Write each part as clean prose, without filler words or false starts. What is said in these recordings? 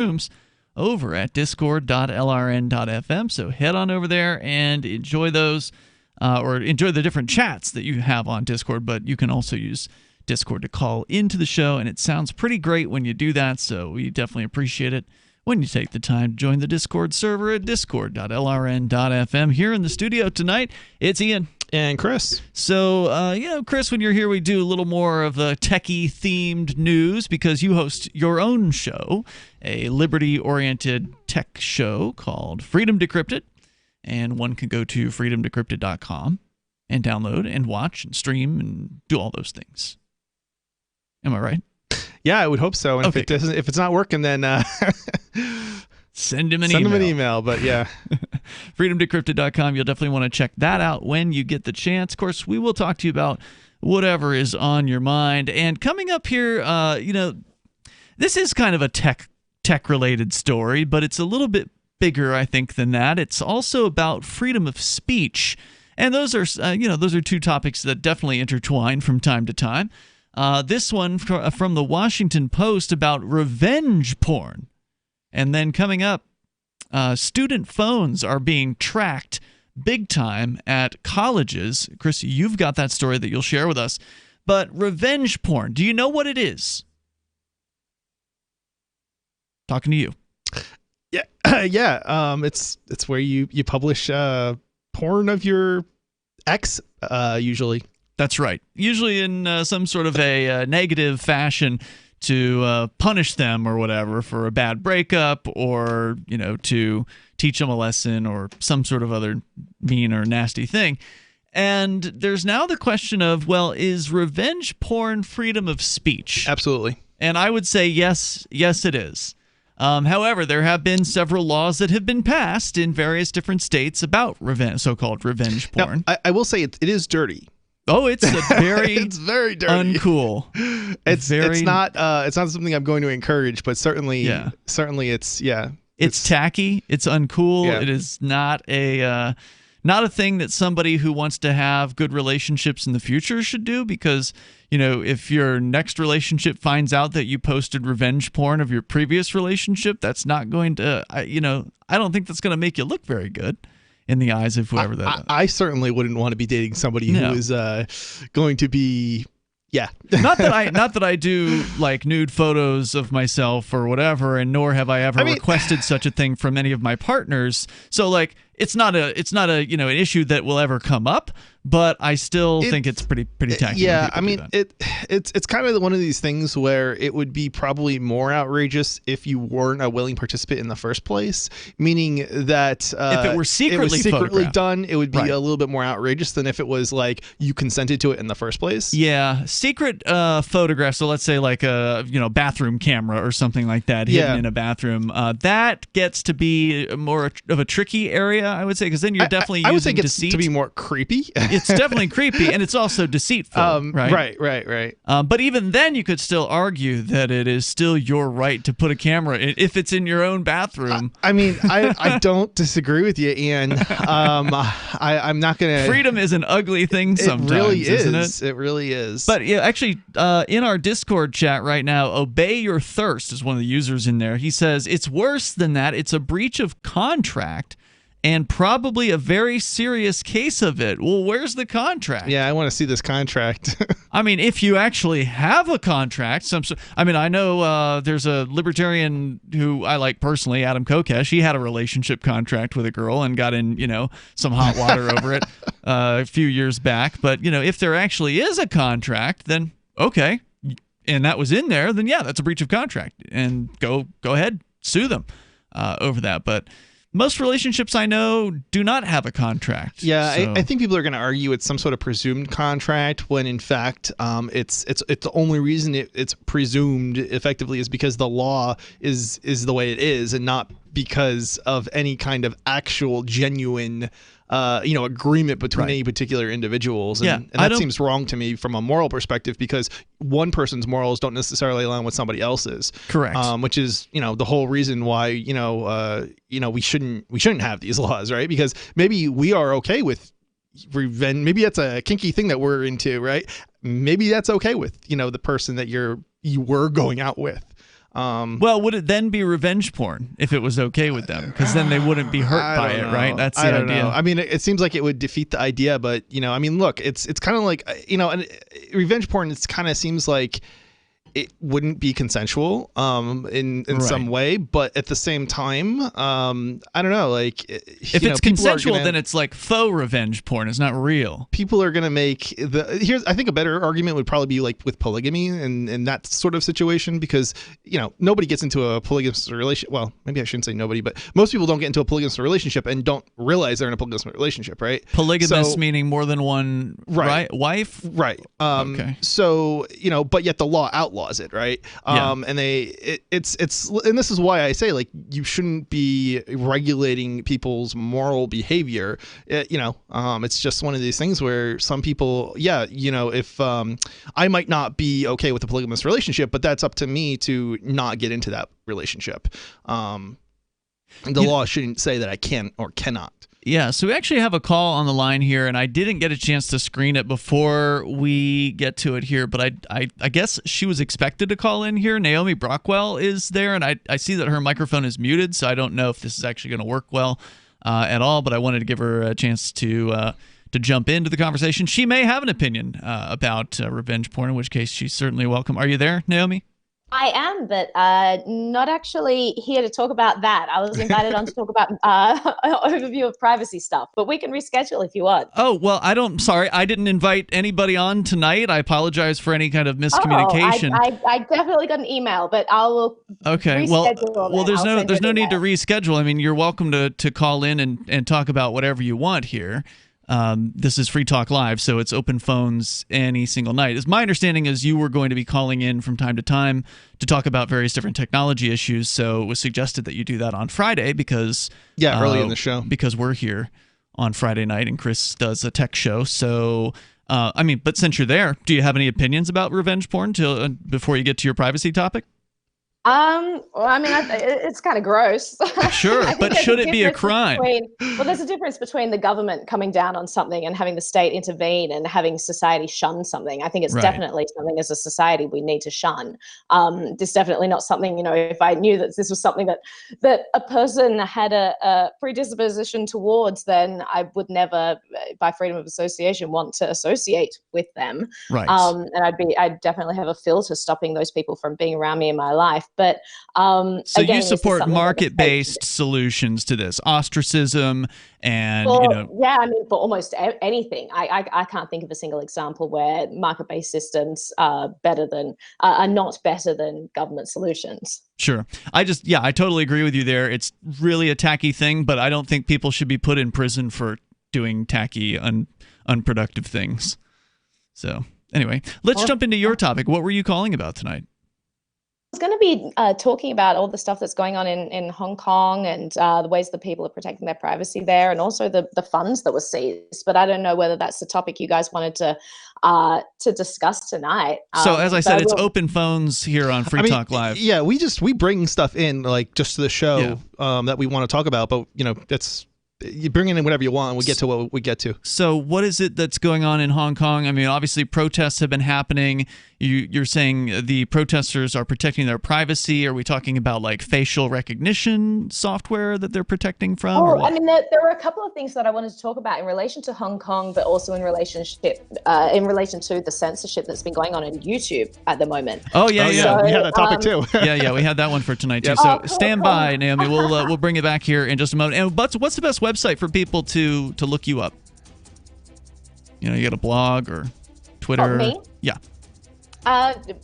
rooms over at discord.lrn.fm. So head on over there and enjoy those, or enjoy the different chats that you have on Discord. But you can also use Discord to call into the show, and it sounds pretty great when you do that. So we definitely appreciate it when you take the time to join the Discord server at discord.lrn.fm. Here in the studio tonight, it's Ian. And Chris. So, Chris, when you're here, we do a little more of the techie-themed news because you host your own show, a liberty-oriented tech show called Freedom Decrypted, and one can go to freedomdecrypted.com and download and watch and stream and do all those things. Am I right? Yeah, I would hope so. And okay, if it's not working, then send him an email. But yeah. freedomdecrypted.com. You'll definitely want to check that out when you get the chance. Of course, we will talk to you about whatever is on your mind. And coming up here, this is kind of a tech-related story, but it's a little bit bigger, I think, than that. It's also about freedom of speech. And those are two topics that definitely intertwine from time to time. This one from the Washington Post about revenge porn. And then coming up, student phones are being tracked big time at colleges. Chris, you've got that story that you'll share with us. But revenge porn, do you know what it is? Talking to you. Yeah, it's where you publish porn of your ex, usually. That's right. Usually in some sort of a negative fashion to punish them or whatever for a bad breakup, or to teach them a lesson or some sort of other mean or nasty thing. And there's now the question of, well, is revenge porn freedom of speech? Absolutely. And I would say yes, it is. However, there have been several laws that have been passed in various different states about so-called revenge porn. Now, I will say it is dirty. Oh, it's very dirty. Uncool. It's not something I'm going to encourage, but certainly it's It's tacky. It's uncool. Yeah. It is not a thing that somebody who wants to have good relationships in the future should do, because if your next relationship finds out that you posted revenge porn of your previous relationship, that's not going to I don't think that's going to make you look very good in the eyes of whoever that is. I certainly wouldn't want to be dating somebody who is going to be, not that I do like nude photos of myself or whatever, and nor have I ever requested such a thing from any of my partners. So like it's not a an issue that will ever come up, but I still think it's pretty tacky. Yeah, I mean it's kind of one of these things where it would be probably more outrageous if you weren't a willing participant in the first place. Meaning that if it were secretly done, it would be a little bit more outrageous than if it was like you consented to it in the first place. Yeah, secret photographs. So let's say like a bathroom camera or something like that hidden in a bathroom. That gets to be more of a tricky area, I would say, because then you're definitely I would using think it's deceit. to be more creepy. It's definitely creepy, and it's also deceitful, right? Right. But even then, you could still argue that it is still your right to put a camera if it's in your own bathroom. I mean, I don't disagree with you, Ian. I'm not going to... Freedom is an ugly thing sometimes, it really isn't it? It really is. But yeah, actually, in our Discord chat right now, Obey Your Thirst is one of the users in there. He says, it's worse than that. It's a breach of contract, and probably a very serious case of it. Well, where's the contract? Yeah, I want to see this contract. I mean, if you actually have a contract, I know there's a libertarian who I like personally, Adam Kokesh. He had a relationship contract with a girl and got in, some hot water over it a few years back. But, if there actually is a contract, then okay, and that was in there, then yeah, that's a breach of contract. And go ahead, sue them over that. But most relationships I know do not have a contract. Yeah, so. I think people are going to argue it's some sort of presumed contract when in fact it's the only reason it's presumed effectively is because the law is the way it is, and not because of any kind of actual genuine agreement between any particular individuals. And that seems wrong to me from a moral perspective, because one person's morals don't necessarily align with somebody else's. Correct. Which is, the whole reason why, we shouldn't have these laws, right? Because maybe we are okay with revenge. Maybe that's a kinky thing that we're into, right? Maybe that's okay with, the person that you were going out with. Well, would it then be revenge porn if it was okay with them? Because then they wouldn't be hurt by it, right? That's the idea. I mean, it seems like it would defeat the idea, but I mean, look, it's kind of like and revenge porn. It kind of seems like it wouldn't be consensual in some way, but at the same time, I don't know, like if it's consensual, then it's like faux revenge porn. It's not real. People are gonna make I think a better argument would probably be like with polygamy and that sort of situation, because nobody gets into a polygamous relationship. Well, maybe I shouldn't say nobody, but most people don't get into a polygamous relationship and don't realize they're in a polygamous relationship, right? Polygamous meaning more than one, right? Wife, right? Okay. So but yet the law outlaws it, right? And it's and this is why I say, like, you shouldn't be regulating people's moral behavior. It's just one of these things where some people, if I might not be okay with a polygamous relationship, but that's up to me to not get into that relationship. The law shouldn't say that I can or cannot. Yeah, so we actually have a call on the line here, and I didn't get a chance to screen it before we get to it here, but I guess she was expected to call in here. Naomi Brockwell is there, and I see that her microphone is muted, so I don't know if this is actually going to work well at all, but I wanted to give her a chance to jump into the conversation. She may have an opinion about revenge porn, in which case she's certainly welcome. Are you there, Naomi? I am, but not actually here to talk about that. I was invited on to talk about overview of privacy stuff, but we can reschedule if you want. Oh, well, sorry, I didn't invite anybody on tonight. I apologize for any kind of miscommunication. I definitely got an email, but I will reschedule. Well, there's no need to reschedule. I mean, you're welcome to call in and talk about whatever you want here. This is Free Talk Live, so it's open phones any single night. As my understanding is, you were going to be calling in from time to time to talk about various different technology issues, so it was suggested that you do that on Friday because early in the show, because we're here on Friday night and Chris does a tech show. So but since you're there, do you have any opinions about revenge porn before you get to your privacy topic? Well, I mean, it's kind of gross. Sure, but should it be a crime? There's a difference between the government coming down on something and having the state intervene and having society shun something. I think it's definitely something as a society we need to shun. This definitely not something, if I knew that this was something that a person had a predisposition towards, then I would never, by freedom of association, want to associate with them. Right. And I'd definitely have a filter stopping those people from being around me in my life. But so again, you support market-based solutions to this, ostracism, and yeah, I mean, for almost anything. I can't think of a single example where market-based systems are not better than government solutions. Sure. I totally agree with you there. It's really a tacky thing, but I don't think people should be put in prison for doing tacky, unproductive things. So anyway, let's jump into your topic. What were you calling about tonight? I was going to be talking about all the stuff that's going on in Hong Kong and the ways that people are protecting their privacy there, and also the funds that were seized. But I don't know whether that's the topic you guys wanted to discuss tonight. So as I said, it's open phones here on Free Talk Live. Yeah, we bring stuff in like just to the show that we want to talk about, but that's. You bring in whatever you want, and we get to what we get to. So what is it that's going on in Hong Kong? I mean, obviously protests have been happening. You're saying the protesters are protecting their privacy. Are we talking about like facial recognition software that they're protecting from? I mean, there were a couple of things that I wanted to talk about in relation to Hong Kong, but also in relation to the censorship that's been going on in YouTube at the moment. Oh yeah. So, we had that topic too. yeah, we had that one for tonight too. So stand by, Naomi. We'll bring it back here in just a moment. And what's the best website for people to look you up? You got a blog or Twitter? Me? Yeah.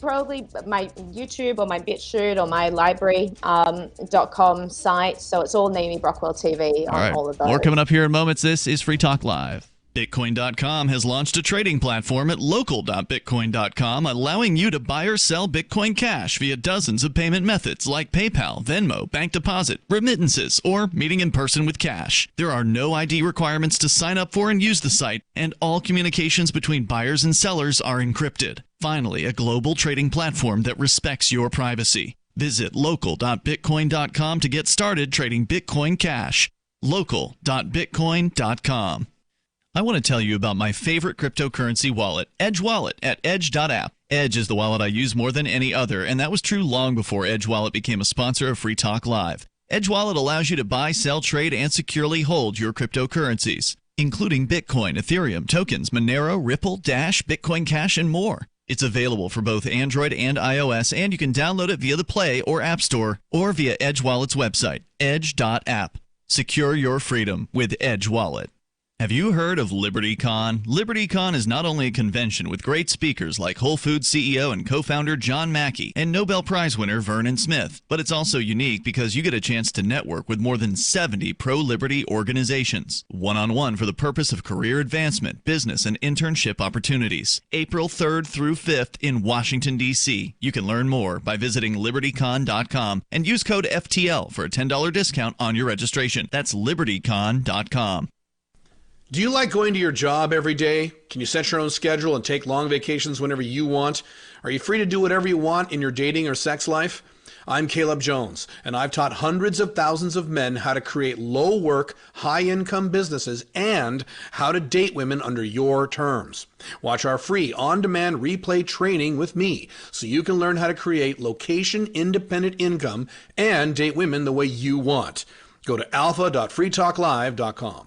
Probably my YouTube or my BitChute or my library.com site. So it's all Naomi Brockwell TV on all of those. More coming up here in moments. This is Free Talk Live. Bitcoin.com has launched a trading platform at local.bitcoin.com, allowing you to buy or sell Bitcoin Cash via dozens of payment methods like PayPal, Venmo, bank deposit, remittances, or meeting in person with cash. There are no ID requirements to sign up for and use the site, and all communications between buyers and sellers are encrypted. Finally, a global trading platform that respects your privacy. Visit local.bitcoin.com to get started trading Bitcoin Cash. local.bitcoin.com. I want to tell you about my favorite cryptocurrency wallet, Edge Wallet, at edge.app. Edge is the wallet I use more than any other, and that was true long before Edge Wallet became a sponsor of Free Talk Live. Edge Wallet allows you to buy, sell, trade, and securely hold your cryptocurrencies, including Bitcoin, Ethereum, tokens, Monero, Ripple, Dash, Bitcoin Cash, and more. It's available for both Android and iOS, and you can download it via the Play or App Store or via Edge Wallet's website, edge.app. Secure your freedom with Edge Wallet. Have you heard of LibertyCon? LibertyCon is not only a convention with great speakers like Whole Foods CEO and co-founder John Mackey and Nobel Prize winner Vernon Smith, but it's also unique because you get a chance to network with more than 70 pro-liberty organizations, one-on-one for the purpose of career advancement, business, and internship opportunities. April 3rd through 5th in Washington, D.C. You can learn more by visiting libertycon.com and use code FTL for a $10 discount on your registration. That's libertycon.com. Do you like going to your job every day? Can you set your own schedule and take long vacations whenever you want? Are you free to do whatever you want in your dating or sex life? I'm Caleb Jones, and I've taught hundreds of thousands of men how to create low-work, high-income businesses and how to date women under your terms. Watch our free on-demand replay training with me so you can learn how to create location-independent income and date women the way you want. Go to alpha.freetalklive.com.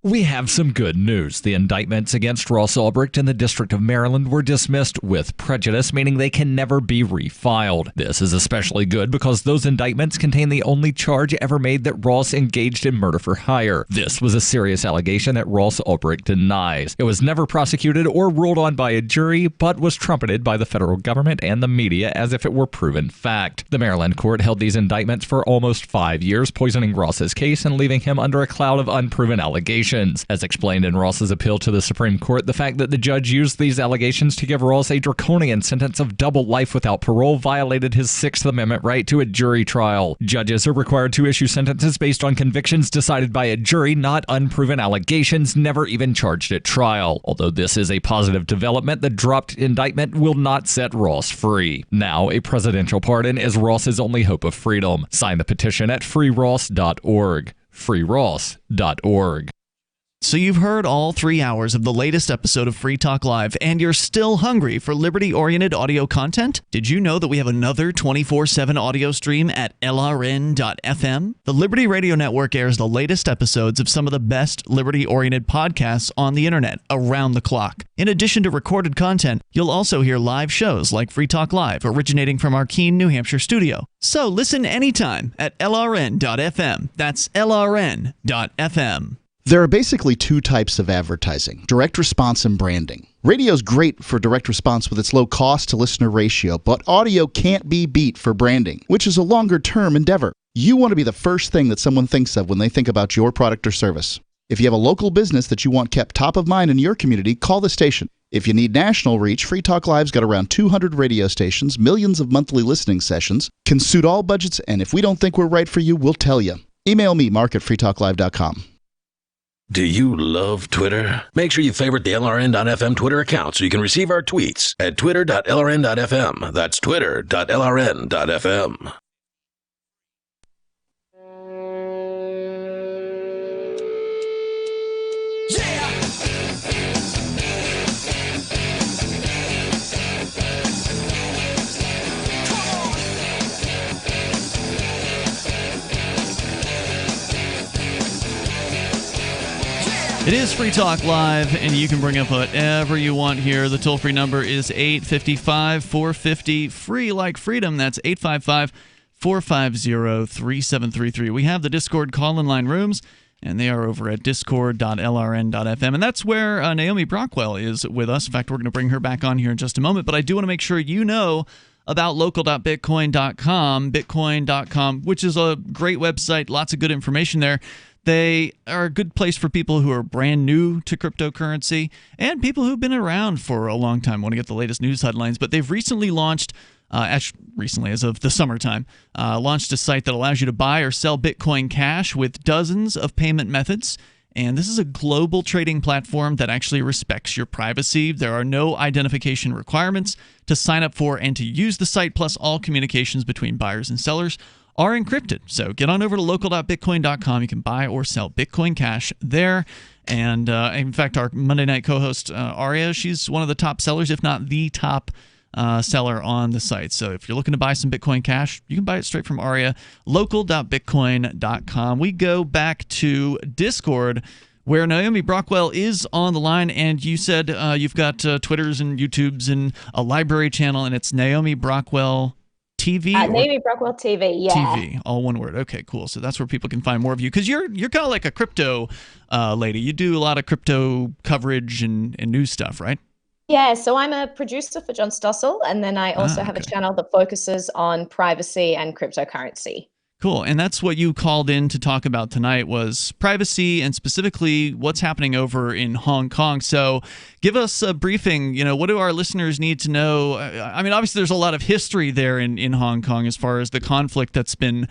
We have some good news. The indictments against Ross Ulbricht in the District of Maryland were dismissed with prejudice, meaning they can never be refiled. This is especially good because those indictments contain the only charge ever made that Ross engaged in murder for hire. This was a serious allegation that Ross Ulbricht denies. It was never prosecuted or ruled on by a jury, but was trumpeted by the federal government and the media as if it were proven fact. The Maryland court held these indictments for almost 5 years, poisoning Ross's case and leaving him under a cloud of unproven allegations. As explained in Ross's appeal to the Supreme Court, the fact that the judge used these allegations to give Ross a draconian sentence of double life without parole violated his Sixth Amendment right to a jury trial. Judges are required to issue sentences based on convictions decided by a jury, not unproven allegations never even charged at trial. Although this is a positive development, the dropped indictment will not set Ross free. Now, a presidential pardon is Ross's only hope of freedom. Sign the petition at freeross.org. freeross.org. So you've heard all 3 hours of the latest episode of Free Talk Live, and you're still hungry for liberty-oriented audio content? Did you know that we have another 24/7 audio stream at LRN.FM? The Liberty Radio Network airs the latest episodes of some of the best liberty-oriented podcasts on the internet around the clock. In addition to recorded content, you'll also hear live shows like Free Talk Live, originating from our Keene, New Hampshire studio. So listen anytime at LRN.FM. That's LRN.FM. There are basically two types of advertising: direct response and branding. Radio's great for direct response with its low cost to listener ratio, but audio can't be beat for branding, which is a longer term endeavor. You want to be the first thing that someone thinks of when they think about your product or service. If you have a local business that you want kept top of mind in your community, call the station. If you need national reach, Free Talk Live's got around 200 radio stations, millions of monthly listening sessions, can suit all budgets, and if we don't think we're right for you, we'll tell you. Email me, mark@freetalklive.com. Do you love Twitter? Make sure you favorite the LRN.FM Twitter account so you can receive our tweets at twitter.lrn.fm. That's twitter.lrn.fm. It is Free Talk Live, and you can bring up whatever you want here. The toll-free number is 855-450-FREE, like freedom. That's 855-450-3733. We have the Discord call-in line rooms, and they are over at discord.lrn.fm. And that's where Naomi Brockwell is with us. In fact, we're going to bring her back on here in just a moment. But I do want to make sure you know about local.bitcoin.com, bitcoin.com, which is a great website, lots of good information there. They are a good place for people who are brand new to cryptocurrency and people who've been around for a long time, want to get the latest news headlines. But they've recently launched, as of the summertime, launched a site that allows you to buy or sell Bitcoin Cash with dozens of payment methods. And this is a global trading platform that actually respects your privacy. There are no identification requirements to sign up for and to use the site, plus all communications between buyers and sellers are encrypted. So get on over to local.bitcoin.com. You can buy or sell Bitcoin Cash there. And in fact, our Monday night co-host, Aria, she's one of the top sellers, if not the top seller on the site. So if you're looking to buy some Bitcoin Cash, you can buy it straight from Aria, local.bitcoin.com. We go back to Discord, where Naomi Brockwell is on the line, and you said you've got Twitters and YouTubes and a library channel, and it's Naomi Brockwell TV? Naomi Brockwell TV, yeah. TV, all one word. Okay, cool. So that's where people can find more of you, because you're kind of like a crypto lady. You do a lot of crypto coverage and news stuff, right? Yeah, so I'm a producer for John Stossel, and then I also have a channel that focuses on privacy and cryptocurrency. Cool. And that's what you called in to talk about tonight, was privacy and specifically what's happening over in Hong Kong. So give us a briefing. What do our listeners need to know? I mean, obviously there's a lot of history there in Hong Kong as far as the conflict that's been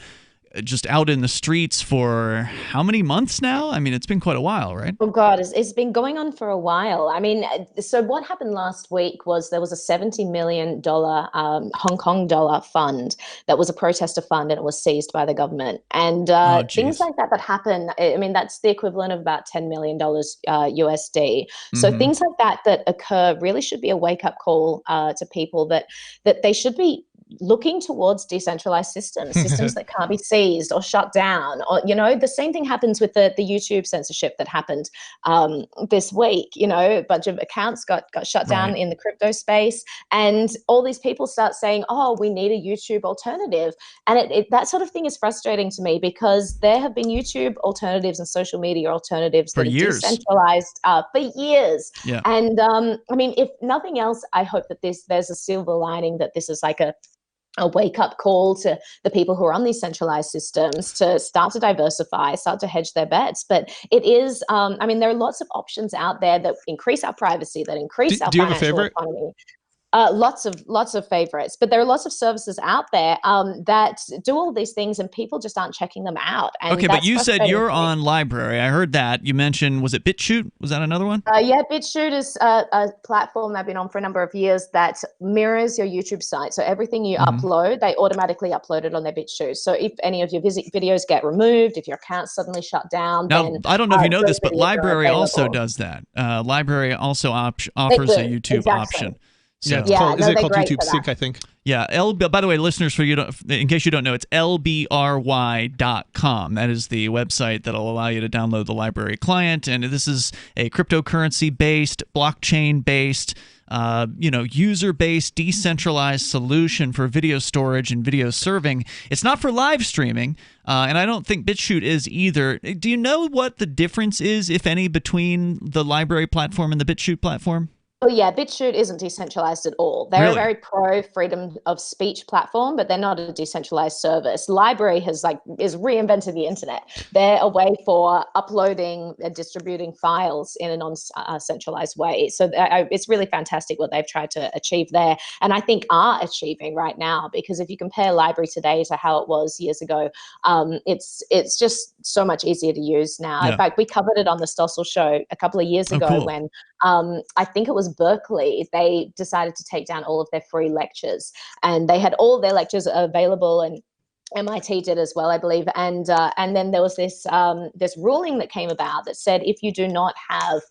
just out in the streets for how many months now? I mean, it's been quite a while, right? Oh, God, it's been going on for a while. I mean, so what happened last week was there was a $70 million Hong Kong dollar fund that was a protester fund, and it was seized by the government. And things like that happen, I mean, that's the equivalent of about $10 million USD. So things like that occur really should be a wake-up call to people that they should be looking towards decentralized systems that can't be seized or shut down. Or, the same thing happens with the YouTube censorship that happened this week. A bunch of accounts got shut down in the crypto space, and all these people start saying, oh, we need a YouTube alternative. And that sort of thing is frustrating to me, because there have been YouTube alternatives and social media alternatives that are decentralized for years. Yeah. And I mean, if nothing else, I hope that there's a silver lining, that this is like a wake-up call to the people who are on these centralized systems to start to diversify, start to hedge their bets. But it is, I mean, there are lots of options out there that increase our privacy, that increase our financial economy. Lots of favorites, but there are lots of services out there that do all these things, and people just aren't checking them out. And okay, but you said you're on Library. I heard that. You mentioned, was it BitChute? Was that another one? Yeah, BitChute is a platform I've been on for a number of years that mirrors your YouTube site. So everything you upload, they automatically upload it on their BitChute. So if any of your videos get removed, if your account's suddenly shut down, now, then I don't know if you know this, but Library also does that. Library also offers a YouTube option. So, is it called YouTube Sync, I think? Yeah. By the way, listeners, in case you don't know, it's lbry.com. That is the website that will allow you to download the Library client. And this is a cryptocurrency-based, blockchain-based, user-based, decentralized solution for video storage and video serving. It's not for live streaming, and I don't think BitChute is either. Do you know what the difference is, if any, between the Library platform and the BitChute platform? Oh yeah, BitChute isn't decentralized at all. They're Really? a very pro freedom of speech platform, but they're not a decentralized service. Library is reinvented the internet. They're a way for uploading and distributing files in a non-centralized way. So it's really fantastic what they've tried to achieve there, and I think are achieving right now. Because if you compare Library today to how it was years ago, it's just so much easier to use now. Yeah. In fact, we covered it on the Stossel show a couple of years ago when I think it was Berkeley, they decided to take down all of their free lectures, and they had all of their lectures available, and MIT did as well, I believe. And then there was this ruling that came about that said, if you do not have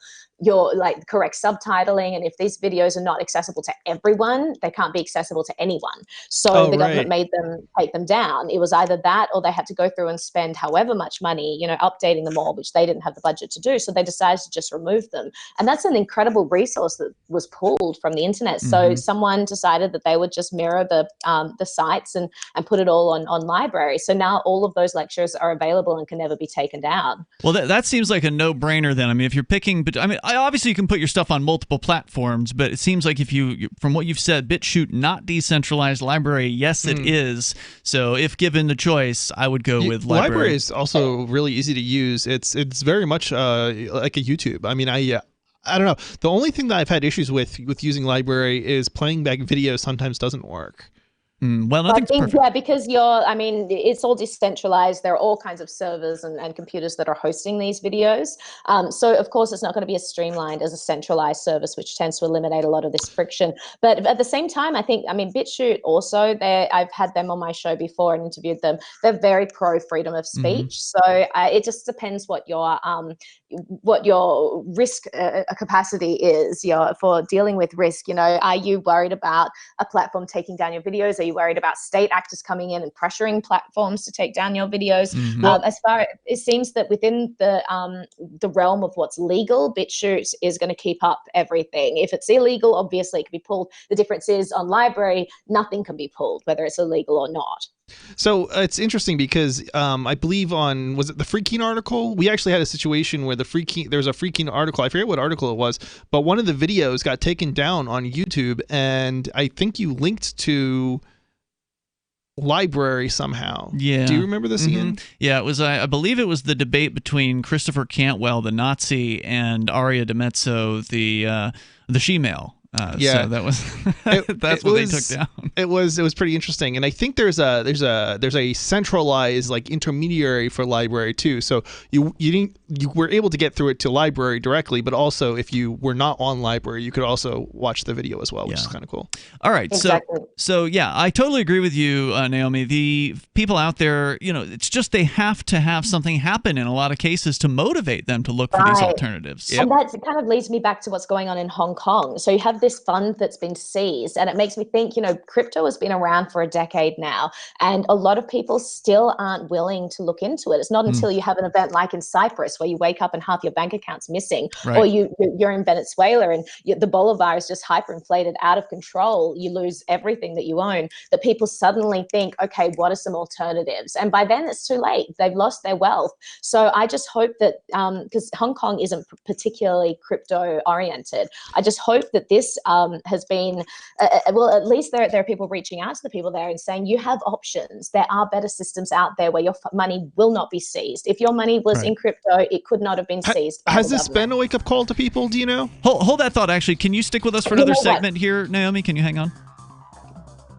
your correct subtitling, and if these videos are not accessible to everyone, they can't be accessible to anyone. So the government made them take them down. It was either that, or they had to go through and spend however much money, updating them all, which they didn't have the budget to do. So they decided to just remove them. And that's an incredible resource that was pulled from the internet. So someone decided that they would just mirror the sites and put it all on Library. So now all of those lectures are available and can never be taken down. Well, that seems like a no-brainer then. I mean, if you're picking, but I mean, obviously you can put your stuff on multiple platforms, but it seems like from what you've said, BitChute not decentralized, Library, yes, it is. So if given the choice, I would go with Library. Library is also really easy to use. It's very much like a YouTube. I mean, I don't know. The only thing that I've had issues with using Library is playing back video sometimes doesn't work. Well, I nothing's think, perfect. yeah, because it's all decentralized. There are all kinds of servers and computers that are hosting these videos. So, of course, it's not going to be as streamlined as a centralized service, which tends to eliminate a lot of this friction. But at the same time, BitChute also, I've had them on my show before and interviewed them. They're very pro freedom of speech. So it just depends what your risk capacity is for dealing with risk. Are you worried about a platform taking down your videos? Are you worried about state actors coming in and pressuring platforms to take down your videos? It seems that within the realm of what's legal, BitChute is going to keep up everything. If it's illegal, obviously it can be pulled. The difference is on Library, nothing can be pulled, whether it's illegal or not. So it's interesting because I believe was it the Freaking article? We actually had a situation where there's a Freaking article. I forget what article it was, but one of the videos got taken down on YouTube, and I think you linked to Library somehow. Yeah. Do you remember this again? Yeah, it was. I believe it was the debate between Christopher Cantwell, the Nazi, and Aria DiMezzo, the she-male. So that was that's what they took down. It was pretty interesting, and I think there's a centralized like intermediary for Library too. So you were able to get through it to Library directly, but also if you were not on Library, you could also watch the video as well, which is kind of cool. All right, exactly. So yeah, I totally agree with you, Naomi. The people out there, it's just they have to have something happen in a lot of cases to motivate them to look for these alternatives. And that kind of leads me back to what's going on in Hong Kong. So you have this fund that's been seized, and it makes me think, crypto has been around for a decade now, and a lot of people still aren't willing to look into it. It's not until you have an event like in Cyprus where you wake up and half your bank account's missing, or you're in Venezuela and the Bolivar is just hyperinflated out of control. You lose everything that you own, that people suddenly think, okay, what are some alternatives? And by then it's too late. They've lost their wealth. So I just hope that, because Hong Kong isn't particularly crypto oriented, I just hope that this has been, at least there are people reaching out to the people there and saying, you have options. There are better systems out there where your money will not be seized. If your money was in crypto, it could not have been seized. Has this been a wake-up call to people? Do you know? Hold that thought, actually. Can you stick with us for another segment here, Naomi? Can you hang on?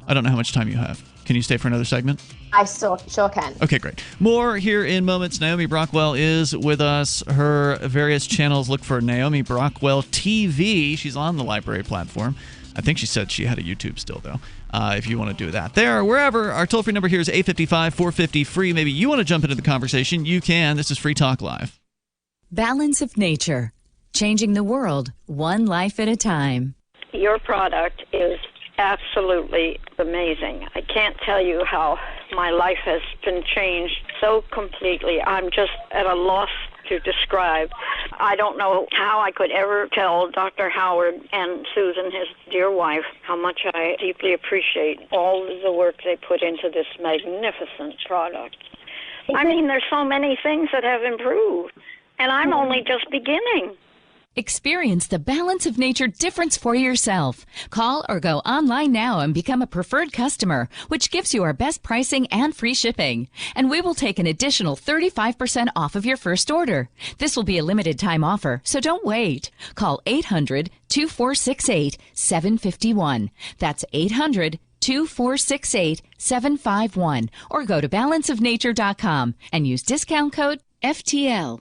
I don't know how much time you have. Can you stay for another segment? I sure can. Okay, great. More here in moments. Naomi Brockwell is with us. Her various channels, look for Naomi Brockwell TV. She's on the Library platform. I think she said she had a YouTube still, though, if you want to do that. There or wherever. Our toll-free number here is 855-450-FREE. Maybe you want to jump into the conversation. You can. This is Free Talk Live. Balance of Nature. Changing the world, one life at a time. Your product is absolutely amazing. I can't tell you how my life has been changed so completely. I'm just at a loss to describe. I don't know how I could ever tell Dr. Howard and Susan, his dear wife, how much I deeply appreciate all the work they put into this magnificent product. I mean, there's so many things that have improved, and I'm only just beginning. Experience the Balance of Nature difference for yourself. Call or go online now and become a preferred customer, which gives you our best pricing and free shipping. And we will take an additional 35% off of your first order. This will be a limited time offer, so don't wait. Call 800-2468-751. That's 800-2468-751. Or go to balanceofnature.com and use discount code FTL.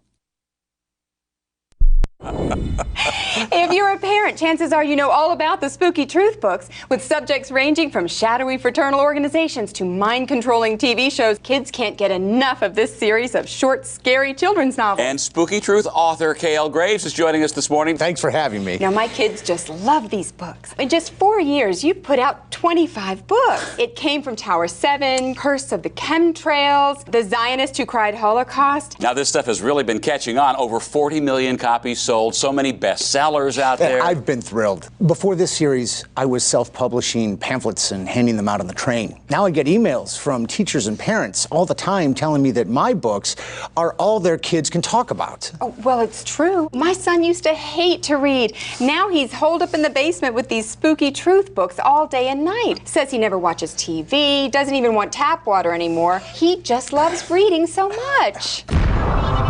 If you're a parent, chances are you know all about the Spooky Truth books. With subjects ranging from shadowy fraternal organizations to mind-controlling TV shows, kids can't get enough of this series of short, scary children's novels. And Spooky Truth author K.L. Graves is joining us this morning. Thanks for having me. Now, my kids just love these books. In just 4 years, you've put out 25 books. It came from Tower 7, Curse of the Chemtrails, The Zionist Who Cried Holocaust. Now, this stuff has really been catching on. Over 40 million copies sold, so many bestsellers out there. I've been thrilled. Before this series, I was self-publishing pamphlets and handing them out on the train. Now I get emails from teachers and parents all the time telling me that my books are all their kids can talk about. Oh, well, it's true. My son used to hate to read. Now he's holed up in the basement with these Spooky Truth books all day and night. Says he never watches TV, doesn't even want tap water anymore. He just loves reading so much.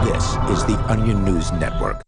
This is the Onion News Network.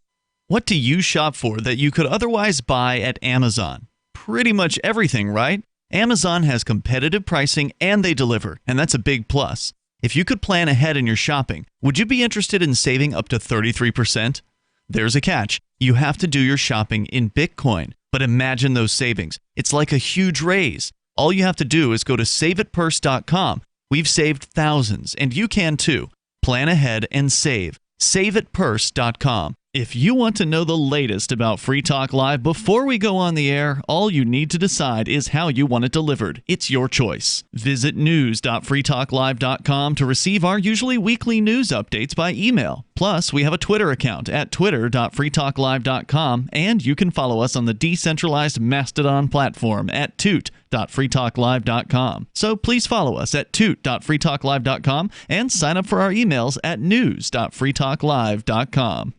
What do you shop for that you could otherwise buy at Amazon? Pretty much everything, right? Amazon has competitive pricing and they deliver, and that's a big plus. If you could plan ahead in your shopping, would you be interested in saving up to 33%? There's a catch. You have to do your shopping in Bitcoin. But imagine those savings. It's like a huge raise. All you have to do is go to saveitpurse.com. We've saved thousands, and you can too. Plan ahead and save. Saveitpurse.com. If you want to know the latest about Free Talk Live before we go on the air, all you need to decide is how you want it delivered. It's your choice. Visit news.freetalklive.com to receive our usually weekly news updates by email. Plus, we have a Twitter account at twitter.freetalklive.com, and you can follow us on the decentralized Mastodon platform at toot.freetalklive.com. So please follow us at toot.freetalklive.com and sign up for our emails at news.freetalklive.com.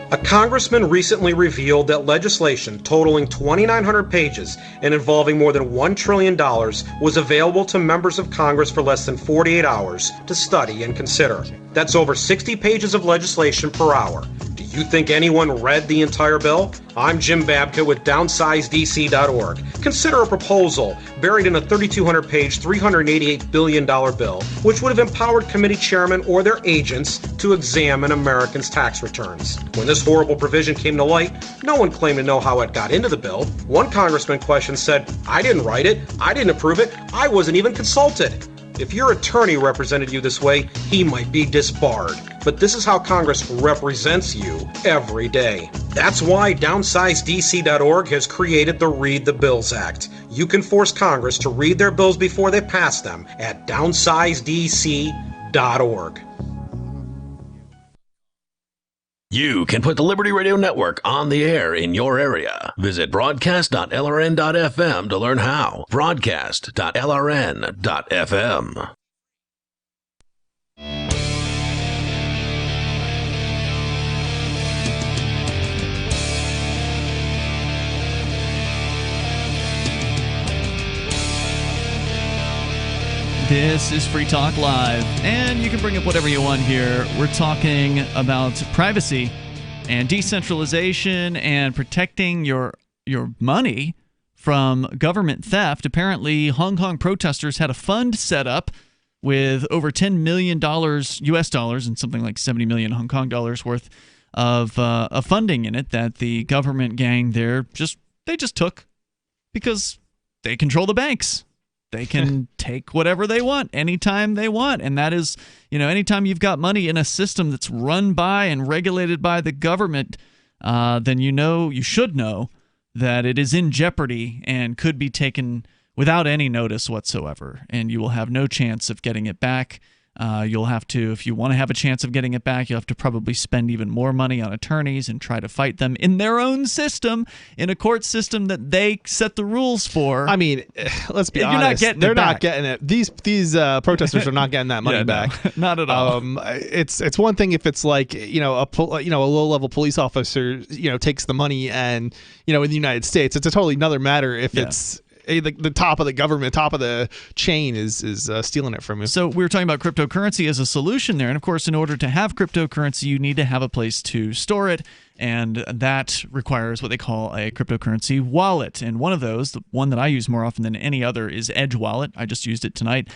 A congressman recently revealed that legislation totaling 2,900 pages and involving more than $1 trillion was available to members of Congress for less than 48 hours to study and consider. That's over 60 pages of legislation per hour. Do you think anyone read the entire bill? I'm Jim Babka with DownsizeDC.org. Consider a proposal buried in a 3,200-page, $388 billion bill, which would have empowered committee chairmen or their agents to examine Americans' tax returns. When this horrible provision came to light, no one claimed to know how it got into the bill. One congressman questioned said, "I didn't write it, I didn't approve it, I wasn't even consulted." If your attorney represented you this way, he might be disbarred. But this is how Congress represents you every day. That's why DownsizeDC.org has created the Read the Bills Act. You can force Congress to read their bills before they pass them at DownsizeDC.org. You can put the Liberty Radio Network on the air in your area. Visit broadcast.lrn.fm to learn how. Broadcast.lrn.fm. This is Free Talk Live, and you can bring up whatever you want here. We're talking about privacy and decentralization and protecting your money from government theft. Apparently, Hong Kong protesters had a fund set up with over $10 million US dollars and something like 70 million Hong Kong dollars worth of funding in it that the government gang there just took because they control the banks. They can take whatever they want anytime they want. And that is, anytime you've got money in a system that's run by and regulated by the government, then you should know that it is in jeopardy and could be taken without any notice whatsoever. And you will have no chance of getting it back. You'll have to, if you want to have a chance of getting it back, you'll have to probably spend even more money on attorneys and try to fight them in their own system, in a court system that they set the rules for. I mean, let's be honest. They're not getting it. These protesters are not getting that money back. No, not at all. It's one thing if it's like a low level police officer takes the money and in the United States. It's a totally another matter if it's the top of the government, top of the chain is stealing it from you. So we were talking about cryptocurrency as a solution there. And of course, in order to have cryptocurrency, you need to have a place to store it. And that requires what they call a cryptocurrency wallet. And one of those, the one that I use more often than any other, is Edge Wallet. I just used it tonight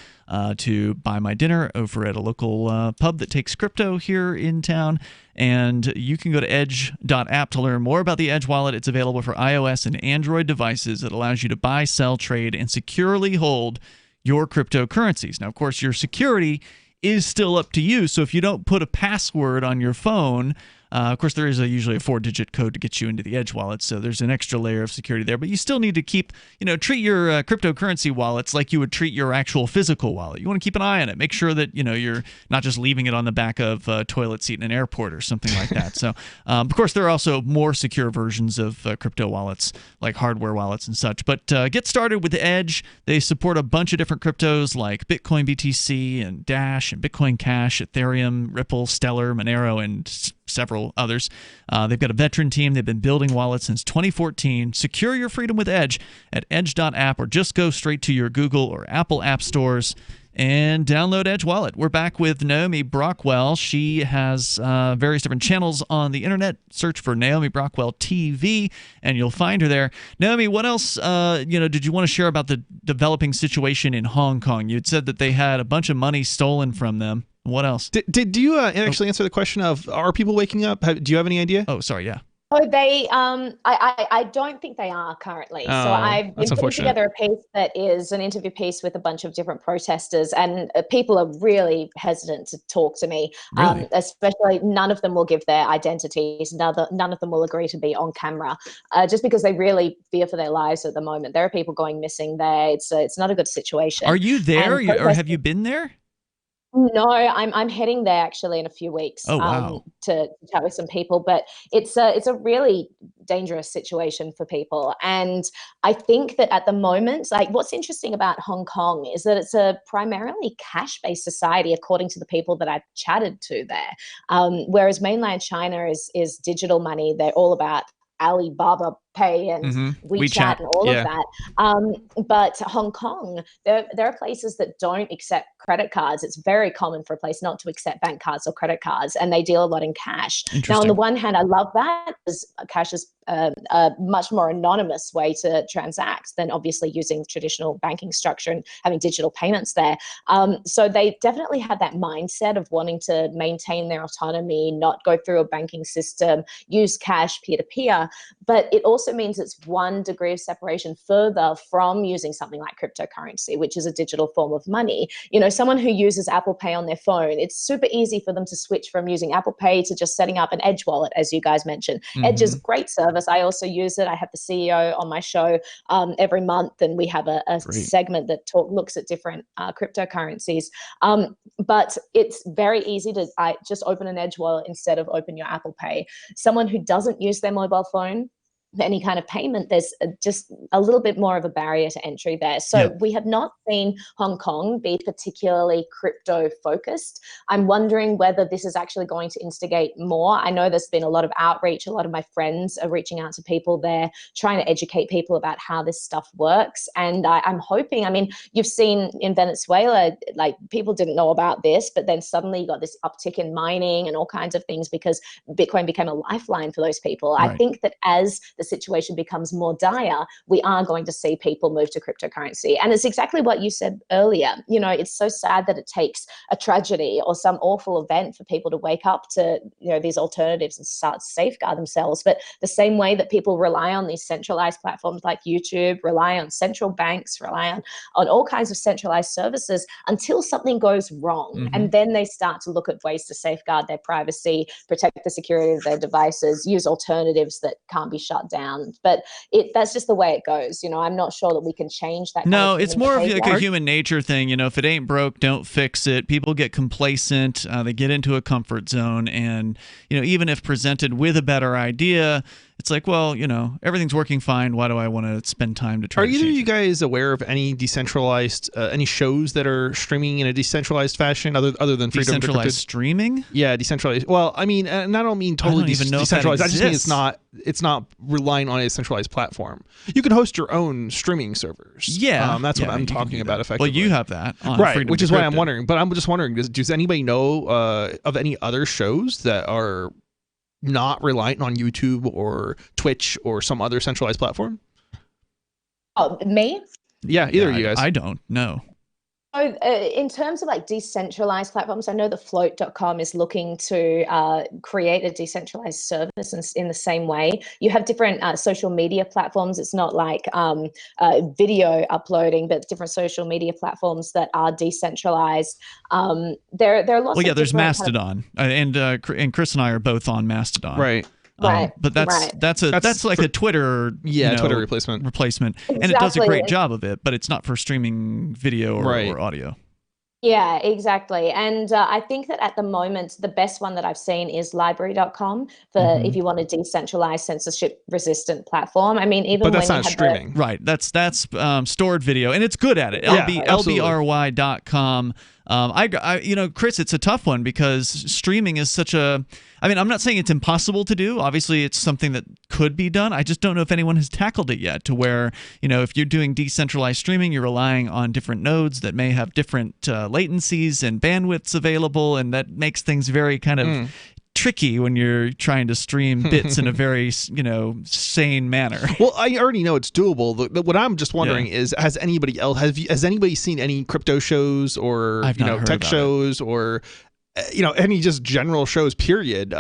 to buy my dinner over at a local pub that takes crypto here in town. And you can go to edge.app to learn more about the Edge Wallet. It's available for iOS and Android devices. It allows you to buy, sell, trade, and securely hold your cryptocurrencies. Now, of course, your security is still up to you. So if you don't put a password on your phone, of course, there is usually a 4-digit code to get you into the Edge wallet, so there's an extra layer of security there. But you still need to keep, treat your cryptocurrency wallets like you would treat your actual physical wallet. You want to keep an eye on it. Make sure that, you're not just leaving it on the back of a toilet seat in an airport or something like that. So, of course, there are also more secure versions of crypto wallets, like hardware wallets and such. But get started with Edge. They support a bunch of different cryptos like Bitcoin BTC and Dash and Bitcoin Cash, Ethereum, Ripple, Stellar, Monero, and several others. They've got a veteran team. They've been building wallets since 2014. Secure your freedom with Edge at edge.app, or just go straight to your Google or Apple app stores and download Edge Wallet. We're back with Naomi Brockwell. She has various different channels on the internet. Search for Naomi Brockwell TV, and you'll find her there. Naomi, what else did you want to share about the developing situation in Hong Kong? You had said that they had a bunch of money stolen from them. What else? Did you actually answer the question of, are people waking up? Do you have any idea? Oh, sorry, yeah. Oh, they. I don't think they are currently. So I've been putting together a piece that is an interview piece with a bunch of different protesters, and people are really hesitant to talk to me. Really? Especially, none of them will give their identities. None of them will agree to be on camera, just because they really fear for their lives at the moment. There are people going missing there. It's not a good situation. Are you there, or have you been there? No, I'm heading there actually in a few weeks. Oh, wow. To chat with some people, but it's a really dangerous situation for people. And I think that at the moment, like, what's interesting about Hong Kong is that it's a primarily cash-based society, according to the people that I've chatted to there. Whereas mainland China is digital money. They're all about Alibaba Pay and WeChat and all of that. But Hong Kong, there are places that don't accept credit cards. It's very common for a place not to accept bank cards or credit cards, and they deal a lot in cash. Now, on the one hand, I love that, because cash is a much more anonymous way to transact than obviously using traditional banking structure and having digital payments there. So they definitely have that mindset of wanting to maintain their autonomy, not go through a banking system, use cash peer-to-peer. But it also means it's 1 degree of separation further from using something like cryptocurrency, which is a digital form of money. Someone who uses Apple Pay on their phone, it's super easy for them to switch from using Apple Pay to just setting up an Edge wallet, as you guys mentioned. Edge is a great service. I also use it. I have the CEO on my show every month, and we have a segment that looks at different cryptocurrencies. But it's very easy to just open an Edge wallet instead of open your Apple Pay. Someone who doesn't use their mobile phone, any kind of payment, there's just a little bit more of a barrier to entry there. So we have not seen Hong Kong be particularly crypto focused. I'm wondering whether this is actually going to instigate more. I know there's been a lot of outreach. A lot of my friends are reaching out to people there, trying to educate people about how this stuff works. And I'm hoping, you've seen in Venezuela, like, people didn't know about this, but then suddenly you got this uptick in mining and all kinds of things because Bitcoin became a lifeline for those people. Right. I think that as the situation becomes more dire, we are going to see people move to cryptocurrency. And it's exactly what you said earlier. It's so sad that it takes a tragedy or some awful event for people to wake up to, these alternatives and start to safeguard themselves. But the same way that people rely on these centralized platforms like YouTube, rely on central banks, rely on all kinds of centralized services until something goes wrong. And then they start to look at ways to safeguard their privacy, protect the security of their devices, use alternatives that can't be shut down. But that's just the way it goes. I'm not sure that we can change that. No, it's more of like a human nature thing. If it ain't broke, don't fix it. People get complacent. They get into a comfort zone. And, even if presented with a better idea, it's like, well, everything's working fine. Why do I want to spend time to try to change it? Are you guys aware of any decentralized, any shows that are streaming in a decentralized fashion other than Freedom Decentralized streaming? Yeah, decentralized. Well, and I don't mean totally decentralized. I just mean it's not relying on a centralized platform. You can host your own streaming servers. Yeah. That's what I'm talking about effectively. Well, you have that on right, Freedom which is Decrypted. why I'm wondering. But I'm just wondering, does anybody know of any other shows that are not reliant on YouTube or Twitch or some other centralized platform? Oh, me? Yeah, either of you guys. I don't know. So, in terms of like decentralized platforms, I know the float.com is looking to create a decentralized service in the same way. You have different social media platforms. It's not like video uploading, but different social media platforms that are decentralized. There are lots. Well, yeah, there's Mastodon, and Chris and I are both on Mastodon. Right. But that's like a Twitter Twitter replacement, exactly. And it does a great job of it, but it's not for streaming video or audio. Yeah, exactly. And I think that at the moment, the best one that I've seen is library.com for if you want a decentralized censorship-resistant platform. But that's not streaming. Right. That's stored video, and it's good at it. Yeah, LBRY.com. Chris, it's a tough one because streaming is such a. I mean, I'm not saying it's impossible to do. Obviously, it's something that could be done. I just don't know if anyone has tackled it yet to where, if you're doing decentralized streaming, you're relying on different nodes that may have different latencies and bandwidths available, and that makes things very kind of tricky when you're trying to stream bits in a very sane manner. Well, I already know it's doable. What I'm just wondering is, has anybody else has anybody seen any crypto shows or tech shows or any just general shows period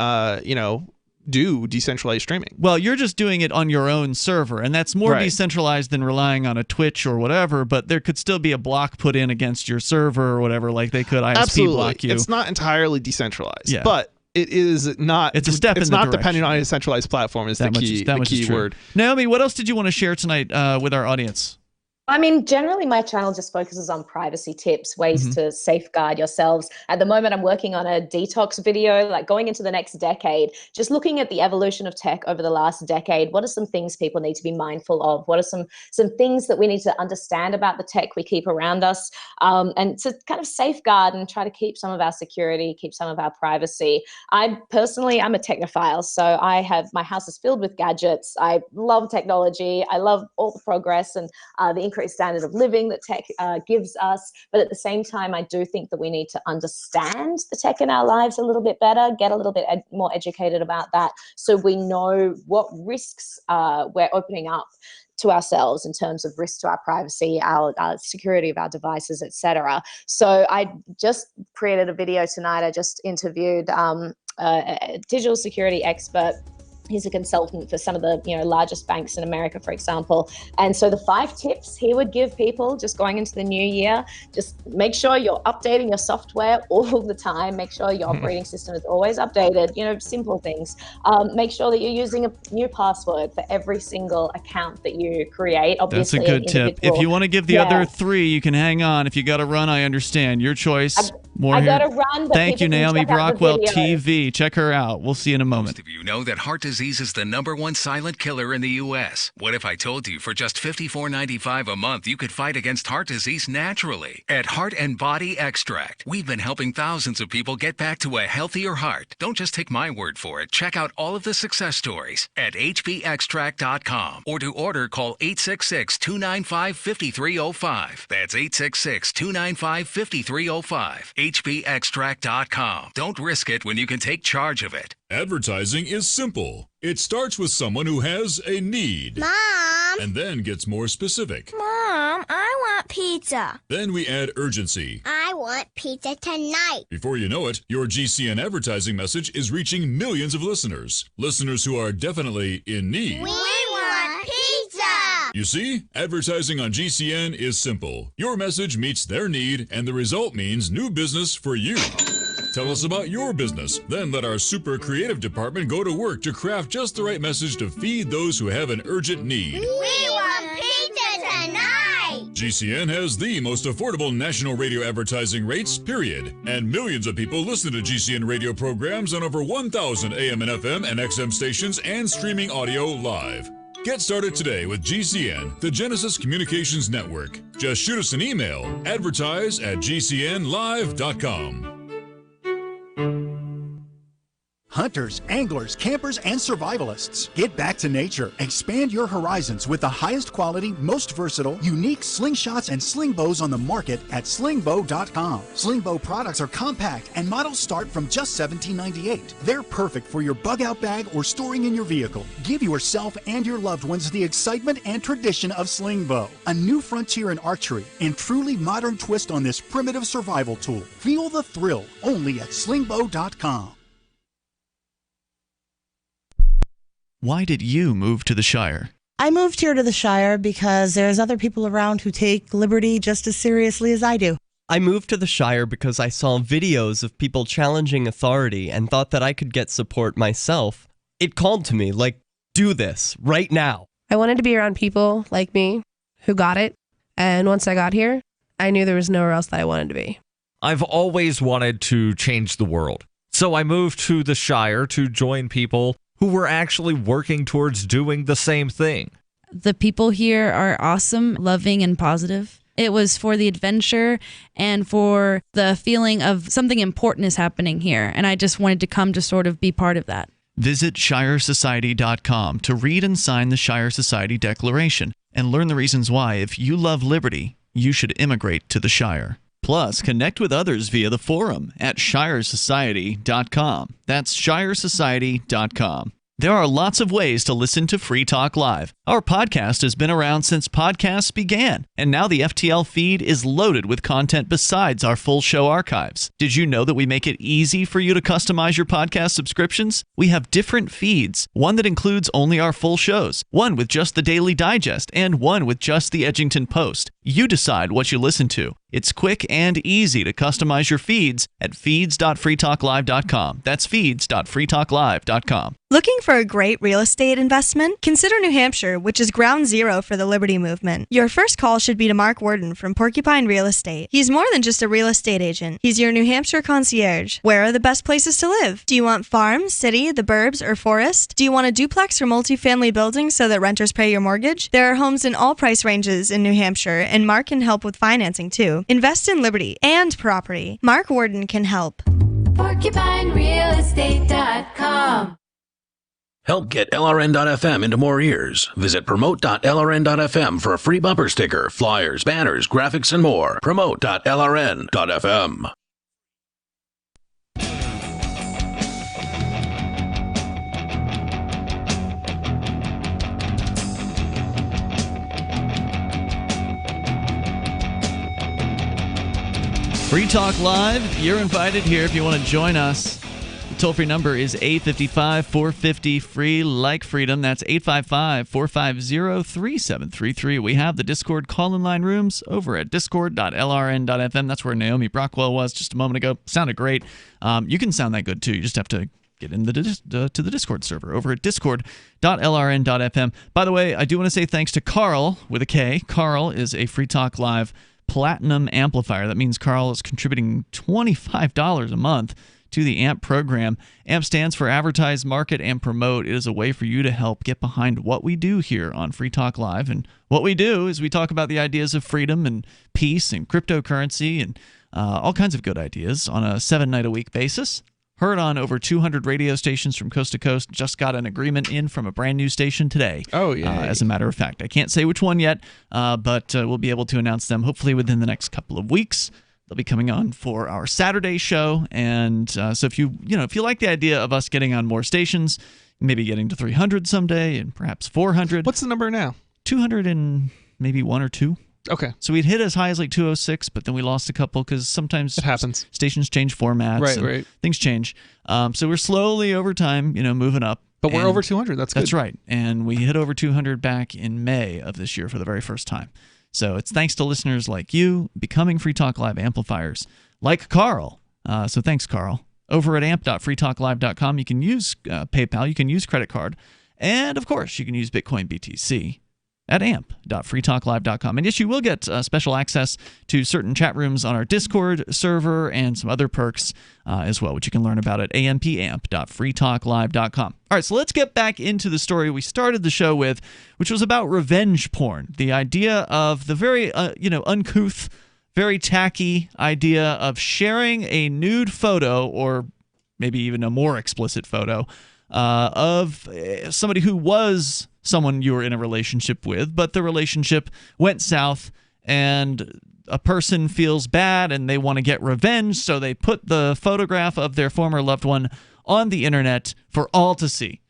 do decentralized streaming? Well, you're just doing it on your own server, and that's more decentralized than relying on a Twitch or whatever, but there could still be a block put in against your server or whatever, like they could ISP block you. It's not entirely decentralized, but it is not. It's a step in the direction. It's not dependent on a centralized platform is the key word. Naomi, what else did you want to share tonight with our audience? I mean, generally my channel just focuses on privacy tips, ways to safeguard yourselves. At the moment, I'm working on a detox video, like going into the next decade, just looking at the evolution of tech over the last decade. What are some things people need to be mindful of? What are some things that we need to understand about the tech we keep around us, and to kind of safeguard and try to keep some of our security, keep some of our privacy. I'm a technophile, so my house is filled with gadgets. I love technology. I love all the progress and the increased standard of living that tech gives us. But at the same time, I do think that we need to understand the tech in our lives a little bit better, get a little bit more educated about that, so we know what risks we're opening up to ourselves in terms of risk to our privacy, our security of our devices, etc. So I just created a video tonight. I just interviewed a digital security expert. He's a consultant for some of the largest banks in America, for example. And so the 5 tips he would give people just going into the new year: just make sure you're updating your software all the time. Make sure your operating system is always updated. Simple things. Make sure that you're using a new password for every single account that you create. Obviously, that's a good tip. If you want to give the other 3, you can hang on. If you got to run, I understand. Your choice. I got to run. But thank you, Naomi. Brockwell TV. Check her out. We'll see you in a moment. Most of you know that heart disease is the #1 silent killer in the U.S. What if I told you for just $54.95 a month you could fight against heart disease naturally? At Heart and Body Extract, we've been helping thousands of people get back to a healthier heart. Don't just take my word for it. Check out all of the success stories at hbextract.com, or to order, call 866-295-5305. That's 866-295-5305. hbextract.com. Don't risk it when you can take charge of it. Advertising is simple. It starts with someone who has a need. Mom! And then gets more specific. Mom, I want pizza. Then we add urgency. I want pizza tonight. Before you know it, your GCN advertising message is reaching millions of listeners. Listeners who are definitely in need. We want pizza! You see, advertising on GCN is simple. Your message meets their need, and the result means new business for you. Tell us about your business. Then let our super creative department go to work to craft just the right message to feed those who have an urgent need. We want pizza tonight! GCN has the most affordable national radio advertising rates, period. And millions of people listen to GCN radio programs on over 1,000 AM and FM and XM stations and streaming audio live. Get started today with GCN, the Genesis Communications Network. Just shoot us an email, advertise@gcnlive.com. Hunters, anglers, campers, and survivalists. Get back to nature. Expand your horizons with the highest quality, most versatile, unique slingshots and sling bows on the market at slingbow.com. Sling bow products are compact and models start from just $17.98. They're perfect for your bug out bag or storing in your vehicle. Give yourself and your loved ones the excitement and tradition of sling bow. A new frontier in archery and truly modern twist on this primitive survival tool. Feel the thrill only at slingbow.com. Why did you move to the Shire? I moved here to the Shire because there's other people around who take liberty just as seriously as I do. I moved to the Shire because I saw videos of people challenging authority and thought that I could get support myself. It called to me, like, do this, right now. I wanted to be around people like me who got it, and once I got here, I knew there was nowhere else that I wanted to be. I've always wanted to change the world, so I moved to the Shire to join people who were actually working towards doing the same thing. The people here are awesome, loving, and positive. It was for the adventure and for the feeling of something important is happening here. And I just wanted to come to sort of be part of that. Visit ShireSociety.com to read and sign the Shire Society Declaration and learn the reasons why, if you love liberty, you should immigrate to the Shire. Plus, connect with others via the forum at ShireSociety.com. That's ShireSociety.com. There are lots of ways to listen to Free Talk Live. Our podcast has been around since podcasts began, and now the FTL feed is loaded with content besides our full show archives. Did you know that we make it easy for you to customize your podcast subscriptions? We have different feeds, one that includes only our full shows, one with just the Daily Digest, and one with just the Edgington Post. You decide what you listen to. It's quick and easy to customize your feeds at feeds.freetalklive.com. That's feeds.freetalklive.com. Looking for a great real estate investment? Consider New Hampshire, which is ground zero for the Liberty Movement. Your first call should be to Mark Worden from Porcupine Real Estate. He's more than just a real estate agent. He's your New Hampshire concierge. Where are the best places to live? Do you want farm, city, the burbs, or forest? Do you want a duplex or multifamily building so that renters pay your mortgage? There are homes in all price ranges in New Hampshire, and Mark can help with financing too. Invest in liberty and property. Mark Worden can help. PorcupineRealEstate.com. Help get LRN.FM into more ears. Visit promote.lrn.fm for a free bumper sticker, flyers, banners, graphics, and more. Promote.lrn.fm. Free Talk Live, you're invited here if you want to join us. The toll-free number is 855-450-FREE, like freedom. That's 855-450-3733. We have the Discord call-in line rooms over at discord.lrn.fm. That's where Naomi Brockwell was just a moment ago. Sounded great. You can sound that good, too. You just have to get in to the Discord server over at discord.lrn.fm. By the way, I do want to say thanks to Carl with a K. Carl is a Free Talk Live Platinum amplifier. That means Carl is contributing $25 a month to the AMP program. AMP stands for Advertise, Market, and Promote. It is a way for you to help get behind what we do here on Free Talk Live. And what we do is we talk about the ideas of freedom and peace and cryptocurrency and all kinds of good ideas on a 7-night-a-week basis. Heard on over 200 radio stations from coast to coast. Just got an agreement in from a brand new station today. Oh, yeah. As a matter of fact. I can't say which one yet, but we'll be able to announce them hopefully within the next couple of weeks. They'll be coming on for our Saturday show. And so if you like the idea of us getting on more stations, maybe getting to 300 someday and perhaps 400. What's the number now? 200 and maybe 1 or 2. Okay. So we'd hit as high as like 206, but then we lost a couple because sometimes it happens. Stations change formats. Right. Things change. So we're slowly over time, moving up. But we're over 200. That's good. That's right. And we hit over 200 back in May of this year for the very first time. So it's thanks to listeners like you becoming Free Talk Live amplifiers, like Carl. So thanks, Carl. Over at amp.freetalklive.com, you can use PayPal, you can use credit card, and of course, you can use Bitcoin BTC at amp.freetalklive.com. And yes, you will get special access to certain chat rooms on our Discord server and some other perks as well, which you can learn about at amp.freetalklive.com. All right, so let's get back into the story we started the show with, which was about revenge porn. The idea of the very, uncouth, very tacky idea of sharing a nude photo, or maybe even a more explicit photo, of somebody who was someone you were in a relationship with, but the relationship went south and a person feels bad and they want to get revenge, so they put the photograph of their former loved one on the internet for all to see.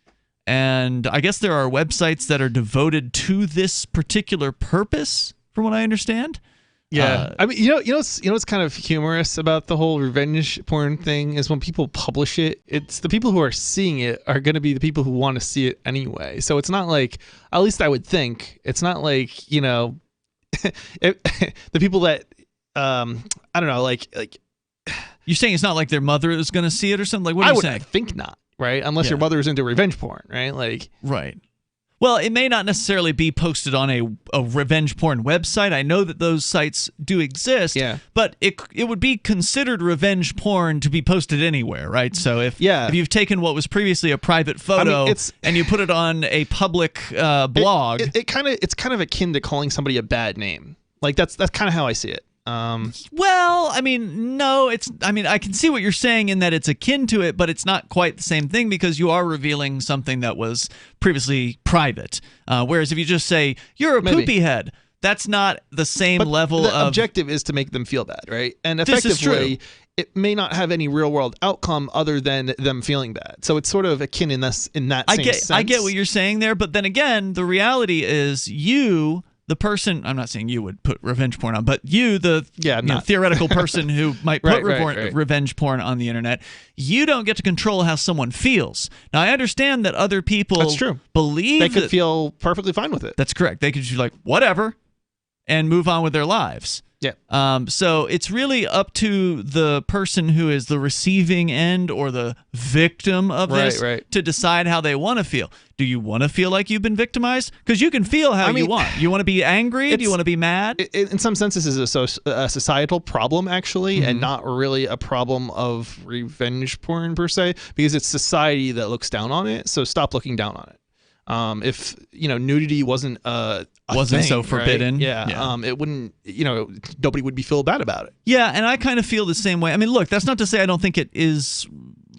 And I guess there are websites that are devoted to this particular purpose, from what I understand. Yeah, I mean, what's kind of humorous about the whole revenge porn thing is when people publish it, it's the people who are seeing it are going to be the people who want to see it anyway. So it's not like, at least I would think, it's not like, the people that, I don't know, like. You're saying it's not like their mother is going to see it or something? Like, what are you saying? I think not, right? Unless your mother is into revenge porn, right? Right. Well, it may not necessarily be posted on a revenge porn website. I know that those sites do exist, but it would be considered revenge porn to be posted anywhere, right? So if you've taken what was previously a private photo and you put it on a public blog, it's kind of akin to calling somebody a bad name. Like that's kind of how I see it. Well, I mean, no, I can see what you're saying in that it's akin to it, but it's not quite the same thing because you are revealing something that was previously private. Whereas if you just say, you're a poopy head, that's not the same level the of... objective is to make them feel bad, right? And This is true. effectively, it may not have any real world outcome other than them feeling bad. So it's sort of akin in that same sense. I get what you're saying there, but then again, the reality is you... The person, I'm not saying you would put revenge porn on, but you, the theoretical person who might put revenge porn on the internet, you don't get to control how someone feels. Now, I understand that other people That's true. believe they could feel perfectly fine with it. That's correct. They could just be like, whatever, and move on with their lives. Yeah. So it's really up to the person who is the receiving end or the victim of this to decide how they want to feel. Do you want to feel like you've been victimized? Because you can feel how you want. You want to be angry? Do you want to be mad? In some senses, this is a societal problem, actually, and not really a problem of revenge porn per se, because it's society that looks down on it. So stop looking down on it. If nudity wasn't thing, so forbidden, right? It wouldn't, nobody would be feel bad about it. Yeah, and I kind of feel the same way. I mean, look, that's not to say I don't think it is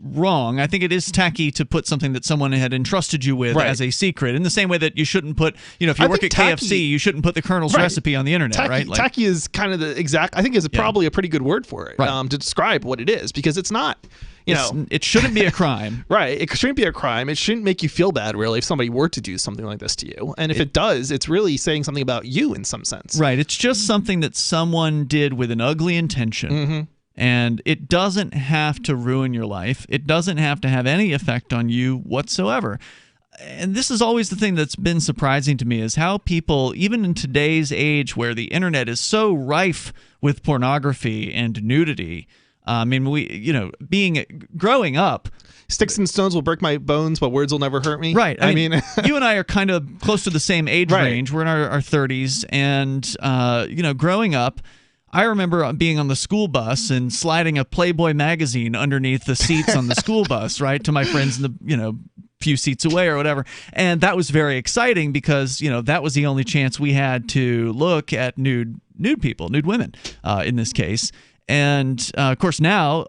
wrong. I think it is tacky to put something that someone had entrusted you with as a secret, in the same way that you shouldn't put, if you work at KFC, you shouldn't put the Colonel's recipe on the internet, right? Like, tacky is kind of the exact, I think is probably a pretty good word for it, to describe what it is, because it's not. It shouldn't be a crime. Right. It shouldn't be a crime. It shouldn't make you feel bad, really, if somebody were to do something like this to you. And if it does, it's really saying something about you in some sense. Right. It's just something that someone did with an ugly intention. Mm-hmm. And it doesn't have to ruin your life. It doesn't have to have any effect on you whatsoever. And this is always the thing that's been surprising to me, is how people, even in today's age where the internet is so rife with pornography and nudity, I mean, growing up, sticks and stones will break my bones, but words will never hurt me. Right. I mean, you and I are kind of close to the same age range. We're in our 30s, and growing up, I remember being on the school bus and sliding a Playboy magazine underneath the seats on the school bus, right, to my friends in the few seats away or whatever. And that was very exciting because that was the only chance we had to look at nude people, nude women, in this case. And of course now,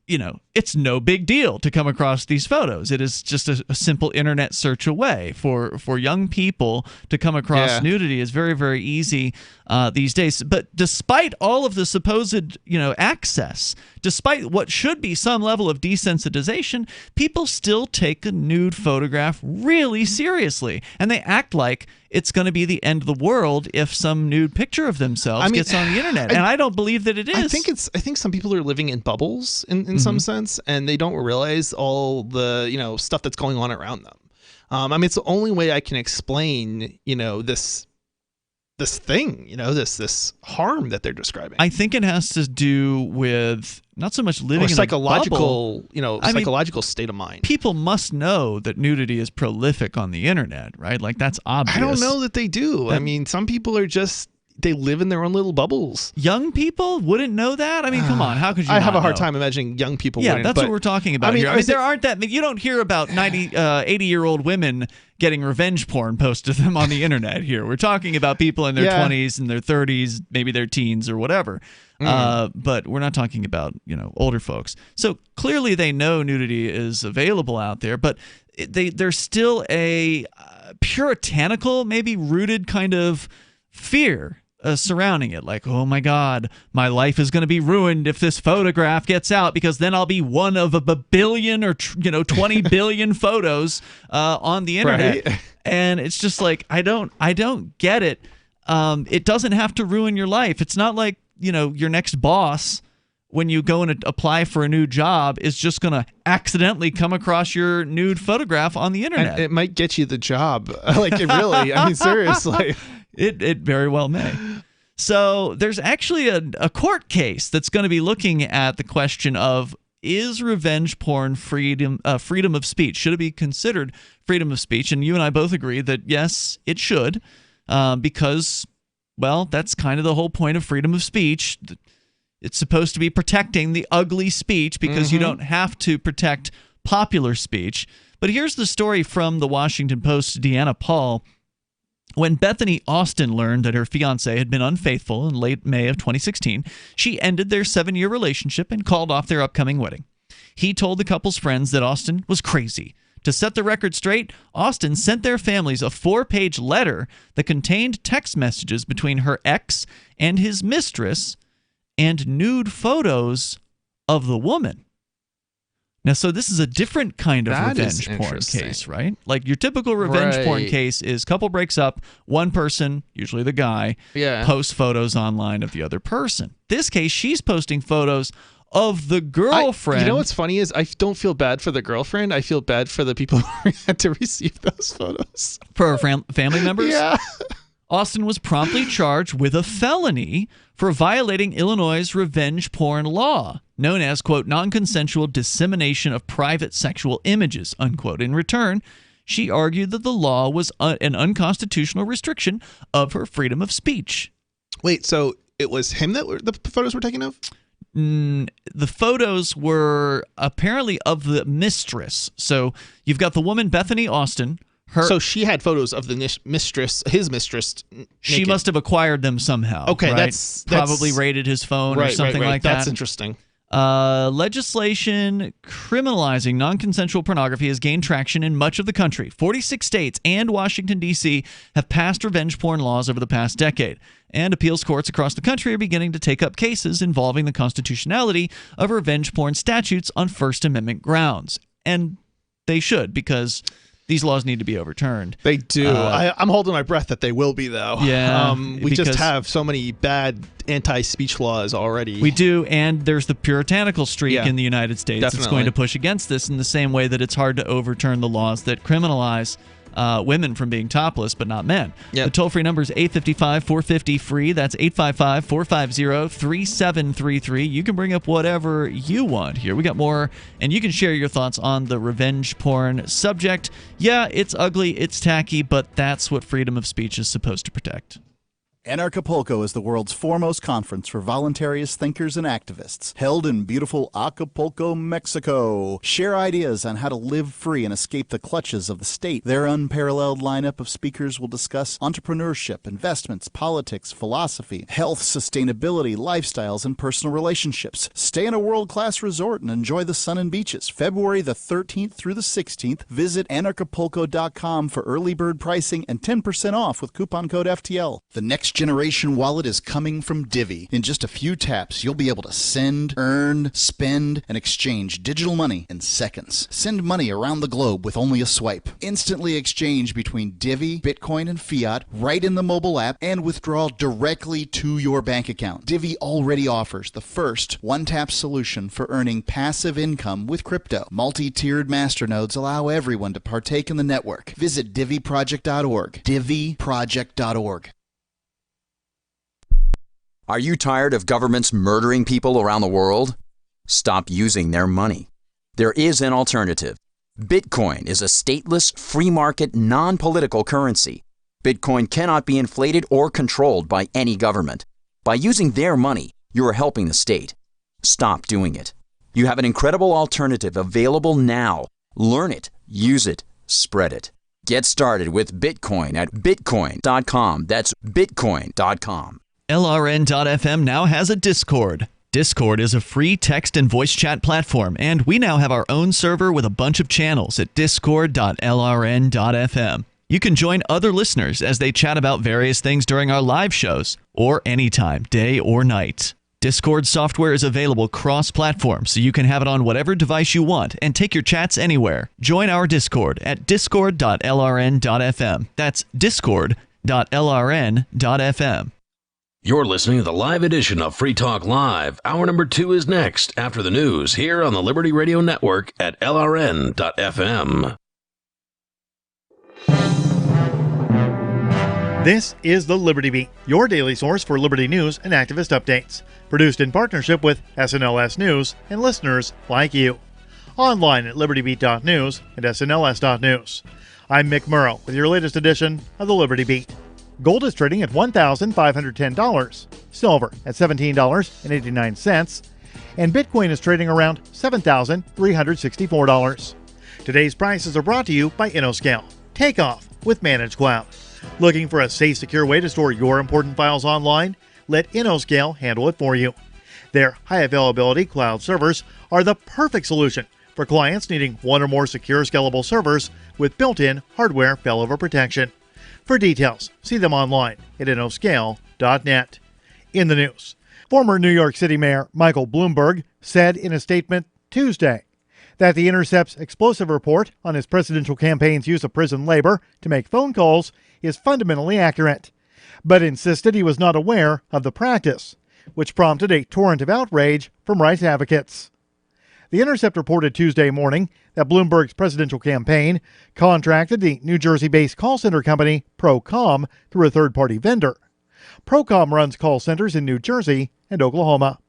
it's no big deal to come across these photos. It is just a simple internet search away. For young people to come across nudity is very, very easy these days. But despite all of the supposed, access, despite what should be some level of desensitization, people still take a nude photograph really seriously, and they act like it's going to be the end of the world if some nude picture of themselves gets on the internet. And I don't believe that it is. I think some people are living in bubbles in some sense, and they don't realize all the stuff that's going on around them. I mean, it's the only way I can explain this thing, this harm that they're describing. I think it has to do with not so much living in psychological, a bubble. psychological state of mind. People must know that nudity is prolific on the internet, right? Like, that's obvious. I don't know that they do. I mean, some people are just, they live in their own little bubbles. Young people wouldn't know that? I mean, come on. How could you I have a hard know? time imagining young people Yeah, wouldn't. that's what we're talking about here. I mean, there aren't that many. You don't hear about 80-year-old women getting revenge porn posted to them on the internet here. We're talking about people in their 20s and their 30s, maybe their teens or whatever. But we're not talking about, older folks. So clearly they know nudity is available out there, but there's still a puritanical, maybe rooted kind of fear surrounding it, like, oh my God, my life is going to be ruined if this photograph gets out, because then I'll be one of a billion or 20 billion photos on the internet. Right. And it's just like, I don't get it. It doesn't have to ruin your life. It's not like your next boss, when you go and apply for a new job, is just going to accidentally come across your nude photograph on the internet. And it might get you the job. Like, it really, I mean, seriously. It very well may. So there's actually a court case that's going to be looking at the question of, is revenge porn freedom of speech? Should it be considered freedom of speech? And you and I both agree that yes, it should, because, well, that's kind of the whole point of freedom of speech. It's supposed to be protecting the ugly speech, because you don't have to protect popular speech. But here's the story from the Washington Post's Deanna Paul. When Bethany Austin learned that her fiancé had been unfaithful in late May of 2016, she ended their 7-year relationship and called off their upcoming wedding. He told the couple's friends that Austin was crazy. To set the record straight, Austin sent their families a 4-page letter that contained text messages between her ex and his mistress and nude photos of the woman. Now, so this is a different kind of That is revenge porn interesting. case, right? Like your typical revenge porn Right. case is couple breaks up, one person, usually the guy, posts photos online of the other person. This case, she's posting photos of the girlfriend. You know what's funny is I don't feel bad for the girlfriend. I feel bad for the people who had to receive those photos. For her family members? Yeah. Austin was promptly charged with a felony for violating Illinois' revenge porn law, known as, quote, non-consensual dissemination of private sexual images, unquote. In return, she argued that the law was an unconstitutional restriction of her freedom of speech. Wait, so it was him that the photos were taken of? The photos were apparently of the mistress. So you've got the woman, Bethany Austin. So she had photos of the mistress, his mistress. She naked. must have acquired them somehow. Okay, right? that's probably raided his phone or something like that. That's interesting. Legislation criminalizing non-consensual pornography has gained traction in much of the country. 46 states and Washington, D.C. have passed revenge porn laws over the past decade, and appeals courts across the country are beginning to take up cases involving the constitutionality of revenge porn statutes on First Amendment grounds. And they should, because these laws need to be overturned. They do. I'm holding my breath that they will be, though. Yeah, we just have so many bad anti-speech laws already. We do, and there's the puritanical streak in the United States that's definitely going to push against this in the same way that it's hard to overturn the laws that criminalize women from being topless, but not men. The toll-free number is 855-450-FREE. That's 855-450-3733. You can bring up whatever you want here. We got more, and you can share your thoughts on the revenge porn subject. Yeah, it's ugly, it's tacky, but that's what freedom of speech is supposed to protect. Anarchapulco is the world's foremost conference for voluntarists, thinkers, and activists, held in beautiful Acapulco, Mexico. Share ideas on how to live free and escape the clutches of the state. Their unparalleled lineup of speakers will discuss entrepreneurship, investments, politics, philosophy, health, sustainability, lifestyles, and personal relationships. Stay in a world-class resort and enjoy the sun and beaches. February the 13th through the 16th. Visit anarchapulco.com for early bird pricing and 10% off with coupon code FTL. The next generation wallet is coming from Divvy. In just a few taps, you'll be able to send, earn, spend, and exchange digital money in seconds. Send money around the globe with only a swipe. Instantly exchange between Divvy, Bitcoin, and fiat right in the mobile app and withdraw directly to your bank account. Divvy already offers the first one-tap solution for earning passive income with crypto. Multi-tiered masternodes allow everyone to partake in the network. Visit DivvyProject.org. DivvyProject.org. Are you tired of governments murdering people around the world? Stop using their money. There is an alternative. Bitcoin is a stateless, free market, non-political currency. Bitcoin cannot be inflated or controlled by any government. By using their money, you are helping the state. Stop doing it. You have an incredible alternative available now. Learn it, use it, spread it. Get started with Bitcoin at bitcoin.com. That's bitcoin.com. LRN.FM now has a Discord. Discord is a free text and voice chat platform, and we now have our own server with a bunch of channels at discord.lrn.fm. You can join other listeners as they chat about various things during our live shows, or anytime, day or night. Discord software is available cross-platform, so you can have it on whatever device you want and take your chats anywhere. Join our Discord at discord.lrn.fm. That's discord.lrn.fm. You're listening to the live edition of Free Talk Live. Hour number 2 is next after the news here on the Liberty Radio Network at LRN.FM. This is the Liberty Beat, your daily source for Liberty news and activist updates. Produced in partnership with SNLS News and listeners like you. Online at libertybeat.news and snls.news. I'm Mick Murrow with your latest edition of the Liberty Beat. Gold is trading at $1,510, silver at $17.89, and Bitcoin is trading around $7,364. Today's prices are brought to you by InnoScale. Take off with Managed Cloud. Looking for a safe, secure way to store your important files online? Let InnoScale handle it for you. Their high-availability cloud servers are the perfect solution for clients needing one or more secure, scalable servers with built-in hardware failover protection. For details, see them online at InnoScale.net. In the news, former New York City Mayor Michael Bloomberg said in a statement Tuesday that The Intercept's explosive report on his presidential campaign's use of prison labor to make phone calls is fundamentally accurate, but insisted he was not aware of the practice, which prompted a torrent of outrage from rights advocates. The Intercept reported Tuesday morning that Bloomberg's presidential campaign contracted the New Jersey-based call center company Procom through a third-party vendor. Procom runs call centers in New Jersey and Oklahoma.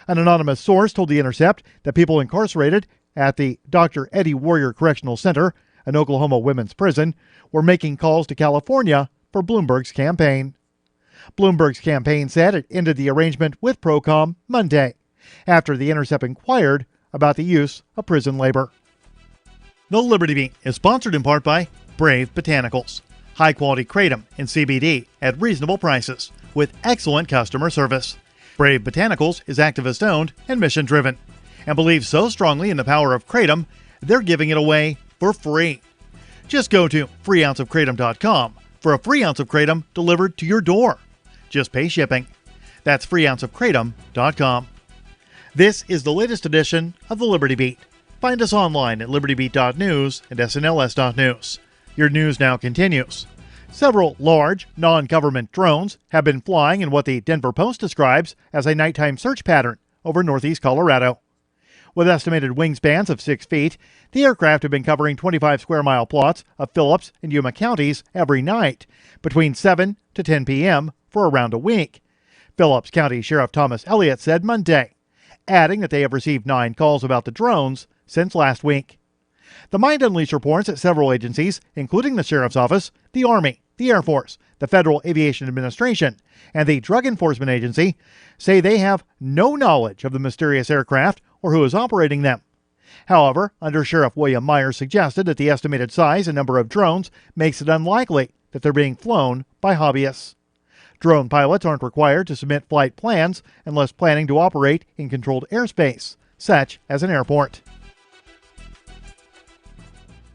An anonymous source told The Intercept that people incarcerated at the Dr. Eddie Warrior Correctional Center, an Oklahoma women's prison, were making calls to California for Bloomberg's campaign. Bloomberg's campaign said it ended the arrangement with Procom Monday, after The Intercept inquired about the use of prison labor. The Liberty Beat is sponsored in part by Brave Botanicals, high-quality kratom and CBD at reasonable prices with excellent customer service. Brave Botanicals is activist-owned and mission-driven, and believes so strongly in the power of kratom, they're giving it away for free. Just go to freeounceofkratom.com for a free ounce of kratom delivered to your door. Just pay shipping. That's freeounceofkratom.com. This is the latest edition of the Liberty Beat. Find us online at libertybeat.news and snls.news. Your news now continues. Several large, non-government drones have been flying in what the Denver Post describes as a nighttime search pattern over northeast Colorado. With estimated wingspans of 6 feet, the aircraft have been covering 25 square mile plots of Phillips and Yuma counties every night, between 7 to 10 p.m. for around a week, Phillips County Sheriff Thomas Elliott said Monday, adding that they have received 9 calls about the drones since last week. The Mind Unleashed reports that several agencies, including the Sheriff's Office, the Army, the Air Force, the Federal Aviation Administration, and the Drug Enforcement Agency, say they have no knowledge of the mysterious aircraft or who is operating them. However, Under Sheriff William Myers suggested that the estimated size and number of drones makes it unlikely that they're being flown by hobbyists. Drone pilots aren't required to submit flight plans unless planning to operate in controlled airspace, such as an airport.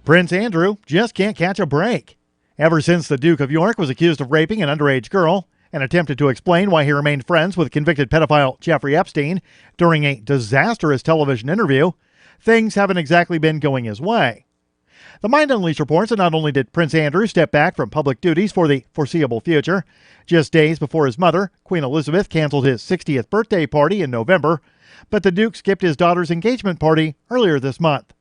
Prince Andrew just can't catch a break. Ever since the Duke of York was accused of raping an underage girl and attempted to explain why he remained friends with convicted pedophile Jeffrey Epstein during a disastrous television interview, things haven't exactly been going his way. The Mind Unleashed reports that not only did Prince Andrew step back from public duties for the foreseeable future, just days before his mother, Queen Elizabeth, canceled his 60th birthday party in November, but the Duke skipped his daughter's engagement party earlier this month,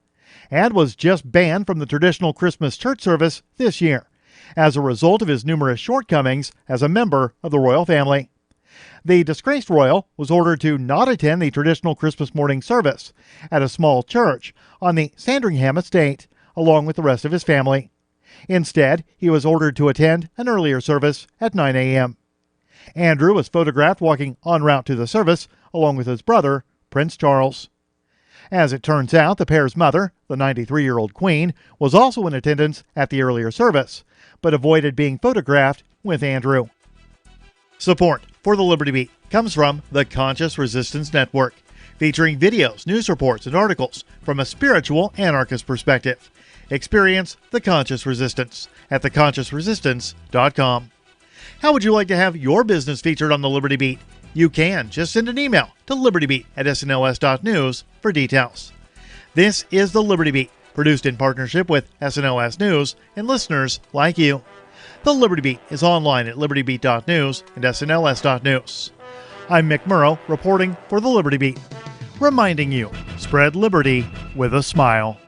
and was just banned from the traditional Christmas church service this year, as a result of his numerous shortcomings as a member of the royal family. The disgraced royal was ordered to not attend the traditional Christmas morning service at a small church on the Sandringham estate, along with the rest of his family. Instead, he was ordered to attend an earlier service at 9 a.m. Andrew was photographed walking en route to the service, along with his brother, Prince Charles. As it turns out, the pair's mother, the 93-year-old Queen, was also in attendance at the earlier service, but avoided being photographed with Andrew. Support for the Liberty Beat comes from the Conscious Resistance Network, featuring videos, news reports, and articles from a spiritual anarchist perspective. Experience the Conscious Resistance at theconsciousresistance.com. How would you like to have your business featured on the Liberty Beat? You can. Just send an email to libertybeat@snls.news for details. This is the Liberty Beat, produced in partnership with SNLS News and listeners like you. The Liberty Beat is online at libertybeat.news and snls.news. I'm Mick Murrow, reporting for the Liberty Beat, reminding you, spread liberty with a smile.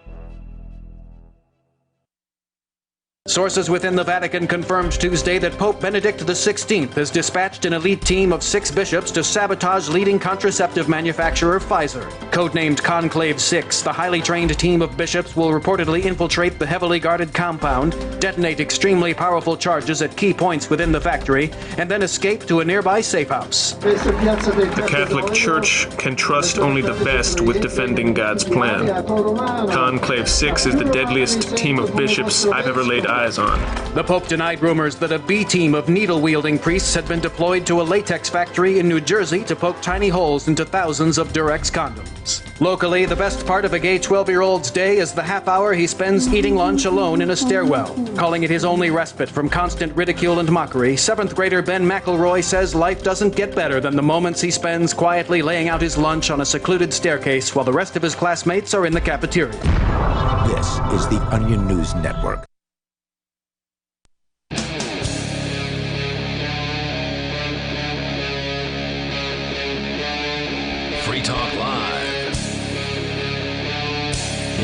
Sources within the Vatican confirmed Tuesday that Pope Benedict XVI has dispatched an elite team of 6 bishops to sabotage leading contraceptive manufacturer Pfizer. Codenamed Conclave 6, the highly trained team of bishops will reportedly infiltrate the heavily guarded compound, detonate extremely powerful charges at key points within the factory, and then escape to a nearby safe house. The Catholic Church can trust only the best with defending God's plan. Conclave 6 is the deadliest team of bishops I've ever laid eyes on. The Pope denied rumors that a B team of needle-wielding priests had been deployed to a latex factory in New Jersey to poke tiny holes into thousands of Durex condoms. Locally, the best part of a gay 12-year-old's day is the half hour he spends eating lunch alone in a stairwell. Calling it his only respite from constant ridicule and mockery, 7th grader Ben McElroy says life doesn't get better than the moments he spends quietly laying out his lunch on a secluded staircase while the rest of his classmates are in the cafeteria. This is the Onion News Network. Free Talk Live.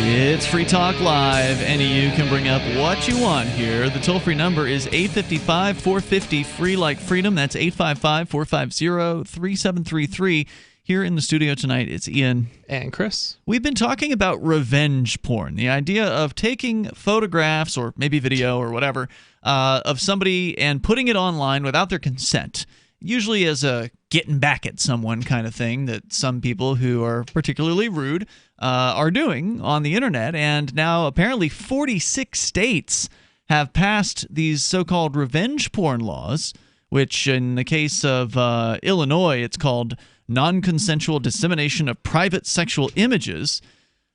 It's Free Talk Live, and you can bring up what you want here. The toll-free number is 855-450-FREE like freedom. That's 855-450-3733. Here in the studio tonight, it's Ian. And Chris. We've been talking about revenge porn, the idea of taking photographs or maybe video or whatever of somebody and putting it online without their consent, usually as a getting back at someone kind of thing that some people who are particularly rude are doing on the internet. And now apparently 46 states have passed these so-called revenge porn laws, which in the case of Illinois, it's called non-consensual dissemination of private sexual images.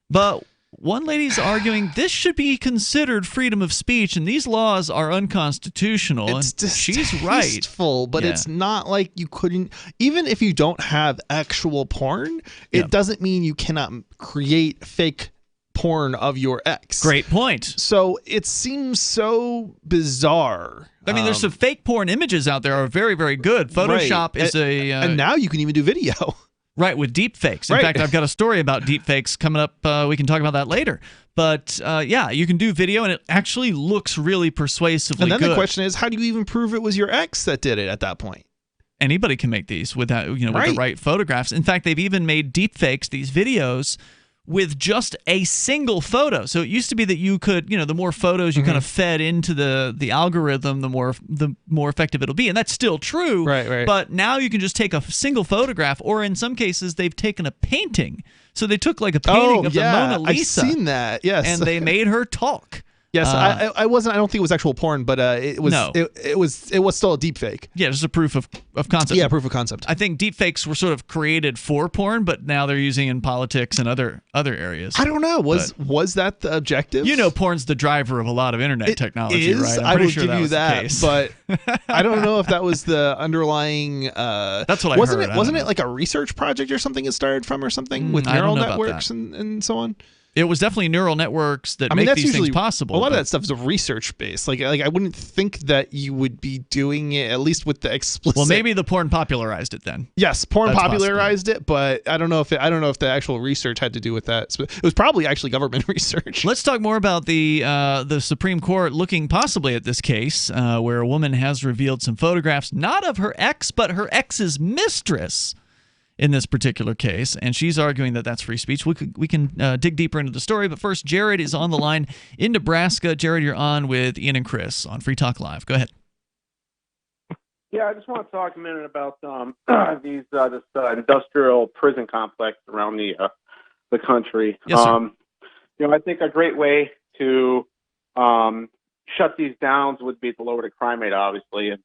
But one lady's arguing this should be considered freedom of speech, and these laws are unconstitutional. It's she's right. Distasteful, but it's not like you couldn't. Even if you don't have actual porn, it doesn't mean you cannot create fake porn of your ex. Great point. So it seems so bizarre. I mean, there's some fake porn images out there are very, very good. Photoshop is and now you can even do video. Right, with deep fakes. In fact, I've got a story about deep fakes coming up. We can talk about that later. But yeah, you can do video, and it actually looks really persuasively good. And then the question is, how do you even prove it was your ex that did it at that point? Anybody can make these with that, with the right photographs. In fact, they've even made deep fakes, these videos, with just a single photo. So it used to be that you could, the more photos you kind of fed into the algorithm, the more effective it'll be. And that's still true. Right. But now you can just take a single photograph, or in some cases they've taken a painting. So they took like a painting of the Mona Lisa. I've seen that. Yes. And they made her talk. Yes, I wasn't. I don't think it was actual porn, but it was. No. It was still a deep fake. Yeah, just a proof of concept. Yeah, proof of concept. I think deep fakes were sort of created for porn, but now they're using in politics and other areas. I don't know. Was that the objective? Porn's the driver of a lot of internet technology, right? I will give you that, but I don't know if that was the underlying. That's what I heard. Wasn't it like a research project or something it started from, or something with neural networks and so on? It was definitely neural networks that make these things possible. A lot of that stuff is research based. Like I wouldn't think that you would be doing it, at least with the explicit. Well, maybe the porn popularized it then. Yes, porn popularized it, but I don't know if the actual research had to do with that. It was probably actually government research. Let's talk more about the Supreme Court looking possibly at this case where a woman has revealed some photographs, not of her ex, but her ex's mistress. In this particular case, and she's arguing that that's free speech. We can dig deeper into the story, but first, Jared is on the line in Nebraska. Jared, you're on with Ian and Chris on Free Talk Live. Go ahead. Yeah, I just want to talk a minute about this industrial prison complex around the country. Yes, sir. I think a great way to shut these down would be to lower the crime rate, obviously, and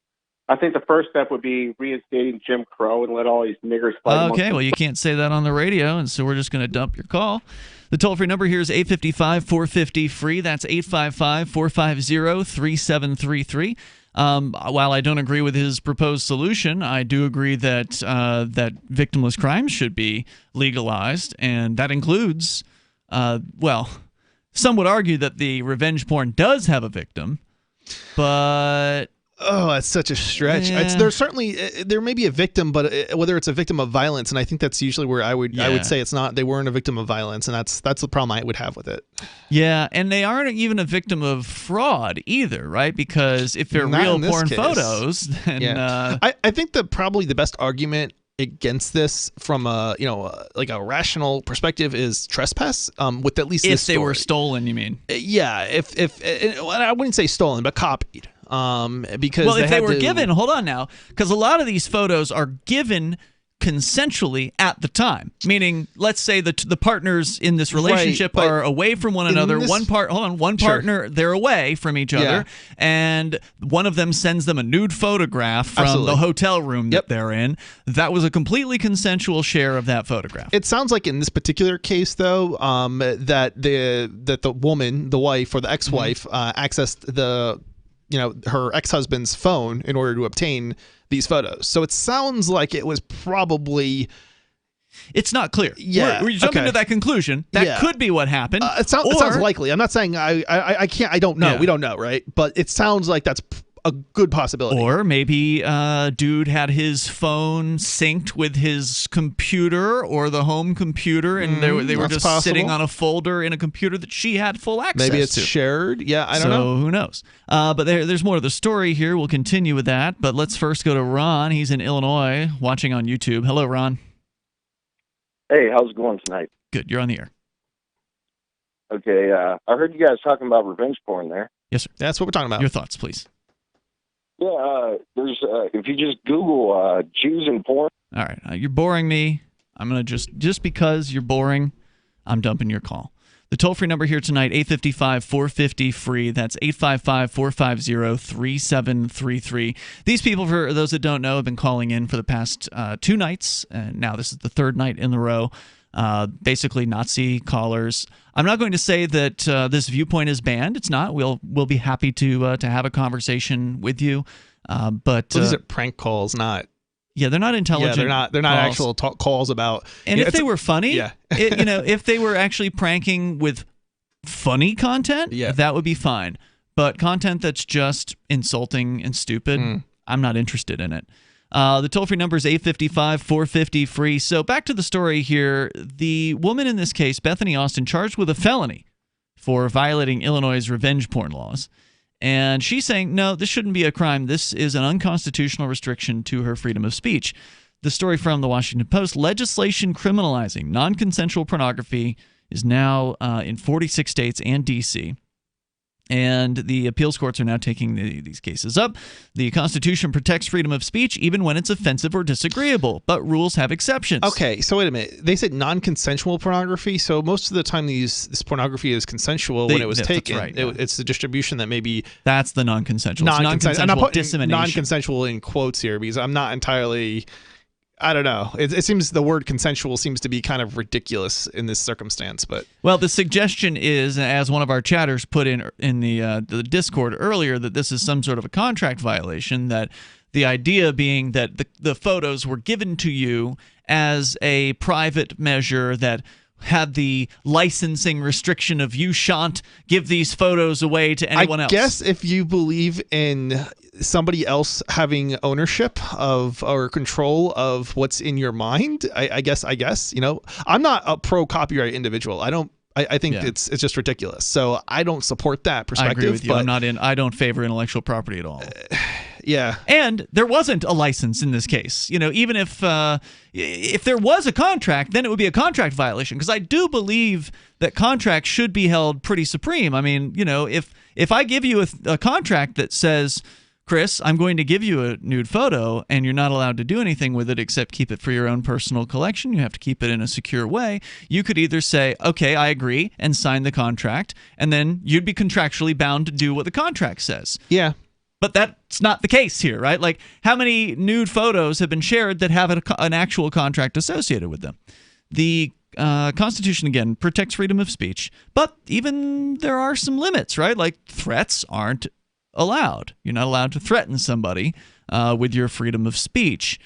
I think the first step would be reinstating Jim Crow and let all these niggers fight. Okay, well, you can't say that on the radio, and so we're just going to dump your call. The toll-free number here is 855-450-FREE. That's 855-450-3733. While I don't agree with his proposed solution, I do agree that that victimless crimes should be legalized, and that includes, some would argue that the revenge porn does have a victim, but... Oh, that's such a stretch. Yeah. There's certainly there may be a victim, but whether it's a victim of violence, and I think that's usually where I would say it's not. They weren't a victim of violence, and that's the problem I would have with it. Yeah, and they aren't even a victim of fraud either, right? Because if they're Not real in this porn case. photos, then I think probably the best argument against this from a rational perspective is trespass. With at least if they were stolen, you mean? Yeah, if I wouldn't say stolen, but copied. Because if they were given, hold on now, because a lot of these photos are given consensually at the time. Meaning, let's say the partners in this relationship Right, but are away from one another. this- One partner, they're away from each other, Yeah. and one of them sends them a nude photograph from Absolutely. the hotel room that they're in. That was a completely consensual share of that photograph. It sounds like in this particular case, though, that the woman, the wife or the ex-wife, accessed her ex-husband's phone in order to obtain these photos. So it sounds like it was probably. It's not clear. Yeah, we're jumping to that conclusion. That could be what happened. It sounds likely. I'm not saying I can't. I don't know. Yeah. We don't know, right? But it sounds like that's a good possibility. Or maybe dude had his phone synced with his computer or the home computer, and they were that's just possible. sitting on a folder in a computer that she had full access to. Maybe it's shared. Yeah, I don't know. So who knows? But there's more to the story here. We'll continue with that. But let's first go to Ron. He's in Illinois, watching on YouTube. Hello, Ron. Hey, how's it going tonight? Good. You're on the air. Okay, I heard you guys talking about revenge porn there. Yes, sir. That's what we're talking about. Your thoughts, please. Yeah, there's if you just Google Jews and porn. All right. You're boring me. I'm going to just because you're boring, I'm dumping your call. The toll-free number here tonight, 855-450-FREE. That's 855-450-3733. These people, for those that don't know, have been calling in for the past 2 nights, and now this is the 3rd night in a row. Basically Nazi callers. I'm not going to say that this viewpoint is banned. It's not. We'll be happy to have a conversation with you. But these are prank calls, not. Yeah, they're not intelligent. Yeah, they're not calls. actual calls about. And if they were funny, yeah. if they were actually pranking with funny content, that would be fine. But content that's just insulting and stupid, I'm not interested in it. The toll-free number is 855-450-FREE. So back to the story here. The woman in this case, Bethany Austin, charged with a felony for violating Illinois' revenge porn laws. And she's saying, no, this shouldn't be a crime. This is an unconstitutional restriction to her freedom of speech. The story from the Washington Post, legislation criminalizing non-consensual pornography is now in 46 states and D.C., and the appeals courts are now taking these cases up. The Constitution protects freedom of speech even when it's offensive or disagreeable, but rules have exceptions. Okay, so wait a minute. They said non-consensual pornography, so most of the time this pornography is consensual when it was taken. Right, it's the distribution that maybe. That's the non-consensual. Non-consensual. I'm not putting dissemination. non-consensual in quotes here because I'm not entirely. I don't know. It seems the word consensual seems to be kind of ridiculous in this circumstance, but well, the suggestion is, as one of our chatters put in the Discord earlier, that this is some sort of a contract violation. That the idea being that the photos were given to you as a private measure that had the licensing restriction of you shan't give these photos away to anyone else. I guess if you believe in somebody else having ownership of or control of what's in your mind, I guess I'm not a pro copyright individual. I think it's just ridiculous. So I don't support that perspective. I agree with you. I don't favor intellectual property at all. Yeah. And there wasn't a license in this case. Even if there was a contract, then it would be a contract violation, because I do believe that contracts should be held pretty supreme. I mean, if I give you a contract that says, Chris, I'm going to give you a nude photo and you're not allowed to do anything with it except keep it for your own personal collection. You have to keep it in a secure way. You could either say, okay, I agree, and sign the contract, and then you'd be contractually bound to do what the contract says. Yeah. But that's not the case here, right? Like, how many nude photos have been shared that have an actual contract associated with them? The Constitution, again, protects freedom of speech, but even there are some limits, right? Like, threats aren't allowed. You're not allowed to threaten somebody with your freedom of speech.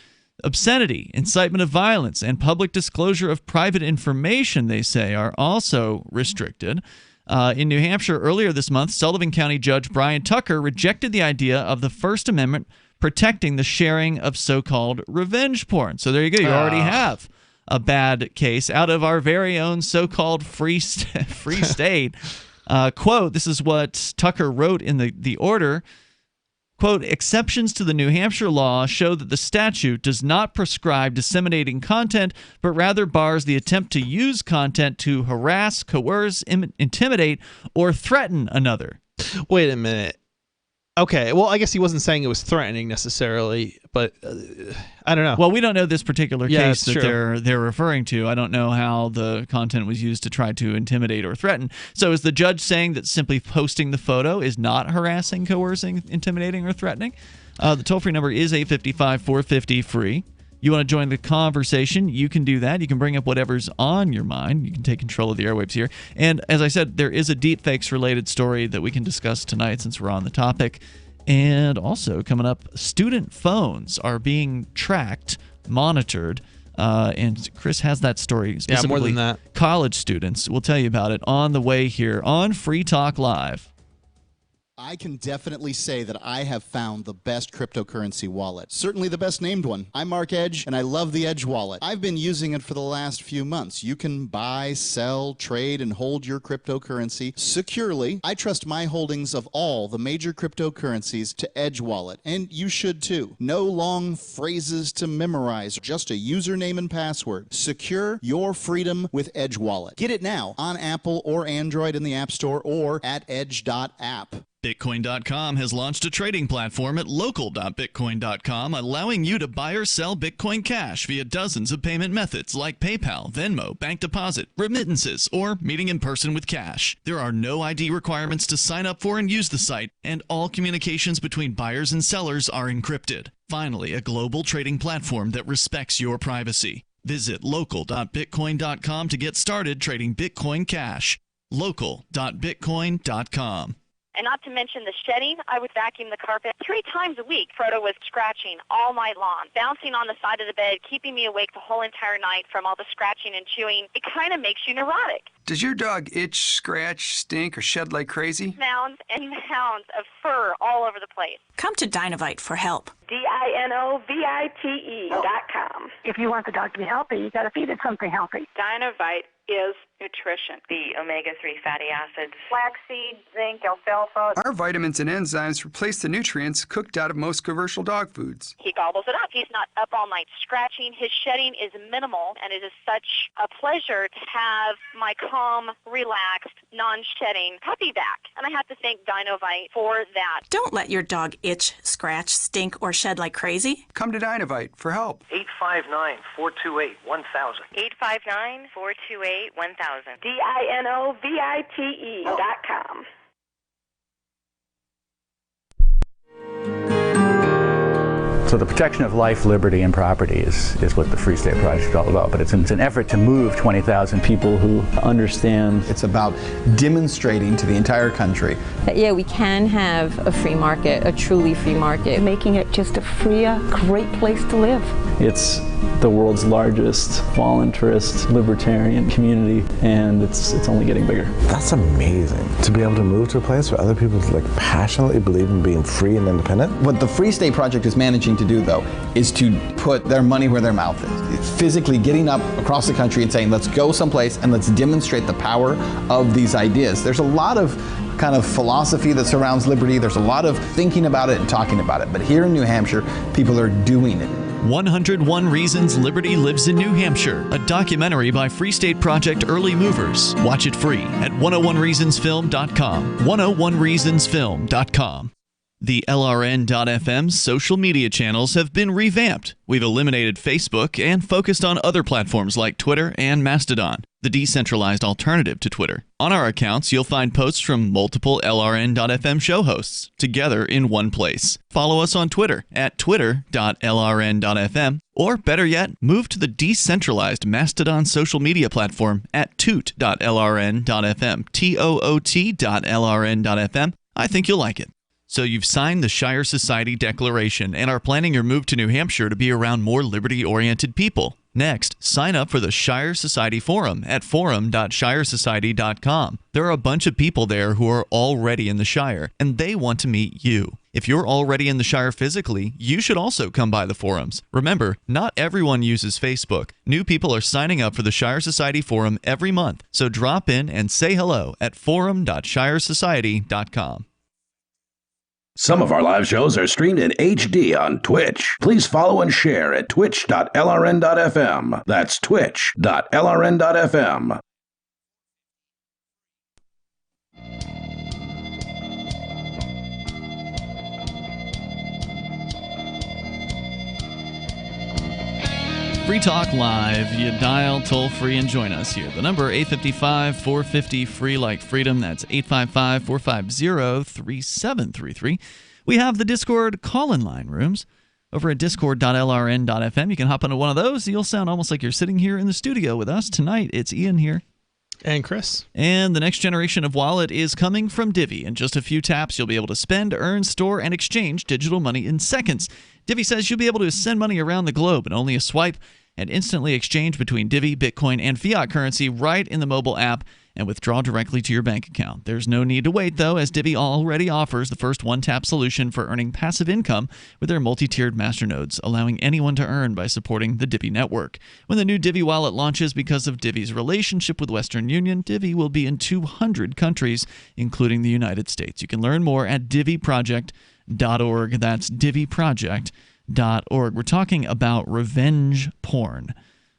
Obscenity, incitement of violence, and public disclosure of private information, they say, are also restricted. In New Hampshire earlier this month, Sullivan County Judge Brian Tucker rejected the idea of the First Amendment protecting the sharing of so-called revenge porn. So there you go. You already have a bad case out of our very own so-called free state. Quote, this is what Tucker wrote in the order. Quote, exceptions to the New Hampshire law show that the statute does not prescribe disseminating content, but rather bars the attempt to use content to harass, coerce, intimidate, or threaten another. Wait a minute. Okay, well, I guess he wasn't saying it was threatening necessarily, but I don't know. Well, we don't know this particular Yeah, case it's that true. they're referring to. I don't know how the content was used to try to intimidate or threaten. So is the judge saying that simply posting the photo is not harassing, coercing, intimidating, or threatening? The toll-free number is 855-450-FREE. You want to join the conversation, you can do that. You can bring up whatever's on your mind. You can take control of the airwaves here. And as I said, there is a deepfakes-related story that we can discuss tonight since we're on the topic. And also, coming up, student phones are being tracked, monitored, and Chris has that story. Yeah, more than that. College students. We'll tell you about it on the way here on Free Talk Live. I can definitely say that I have found the best cryptocurrency wallet. Certainly the best named one. I'm Mark Edge, and I love the Edge wallet. I've been using it for the last few months. You can buy, sell, trade, and hold your cryptocurrency securely. I trust my holdings of all the major cryptocurrencies to Edge wallet, and you should too. No long phrases to memorize, just a username and password. Secure your freedom with Edge wallet. Get it now on Apple or Android in the App Store or at edge.app. Bitcoin.com has launched a trading platform at local.bitcoin.com, allowing you to buy or sell Bitcoin Cash via dozens of payment methods like PayPal, Venmo, bank deposit, remittances, or meeting in person with cash. There are no ID requirements to sign up for and use the site, and all communications between buyers and sellers are encrypted. Finally, a global trading platform that respects your privacy. Visit local.bitcoin.com to get started trading Bitcoin Cash. local.bitcoin.com. And not to mention the shedding, I would vacuum the carpet 3 times a week. Frodo was scratching all night long, bouncing on the side of the bed, keeping me awake the whole entire night from all the scratching and chewing. It kind of makes you neurotic. Does your dog itch, scratch, stink, or shed like crazy? Mounds and mounds of fur all over the place. Come to Dinovite for help. DINOVITE.com. If you want the dog to be healthy, you got to feed it something healthy. Dinovite is nutrition. The omega-3 fatty acids. Flaxseed, zinc, alfalfa. Our vitamins and enzymes replace the nutrients cooked out of most commercial dog foods. He gobbles it up. He's not up all night scratching. His shedding is minimal, and it is such a pleasure to have my calm, relaxed, non-shedding puppy back. And I have to thank Dinovite for that. Don't let your dog itch, scratch, stink, or shed like crazy. Come to Dinovite for help. 859-428-1000. 859-428-1000. DINOVITE.com. So the protection of life, liberty, and property is what the Free State Project is all about. But it's an effort to move 20,000 people who understand. It's about demonstrating to the entire country that, yeah, we can have a free market, a truly free market. Making it just a freer, great place to live. It's the world's largest voluntarist libertarian community, and it's only getting bigger. That's amazing. To be able to move to a place where other people passionately believe in being free and independent. What the Free State Project is managing to do, though, is to put their money where their mouth is. It's physically getting up across the country and saying, let's go someplace and let's demonstrate the power of these ideas. There's a lot of kind of philosophy that surrounds liberty. There's a lot of thinking about it and talking about it. But here in New Hampshire, people are doing it. 101 Reasons Liberty Lives in New Hampshire, a documentary by Free State Project Early Movers. Watch it free at 101reasonsfilm.com. 101reasonsfilm.com. The LRN.FM social media channels have been revamped. We've eliminated Facebook and focused on other platforms like Twitter and Mastodon, the decentralized alternative to Twitter. On our accounts, you'll find posts from multiple LRN.FM show hosts together in one place. Follow us on Twitter at twitter.lrn.fm, or better yet, move to the decentralized Mastodon social media platform at toot.lrn.fm, toot.lrn.fm. I think you'll like it. So you've signed the Shire Society Declaration and are planning your move to New Hampshire to be around more liberty-oriented people. Next, sign up for the Shire Society Forum at forum.shiresociety.com. There are a bunch of people there who are already in the Shire, and they want to meet you. If you're already in the Shire physically, you should also come by the forums. Remember, not everyone uses Facebook. New people are signing up for the Shire Society Forum every month, so drop in and say hello at forum.shiresociety.com. Some of our live shows are streamed in HD on Twitch. Please follow and share at twitch.lrn.fm. That's twitch.lrn.fm. Free Talk Live. You dial toll-free and join us here. The number 855-450-FREE like freedom. That's 855-450-3733. We have the Discord call-in line rooms over at discord.lrn.fm. You can hop into one of those. You'll sound almost like you're sitting here in the studio with us. Tonight, it's Ian here. And Chris. And the next generation of wallet is coming from Divvy. In just a few taps, you'll be able to spend, earn, store, and exchange digital money in seconds. Divvy says you'll be able to send money around the globe in only a swipe and instantly exchange between Divvy, Bitcoin, and fiat currency right in the mobile app and withdraw directly to your bank account. There's no need to wait, though, as Divvy already offers the first one-tap solution for earning passive income with their multi-tiered masternodes, allowing anyone to earn by supporting the Divvy network. When the new Divvy wallet launches, because of Divvy's relationship with Western Union, Divvy will be in 200 countries, including the United States. You can learn more at divvyproject.org. That's divvyproject.org. We're talking about revenge porn,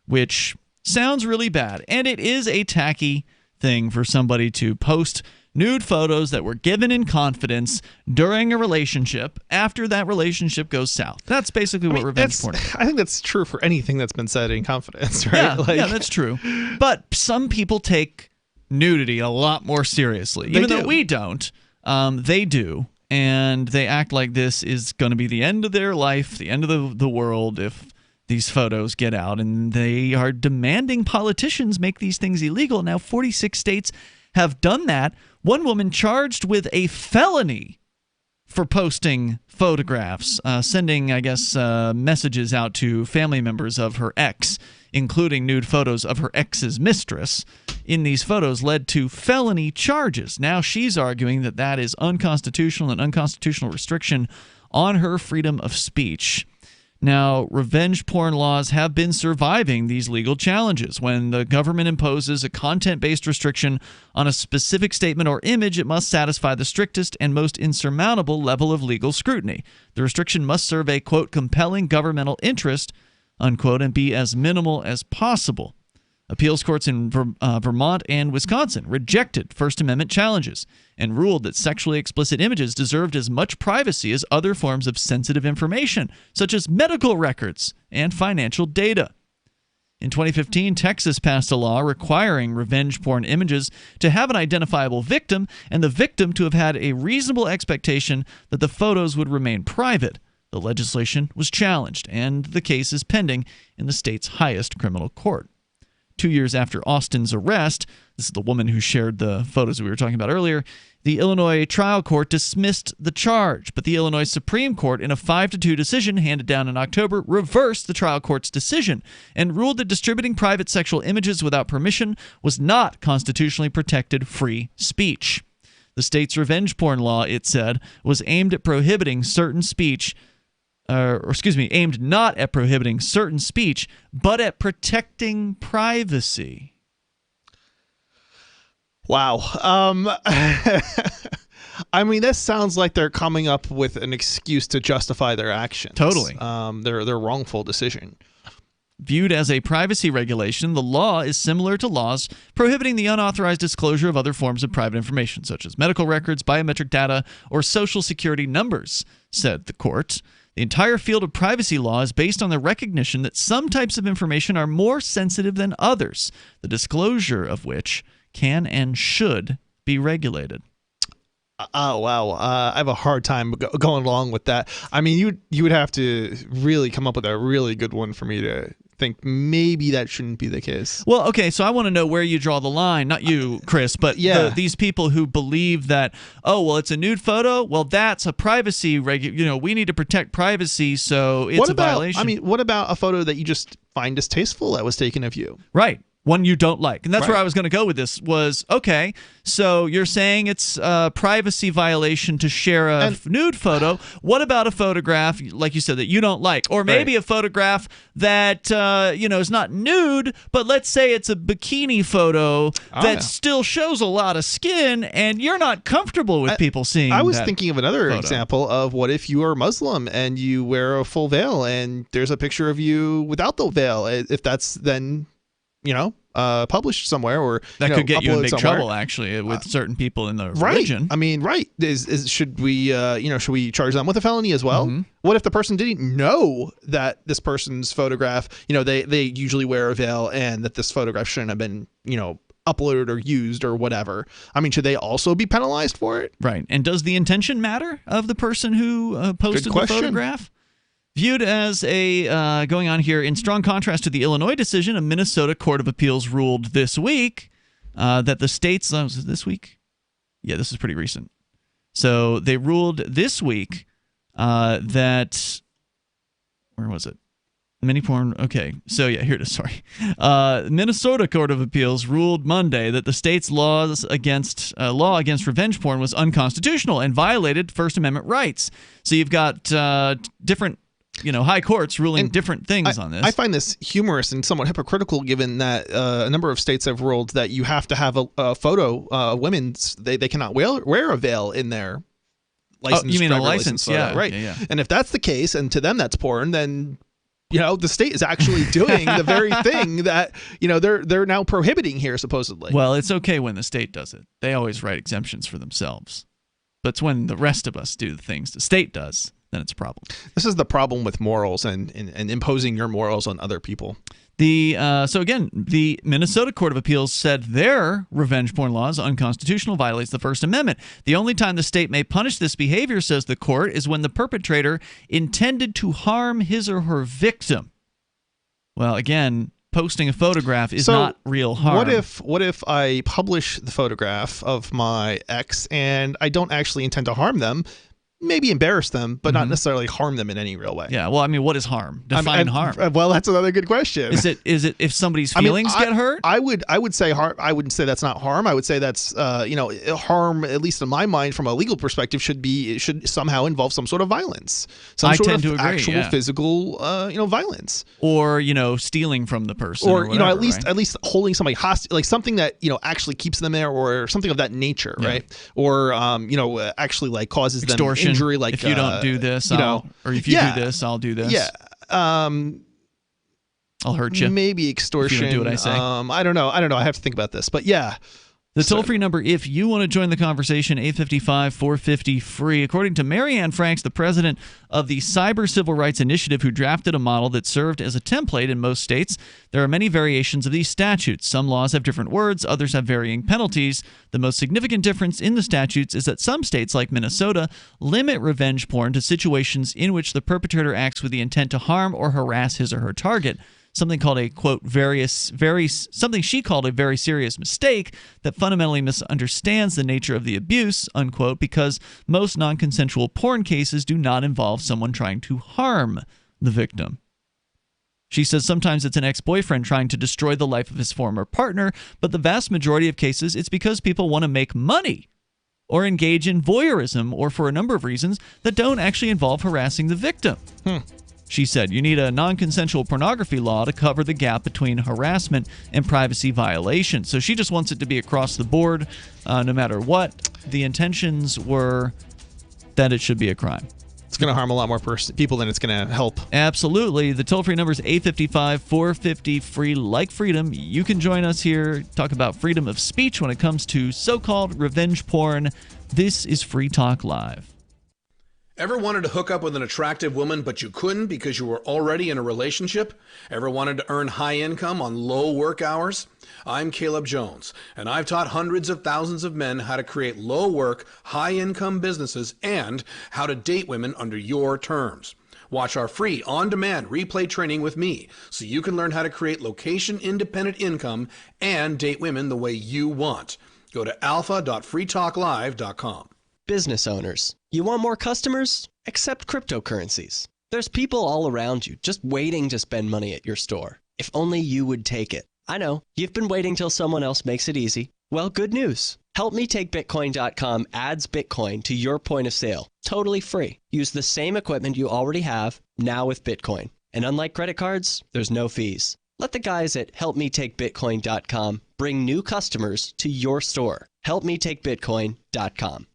which sounds really bad, and it is a tacky thing for somebody to post nude photos that were given in confidence during a relationship after that relationship goes south. That's basically what revenge porn is. I think that's true for anything that's been said in confidence, right? Yeah, that's true. But some people take nudity a lot more seriously. Even though we don't, they do. And they act like this is going to be the end of their life, the end of the world if these photos get out. And they are demanding politicians make these things illegal. Now, 46 states have done that. One woman charged with a felony for posting photographs, sending, I guess, messages out to family members of her ex, including nude photos of her ex's mistress. In these photos led to felony charges. Now she's arguing that that is unconstitutional, an unconstitutional restriction on her freedom of speech. Now, revenge porn laws have been surviving these legal challenges. When the government imposes a content-based restriction on a specific statement or image, it must satisfy the strictest and most insurmountable level of legal scrutiny. The restriction must serve a, quote, compelling governmental interest, unquote, and be as minimal as possible. Appeals courts in Vermont and Wisconsin rejected First Amendment challenges and ruled that sexually explicit images deserved as much privacy as other forms of sensitive information, such as medical records and financial data. In 2015, Texas passed a law requiring revenge porn images to have an identifiable victim and the victim to have had a reasonable expectation that the photos would remain private. The legislation was challenged, and the case is pending in the state's highest criminal court. 2 years after Austin's arrest, this is the woman who shared the photos we were talking about earlier, the Illinois trial court dismissed the charge, but the Illinois Supreme Court, in a 5-2 decision handed down in October, reversed the trial court's decision and ruled that distributing private sexual images without permission was not constitutionally protected free speech. The state's revenge porn law, it said, was aimed at prohibiting certain speech aimed not at prohibiting certain speech, but at protecting privacy. Wow. I mean, this sounds like they're coming up with an excuse to justify their actions. Totally. Their wrongful decision. Viewed as a privacy regulation, the law is similar to laws prohibiting the unauthorized disclosure of other forms of private information, such as medical records, biometric data, or social security numbers, said the court. The entire field of privacy law is based on the recognition that some types of information are more sensitive than others, the disclosure of which can and should be regulated. Oh, wow. I have a hard time going along with that. I mean, you would have to really come up with a really good one for me to think maybe that shouldn't be the case. Well, okay, so I want to know where you draw the line. Not you, Chris, but these people who believe that, oh, well, it's a nude photo. Well, that's a privacy we need to protect privacy, so it's a violation. I mean, what about a photo that you just find distasteful that was taken of you? Right. One you don't like. And that's where I was going to go with this was, okay, so you're saying it's a privacy violation to share a nude photo. What about a photograph, like you said, that you don't like? Or maybe a photograph that, is not nude, but let's say it's a bikini photo that still shows a lot of skin and you're not comfortable with people seeing that. I was thinking of another example of what if you are Muslim and you wear a full veil and there's a picture of you without the veil. If that's then... published somewhere, or that could get you in uploaded big somewhere. trouble actually with certain people in the Right. religion. I mean, right. Should we should we charge them with a felony as well? What if the person didn't know that this person's photograph, they usually wear a veil, and that this photograph shouldn't have been, uploaded or used or whatever? I mean, should they also be penalized for it? Right. And does the intention matter of the person who posted the photograph? Viewed as a, going on here, in strong contrast to the Illinois decision, a Minnesota Court of Appeals ruled this week that the state's, was it this week? Yeah, this is pretty recent. So they ruled this week that, where was it? Mini porn. Okay, so yeah, here it is. Sorry. Minnesota Court of Appeals ruled Monday that the state's law against revenge porn was unconstitutional and violated First Amendment rights. So you've got different, high courts ruling different things on this. I find this humorous and somewhat hypocritical, given that a number of states have ruled that you have to have a photo. Women's they cannot wear a veil in their license. You mean a license license? photo, Yeah, right. Yeah. And if that's the case, and to them that's porn, then the state is actually doing the very thing that they're now prohibiting here, supposedly. Well, it's okay when the state does it. They always write exemptions for themselves. But it's when the rest of us do the things the state does, then it's a problem. This is the problem with morals and imposing your morals on other people. So again, the Minnesota Court of Appeals said their revenge porn law is unconstitutional, violates the First Amendment. The only time the state may punish this behavior, says the court, is when the perpetrator intended to harm his or her victim. Well, again, posting a photograph is not real harm. What if I publish the photograph of my ex and I don't actually intend to harm them? Maybe embarrass them, but not necessarily harm them in any real way. Yeah, well, I mean, what is harm? Define harm. Well, that's another good question. Is it if somebody's feelings get hurt? I would say harm. I wouldn't say that's not harm. I would say that's harm, at least in my mind, from a legal perspective, should somehow involve some sort of violence, some sort of actual physical violence, or stealing from the person, or whatever, at least holding somebody hostage, like something that actually keeps them there, or something of that nature, right? Or actually like causes extortion. Them injury, like if you don't do this, or if you do this, I'll do this. Yeah. I'll hurt you. Maybe extortion. If you don't do what I say. I don't know. I have to think about this, but yeah. The toll-free number, if you want to join the conversation, 855-450-FREE. According to Marianne Franks, the president of the Cyber Civil Rights Initiative, who drafted a model that served as a template in most states, there are many variations of these statutes. Some laws have different words, others have varying penalties. The most significant difference in the statutes is that some states, like Minnesota, limit revenge porn to situations in which the perpetrator acts with the intent to harm or harass his or her target. Something called a, quote, something she called a very serious mistake that fundamentally misunderstands the nature of the abuse, unquote, because most non-consensual porn cases do not involve someone trying to harm the victim. She says sometimes it's an ex-boyfriend trying to destroy the life of his former partner, but the vast majority of cases it's because people want to make money or engage in voyeurism, or for a number of reasons that don't actually involve harassing the victim. She said, you need a non-consensual pornography law to cover the gap between harassment and privacy violations. So she just wants it to be across the board, no matter what. The intentions were that it should be a crime. It's going to harm a lot more people than it's going to help. Absolutely. The toll-free number is 855-450-FREE. Like freedom, you can join us here, talk about freedom of speech when it comes to so-called revenge porn. This is Free Talk Live. Ever wanted to hook up with an attractive woman, but you couldn't because you were already in a relationship? Ever wanted to earn high income on low work hours? I'm Caleb Jones, and I've taught hundreds of thousands of men how to create low work, high income businesses and how to date women under your terms. Watch our free on-demand replay training with me so you can learn how to create location-independent income and date women the way you want. Go to alpha.freetalklive.com. Business owners, you want more customers? Accept cryptocurrencies. There's people all around you just waiting to spend money at your store. If only you would take it. I know, you've been waiting till someone else makes it easy. Well, good news. HelpMeTakeBitcoin.com adds Bitcoin to your point of sale, totally free. Use the same equipment you already have, now with Bitcoin. And unlike credit cards, there's no fees. Let the guys at HelpMeTakeBitcoin.com bring new customers to your store. HelpMeTakeBitcoin.com.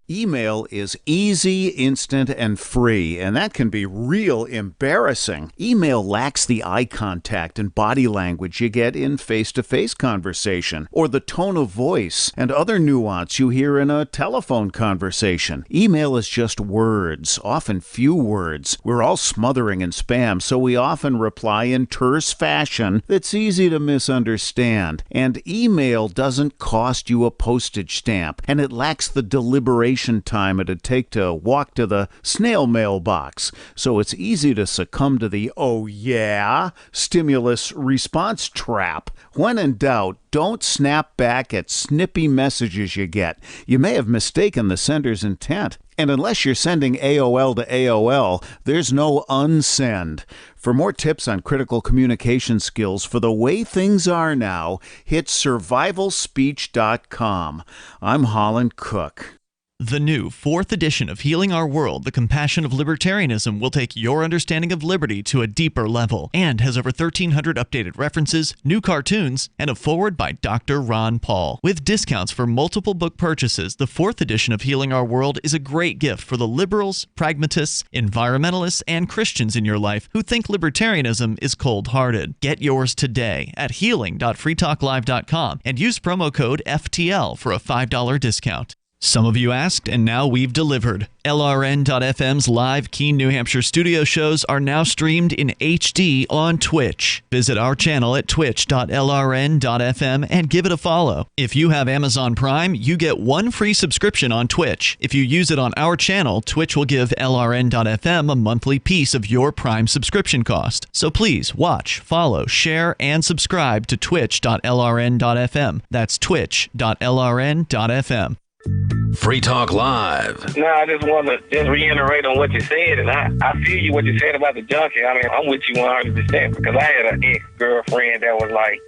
Email is easy, instant, and free, and that can be real embarrassing. Email lacks the eye contact and body language you get in face-to-face conversation, or the tone of voice and other nuance you hear in a telephone conversation. Email is just words, often few words. We're all smothering in spam, so we often reply in terse fashion that's easy to misunderstand. And email doesn't cost you a postage stamp, and it lacks the deliberation time it'd take to walk to the snail mail box. So it's easy to succumb to the "oh yeah" stimulus response trap. When in doubt, don't snap back at snippy messages you get. You may have mistaken the sender's intent. And unless you're sending AOL to AOL, there's no unsend. For more tips on critical communication skills for the way things are now, hit survivalspeech.com. I'm Holland Cook. The new 4th edition of Healing Our World, The Compassion of Libertarianism, will take your understanding of liberty to a deeper level and has over 1,300 updated references, new cartoons, and a foreword by Dr. Ron Paul. With discounts for multiple book purchases, the 4th edition of Healing Our World is a great gift for the liberals, pragmatists, environmentalists, and Christians in your life who think libertarianism is cold-hearted. Get yours today at healing.freetalklive.com and use promo code FTL for a $5 discount. Some of you asked, and now we've delivered. LRN.FM's live Keene, New Hampshire studio shows are now streamed in HD on Twitch. Visit our channel at twitch.lrn.fm and give it a follow. If you have Amazon Prime, you get 1 free subscription on Twitch. If you use it on our channel, Twitch will give LRN.FM a monthly piece of your Prime subscription cost. So please watch, follow, share, and subscribe to twitch.lrn.fm. That's twitch.lrn.fm. Free Talk Live. No, I just want to reiterate on what you said, and I feel you what you said about the junkie. I mean, I'm with you 100% because I had an ex-girlfriend that was like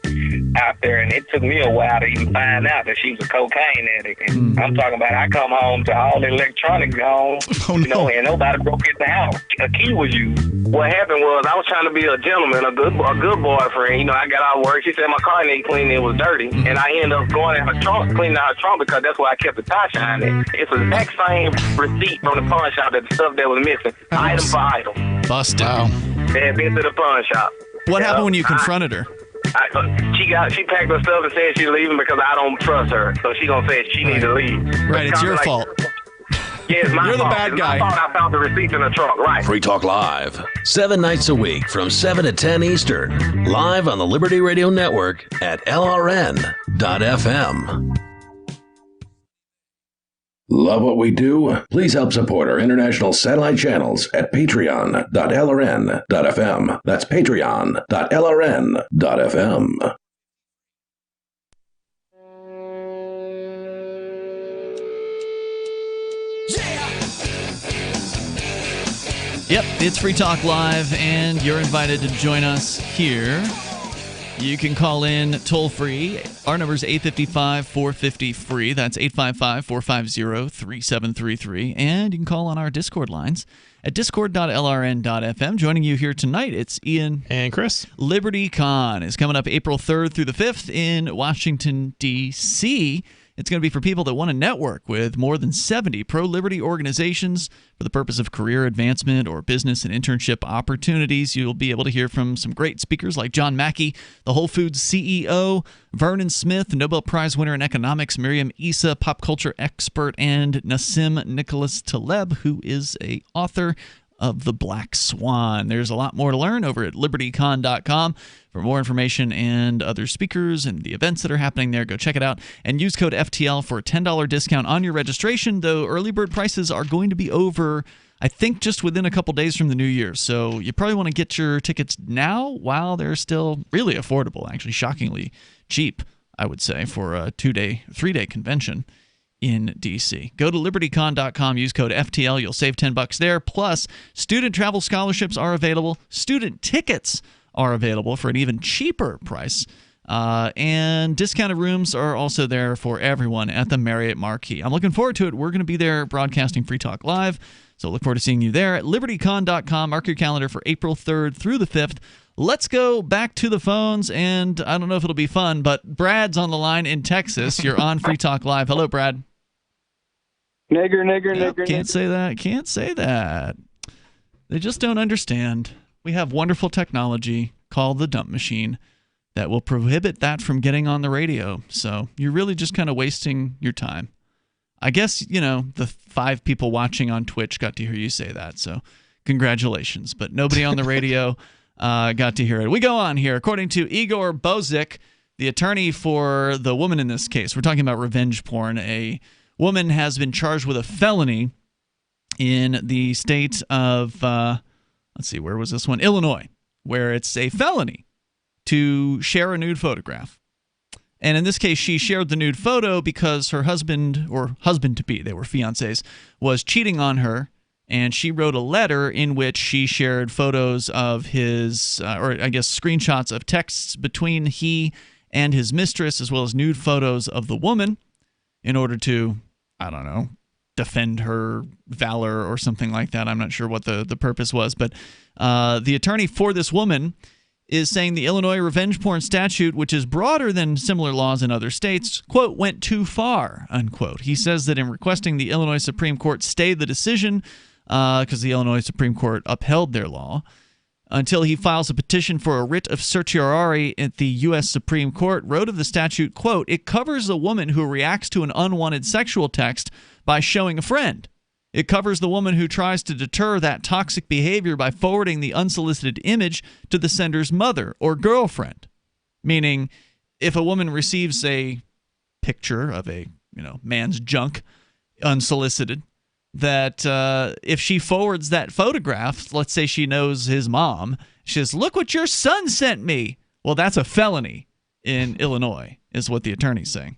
out there, and it took me a while to even find out that she was a cocaine addict. And I'm talking about I come home to all the electronics gone, you know, and nobody broke into the house. A key was used. What happened was I was trying to be a gentleman, a good boyfriend. You know, I got out of work. She said my car needed cleaning, it was dirty, and I ended up going in her trunk, cleaning out her trunk because that's where I kept the tie shine at. It's the exact same receipt from the pawn shop, that the stuff that was missing, item for item. Busted. Wow. They had been to the pawn shop. What happened when you confronted her? She packed her stuff and said she's leaving because I don't trust her. So she gonna say she need to leave. Right, it's your fault. Yeah, it's my You're fault. the bad guy. I thought I found the receipts in the trunk, right? Free Talk Live, 7 nights a week from 7 to 10 Eastern, live on the Liberty Radio Network at LRN.FM. Love what we do? Please help support our international satellite channels at patreon.lrn.fm. That's patreon.lrn.fm. Yep, it's Free Talk Live, and you're invited to join us here. You can call in toll-free. Our number is 855-450-FREE. That's 855-450-3733. And you can call on our Discord lines at discord.lrn.fm. Joining you here tonight, it's Ian. And Chris. LibertyCon is coming up April 3rd through the 5th in Washington, D.C., It's going to be for people that want to network with more than 70 pro-liberty organizations for the purpose of career advancement or business and internship opportunities. You'll be able to hear from some great speakers like John Mackey, the Whole Foods CEO, Vernon Smith, Nobel Prize winner in economics, Miriam Issa, pop culture expert, and Nassim Nicholas Taleb, who is an author of The Black Swan. There's a lot more to learn over at libertycon.com. For more information and other speakers and the events that are happening there, go check it out and use code FTL for a $10 discount on your registration, though early bird prices are going to be over, I think, just within a couple days from the new year. So you probably want to get your tickets now while they're still really affordable, actually shockingly cheap, I would say, for a 3-day convention in D.C. Go to libertycon.com, use code FTL. You'll save $10 there. Plus, student travel scholarships are available. Student tickets are available for an even cheaper price. And discounted rooms are also there for everyone at the Marriott Marquis. I'm looking forward to it. We're going to be there broadcasting Free Talk Live. So look forward to seeing you there at libertycon.com. Mark your calendar for April 3rd through the 5th. Let's go back to the phones, and I don't know if it'll be fun, but Brad's on the line in Texas. You're on Free Talk Live. Hello, Brad. Can't say that. Can't say that. They just don't understand. We have wonderful technology called the dump machine that will prohibit that from getting on the radio. So you're really just kind of wasting your time. I guess, the 5 people watching on Twitch got to hear you say that. So congratulations. But nobody on the radio got to hear it. We go on here. According to Igor Bozic, the attorney for the woman in this case, we're talking about revenge porn. A woman has been charged with a felony in the state of, let's see, where was this one? Illinois, where it's a felony to share a nude photograph. And in this case, she shared the nude photo because her husband, or husband-to-be, they were fiancés, was cheating on her. And she wrote a letter in which she shared photos of his, or I guess screenshots of texts between he and his mistress, as well as nude photos of the woman in order to, I don't know, defend her valor or something like that. I'm not sure what the purpose was. But the attorney for this woman is saying the Illinois revenge porn statute, which is broader than similar laws in other states, quote, went too far, unquote. He says that in requesting the Illinois Supreme Court stay the decision, because the Illinois Supreme Court upheld their law, until he files a petition for a writ of certiorari at the U.S. Supreme Court, wrote of the statute, quote, it covers a woman who reacts to an unwanted sexual text by showing a friend. It covers the woman who tries to deter that toxic behavior by forwarding the unsolicited image to the sender's mother or girlfriend. Meaning, if a woman receives a picture of a man's junk unsolicited, that if she forwards that photograph, let's say she knows his mom, she says, look what your son sent me. Well, that's a felony in Illinois, is what the attorney's saying.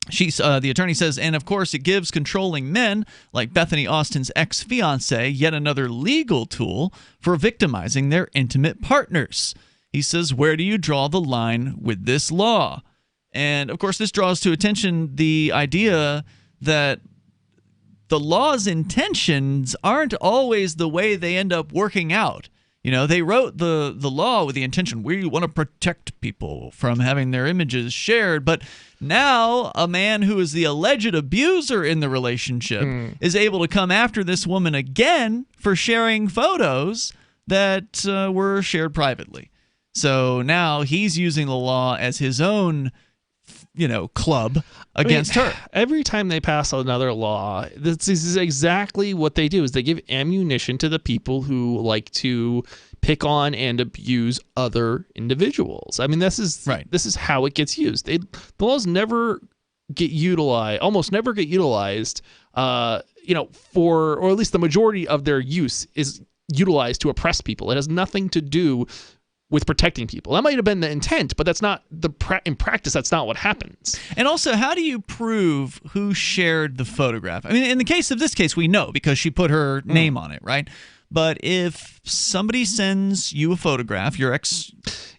The attorney says, and of course it gives controlling men like Bethany Austin's ex-fiancé yet another legal tool for victimizing their intimate partners. He says, where do you draw the line with this law? And of course this draws to attention the idea that the law's intentions aren't always the way they end up working out. They wrote the law with the intention, we want to protect people from having their images shared, but now a man who is the alleged abuser in the relationship is able to come after this woman again for sharing photos that were shared privately. So now he's using the law as his own club against her. Every time they pass another law, this is exactly what they do, is they give ammunition to the people who like to pick on and abuse other individuals. I mean, this is how it gets used. The laws never get utilized, almost never get utilized, or at least the majority of their use is utilized to oppress people. It has nothing to do with protecting people. That might have been the intent, but that's not in practice. That's not what happens. And also, how do you prove who shared the photograph? I mean, in the case of this case, we know because she put her name on it, right? But if somebody sends you a photograph, your ex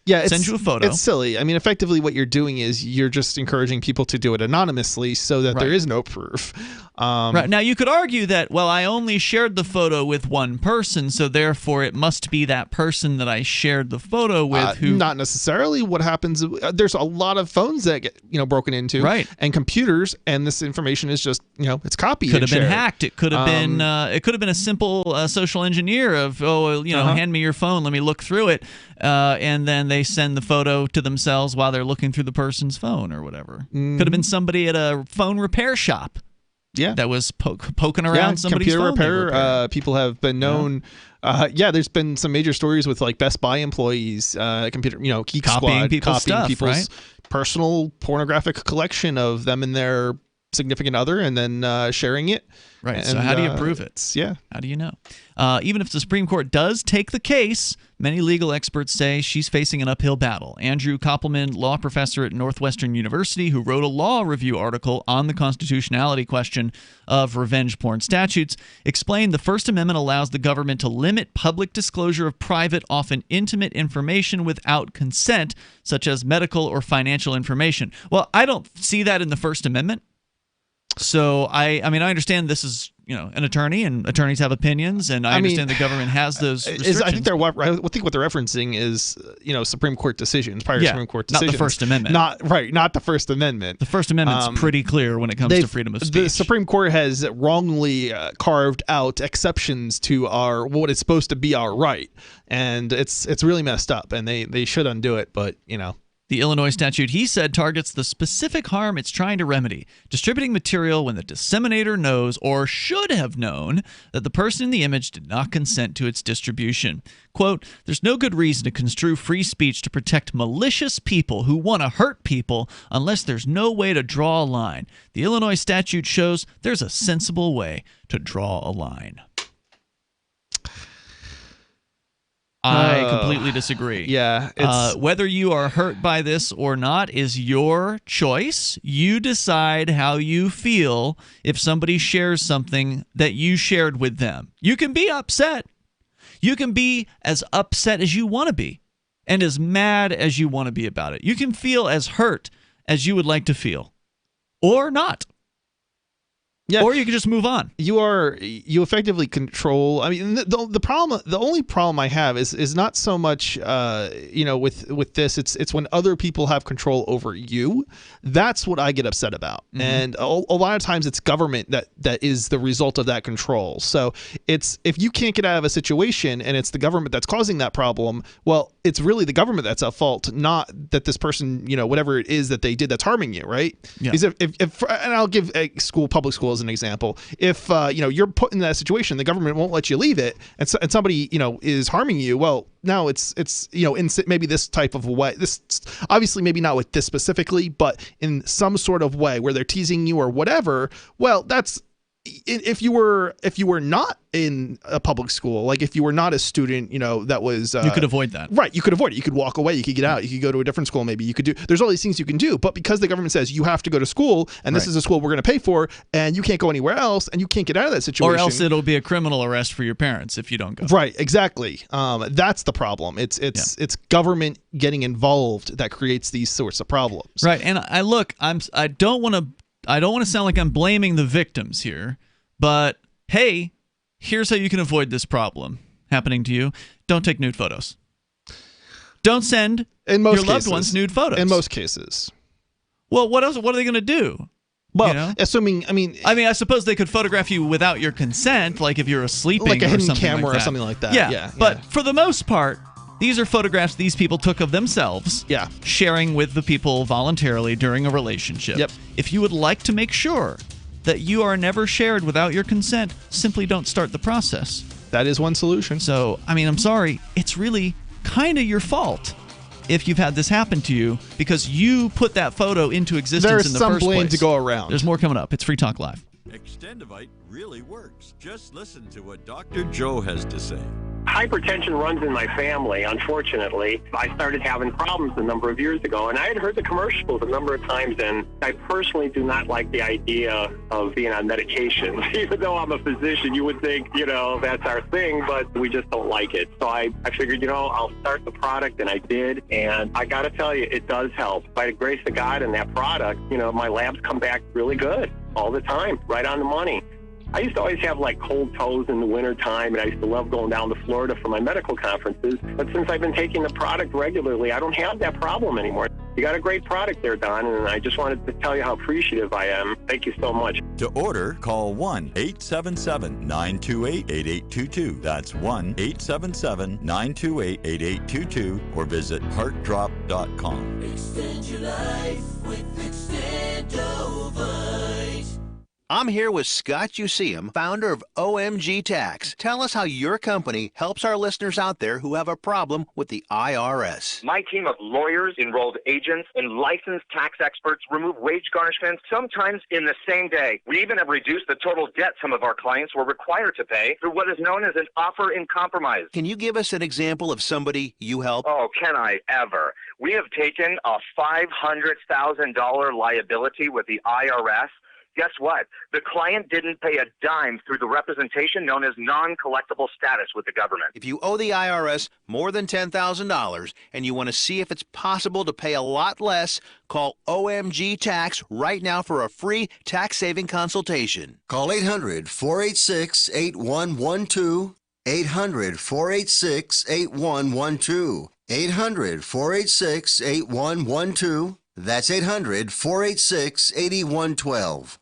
sends you a photo. It's silly. I mean, effectively what you're doing is you're just encouraging people to do it anonymously so that there is no proof. Right. Now, you could argue that, well, I only shared the photo with one person, so therefore it must be that person that I shared the photo with who... Not necessarily. What happens, there's a lot of phones that get broken into, and computers, and this information is just, it's copied. Could have been hacked. It could have been a simple social engineer of, hand me your phone, let me look through it, and then they send the photo to themselves while they're looking through the person's phone or whatever. Could have been somebody at a phone repair shop. Yeah, that was poking around somebody's computer phone. Repair. People have been known. There's been some major stories with like Best Buy employees, computer, Geek copying Squad, people's stuff, people's personal pornographic collection of them and their significant other, and then sharing it. Right. And, so how do you prove it? Yeah. How do you know? Even if the Supreme Court does take the case, many legal experts say she's facing an uphill battle. Andrew Koppelman, law professor at Northwestern University, who wrote a law review article on the constitutionality question of revenge porn statutes, explained the First Amendment allows the government to limit public disclosure of private, often intimate information without consent, such as medical or financial information. Well, I don't see that in the First Amendment. So I mean, I understand this is an attorney, and attorneys have opinions, and I understand the government has those restrictions. I think what they're referencing is Supreme Court decisions, prior Supreme Court decisions, not the First Amendment. Not the First Amendment. The First Amendment's pretty clear when it comes to freedom of speech. The Supreme Court has wrongly carved out exceptions to what is supposed to be our right, and it's really messed up, and they should undo it, but The Illinois statute, he said, targets the specific harm it's trying to remedy, distributing material when the disseminator knows or should have known that the person in the image did not consent to its distribution. Quote, there's no good reason to construe free speech to protect malicious people who want to hurt people unless there's no way to draw a line. The Illinois statute shows there's a sensible way to draw a line. I completely disagree. Yeah. Whether you are hurt by this or not is your choice. You decide how you feel if somebody shares something that you shared with them. You can be upset. You can be as upset as you want to be and as mad as you want to be about it. You can feel as hurt as you would like to feel or not. Yeah. Or you can just move on. You effectively control. I mean, the only problem I have is not so much with this. It's when other people have control over you. That's what I get upset about. Mm-hmm. And a lot of times it's government that is the result of that control. So it's, if you can't get out of a situation and it's the government that's causing that problem, well, it's really the government that's at fault, not that this person, whatever it is that they did that's harming you, right? Yeah. Because if and I'll give public school as an example. If you're put in that situation, the government won't let you leave it, and somebody is harming you. Well, now it's in maybe this type of way. This obviously maybe not with this specifically, but in some sort of way where they're teasing you or whatever. Well, that's if you were not in a public school, like if you were not a student, that was you could avoid that. Right, you could avoid it. You could walk away, you could get out, you could go to a different school, maybe you could do, there's all these things you can do, but because the government says you have to go to school and this is a school we're going to pay for and you can't go anywhere else and you can't get out of that situation. Or else it'll be a criminal arrest for your parents if you don't go. Right, exactly. That's the problem. It's government getting involved that creates these sorts of problems. Right, and I don't want to sound like I'm blaming the victims here, but hey, here's how you can avoid this problem happening to you. Don't take nude photos. Don't send your loved ones nude photos. In most cases. Well, what else? What are they going to do? Well, assuming, I suppose they could photograph you without your consent, like if you're sleeping, like a hidden something camera like that. or something like that. Yeah, but for the most part, these are photographs these people took of themselves, sharing with the people voluntarily during a relationship. Yep. If you would like to make sure that you are never shared without your consent, simply don't start the process. That is one solution. So, I'm sorry, it's really kind of your fault if you've had this happen to you because you put that photo into existence in the first place. There's some blame to go around. There's more coming up. It's Free Talk Live. Extendivite really works. Just listen to what Dr. Joe has to say. Hypertension runs in my family, unfortunately. I started having problems a number of years ago, and I had heard the commercials a number of times, and I personally do not like the idea of being on medication. Even though I'm a physician, you would think, that's our thing, but we just don't like it. So I figured, I'll start the product, and I did, and I got to tell you, it does help. By the grace of God and that product, my labs come back really good all the time, right on the money. I used to always have cold toes in the wintertime, and I used to love going down to Florida for my medical conferences. But since I've been taking the product regularly, I don't have that problem anymore. You got a great product there, Don, and I just wanted to tell you how appreciative I am. Thank you so much. To order, call 1-877-928-8822. That's 1-877-928-8822 or visit heartdrop.com. Extend your life with Extendovite. I'm here with Scott Useum, founder of OMG Tax. Tell us how your company helps our listeners out there who have a problem with the IRS. My team of lawyers, enrolled agents, and licensed tax experts remove wage garnishments sometimes in the same day. We even have reduced the total debt some of our clients were required to pay through what is known as an offer in compromise. Can you give us an example of somebody you help? Oh, can I ever? We have taken a $500,000 liability with the IRS, Guess what? The client didn't pay a dime through the representation known as non-collectible status with the government. If you owe the IRS more than $10,000 and you want to see if it's possible to pay a lot less, call OMG Tax right now for a free tax-saving consultation. Call 800-486-8112. 800-486-8112. 800-486-8112. That's 800-486-8112.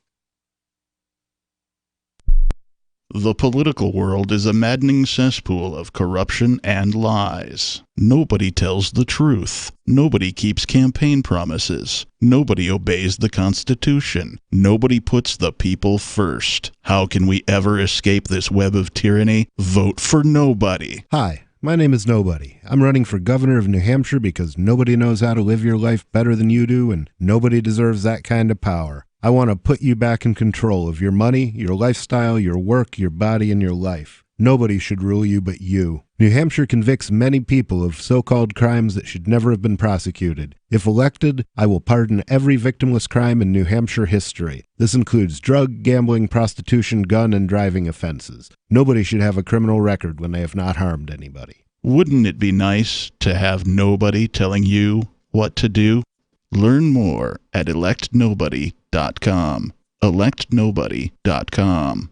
The political world is a maddening cesspool of corruption and lies. Nobody tells the truth. Nobody keeps campaign promises. Nobody obeys the Constitution. Nobody puts the people first. How can we ever escape this web of tyranny? Vote for nobody. Hi, my name is Nobody. I'm running for governor of New Hampshire because nobody knows how to live your life better than you do, and nobody deserves that kind of power. I want to put you back in control of your money, your lifestyle, your work, your body, and your life. Nobody should rule you but you. New Hampshire convicts many people of so-called crimes that should never have been prosecuted. If elected, I will pardon every victimless crime in New Hampshire history. This includes drug, gambling, prostitution, gun, and driving offenses. Nobody should have a criminal record when they have not harmed anybody. Wouldn't it be nice to have nobody telling you what to do? Learn more at electnobody.com. electnobody.com.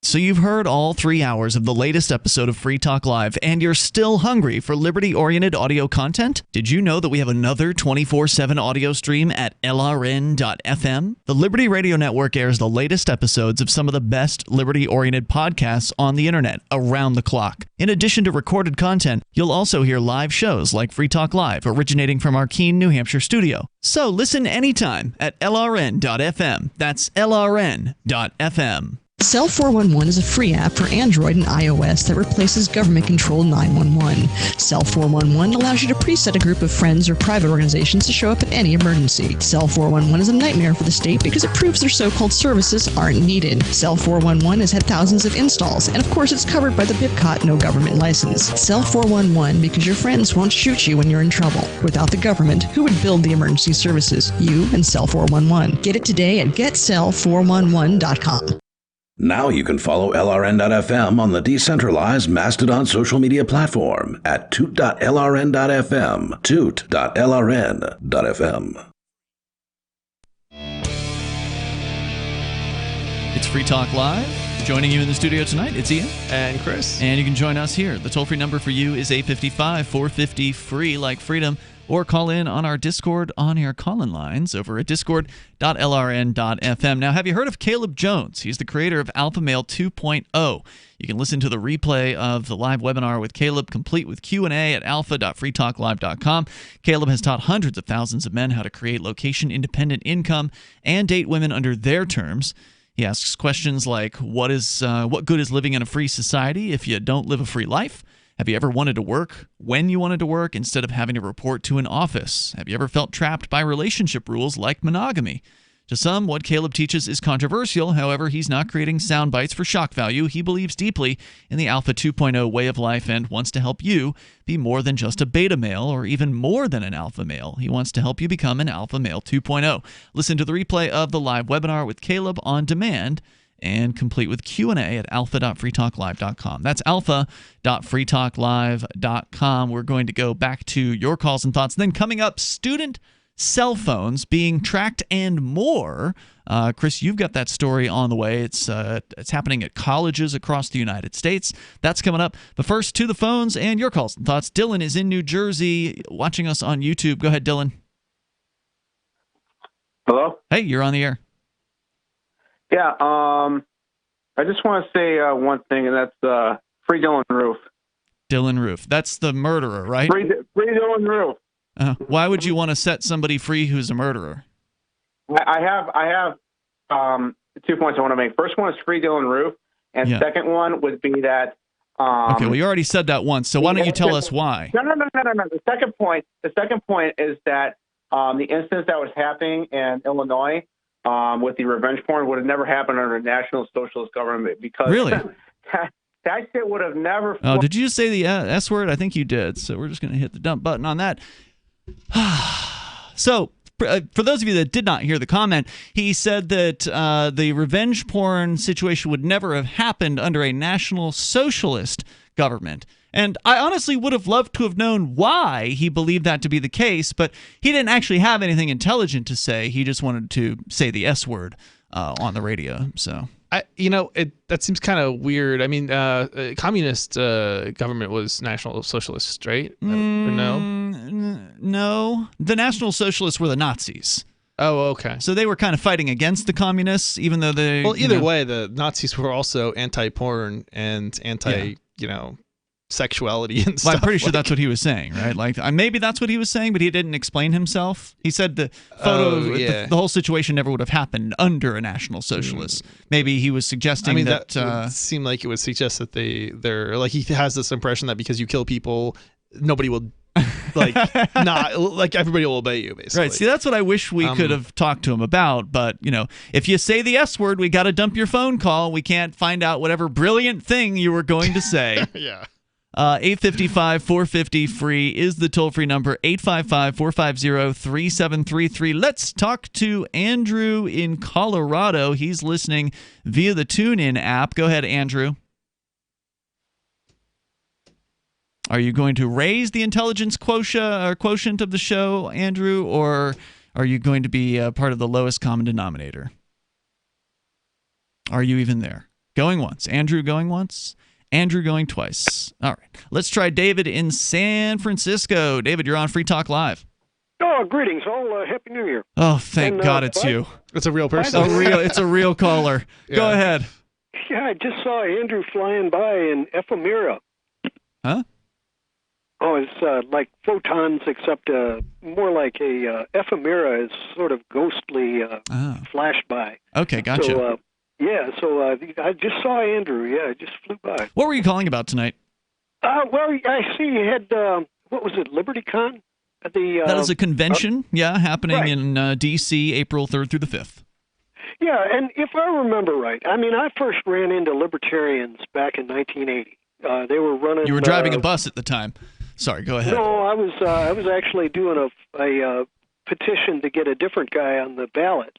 So you've heard all 3 hours of the latest episode of Free Talk Live, and you're still hungry for liberty-oriented audio content? Did you know that we have another 24/7 audio stream at LRN.FM? The Liberty Radio Network airs the latest episodes of some of the best liberty-oriented podcasts on the internet around the clock. In addition to recorded content, you'll also hear live shows like Free Talk Live, originating from our Keene, New Hampshire studio. So listen anytime at LRN.FM. That's LRN.FM. Cell 411 is a free app for Android and iOS that replaces government-controlled 911. Cell 411 allows you to preset a group of friends or private organizations to show up at any emergency. Cell 411 is a nightmare for the state because it proves their so-called services aren't needed. Cell 411 has had thousands of installs, and of course it's covered by the BIPCOT no government license. Cell 411 because your friends won't shoot you when you're in trouble. Without the government, who would build the emergency services? You and Cell 411. Get it today at getcell411.com. Now you can follow LRN.FM on the decentralized Mastodon social media platform at toot.lrn.fm, toot.lrn.fm. It's Free Talk Live. Joining you in the studio tonight, it's Ian. And Chris. And you can join us here. The toll-free number for you is 855-450-FREE, like freedom, or call in on our Discord on-air call-in lines over at discord.lrn.fm. Now, have you heard of Caleb Jones? He's the creator of Alpha Male 2.0. You can listen to the replay of the live webinar with Caleb, complete with Q&A at alpha.freetalklive.com. Caleb has taught hundreds of thousands of men how to create location-independent income and date women under their terms. He asks questions like, what good is living in a free society if you don't live a free life? Have you ever wanted to work when you wanted to work instead of having to report to an office? Have you ever felt trapped by relationship rules like monogamy? To some, what Caleb teaches is controversial. However, he's not creating sound bites for shock value. He believes deeply in the Alpha 2.0 way of life and wants to help you be more than just a beta male or even more than an alpha male. He wants to help you become an Alpha Male 2.0. Listen to the replay of the live webinar with Caleb on demand and complete with Q&A at alpha.freetalklive.com. That's alpha.freetalklive.com. We're going to go back to your calls and thoughts. Then coming up, student cell phones being tracked and more. Chris, you've got that story on the way. It's happening at colleges across the United States. That's coming up. But first, to the phones and your calls and thoughts. Dylan is in New Jersey watching us on YouTube. Go ahead, Dylan. Hello? Hey, you're on the air. Yeah, I just want to say one thing, and that's free Dylan Roof. Dylan Roof. That's the murderer, right? Free Dylan Roof. Why would you want to set somebody free who's a murderer? I have 2 points I want to make. First one is free Dylan Roof, and second one would be that. Okay, well, you already said that once, so why don't you tell us why? No. The second point is that the instance that was happening in Illinois. With the revenge porn would have never happened under a national socialist government because really that shit would have never. Oh, did you just say the S word? I think you did. So we're just going to hit the dump button on that. So for those of you that did not hear the comment, he said that the revenge porn situation would never have happened under a National Socialist government. And I honestly would have loved to have known why he believed that to be the case, but he didn't actually have anything intelligent to say. He just wanted to say the S word on the radio. So that seems kind of weird. I mean, communist government was National Socialist, right? Or no? No. The National Socialists were the Nazis. Oh, okay. So they were kind of fighting against the communists, even though they... Well, either way, the Nazis were also anti-porn and sexuality and stuff. Well, I'm pretty sure that's what he was saying, right? Like maybe that's what he was saying, but he didn't explain himself. He said the photo, the whole situation never would have happened under a National Socialist. Maybe he was suggesting that would seem like it would suggest that they're like, he has this impression that because you kill people, nobody will everybody will obey you, basically. Right. See, that's what I wish we could have talked to him about. But if you say the S word, we got to dump your phone call. We can't find out whatever brilliant thing you were going to say. Yeah. 855-450-FREE is the toll-free number, 855-450-3733. Let's talk to Andrew in Colorado. He's listening via the TuneIn app. Go ahead, Andrew. Are you going to raise the intelligence quotient of the show, Andrew, or are you going to be part of the lowest common denominator? Are you even there? Going once. Andrew going once. Andrew going twice. All right. Let's try David in San Francisco. David, you're on Free Talk Live. Oh, greetings. All Happy New Year. Oh, thank God it's you. It's a real person. It's a real caller. Yeah. Go ahead. Yeah, I just saw Andrew flying by in ephemera. Huh? Oh, it's like photons, except more like a ephemera is sort of ghostly flash by. Okay, gotcha. So, I just saw Andrew. Yeah, just flew by. What were you calling about tonight? Well, I see you had, what was it, LibertyCon? That is a convention, happening in D.C., April 3rd through the 5th. Yeah, and if I remember right, I mean, I first ran into libertarians back in 1980. They were running... You were driving a bus at the time. Sorry, go ahead. No, I was actually doing a petition to get a different guy on the ballot.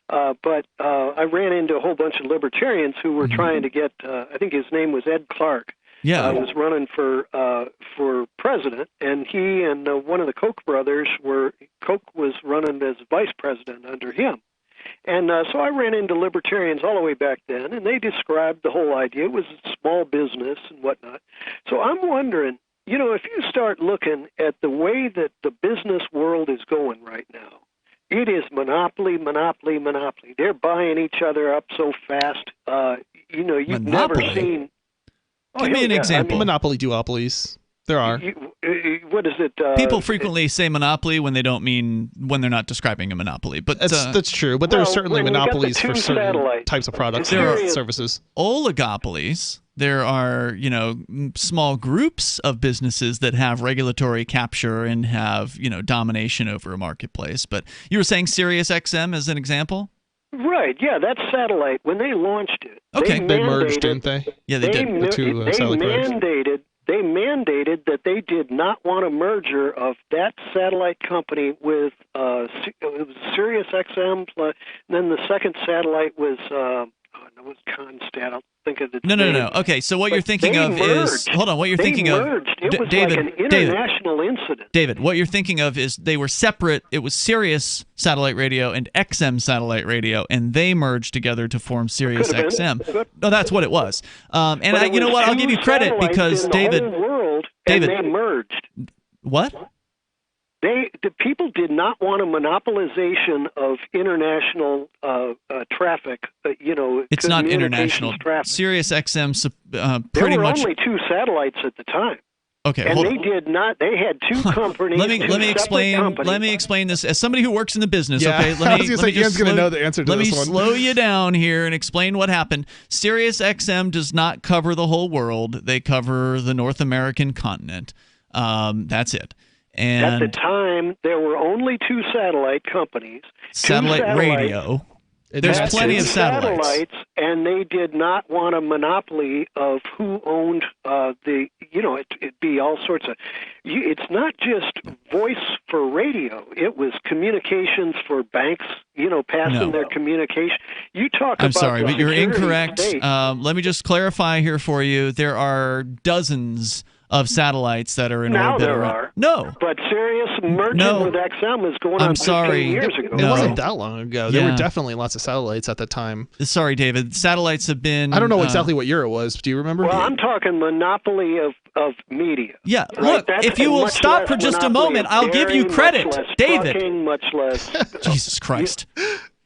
But I ran into a whole bunch of libertarians who were trying to get, I think his name was Ed Clark. Yeah. Was running for president, and he and one of the Koch brothers Koch was running as vice president under him. And so I ran into libertarians all the way back then, and they described the whole idea. It was a small business and whatnot. So I'm wondering, if you start looking at the way that the business world is going right now, it is monopoly, monopoly, monopoly. They're buying each other up so fast. You've never seen... Give me an example. Monopoly duopolies. There are. What is it? People frequently say monopoly when they don't mean when they're not describing a monopoly. But that's true. But there are certainly monopolies for certain types of products and services. Oligopolies. There are, small groups of businesses that have regulatory capture and have, domination over a marketplace. But you were saying SiriusXM as an example? Right, yeah, that's satellite. When they launched it, they merged, didn't they? Yeah, they did. The two they mandated that they did not want a merger of that satellite company with SiriusXM. And then the second satellite was Constat. I'll think of the No. Okay, so what you're thinking of is hold on. What you're thinking of, it was David, like an international incident. David, what you're thinking of is they were separate. It was Sirius satellite radio and XM satellite radio, and they merged together to form Sirius XM. No, that's what it was. And you know what? I'll give you credit because David, they merged. What? The people did not want a monopolization of international traffic. It's not international. Sirius XM there pretty were much. only two satellites at the time. Okay, and hold they on. did not. They had two companies. Let me explain. Companies. Let me explain this as somebody who works in the business. Yeah. Okay, I was going to say Ian's going to know the answer to this one. Let me slow you down here and explain what happened. Sirius XM does not cover the whole world. They cover the North American continent. That's it. And at the time, there were only two satellite companies. Satellite radio. There's plenty of satellites, and they did not want a monopoly of who owned it'd be all sorts of. It's not just voice for radio; it was communications for banks. Passing their communication. You talk. I'm about sorry, but you're security incorrect. state. Let me just clarify here for you. There are dozens of satellites that are in Now orbit. there are. No. But Sirius merging with XM was going on 15 years ago. It wasn't that long ago. There were definitely lots of satellites at the time. Sorry, David. Satellites have been. I don't know exactly what year it was. Do you remember? Well, I'm talking monopoly of media. Yeah, right? look, That's if you will much stop less for just a monopoly moment, of I'll give you dairy, credit. much less David. trucking, much less. Jesus Christ.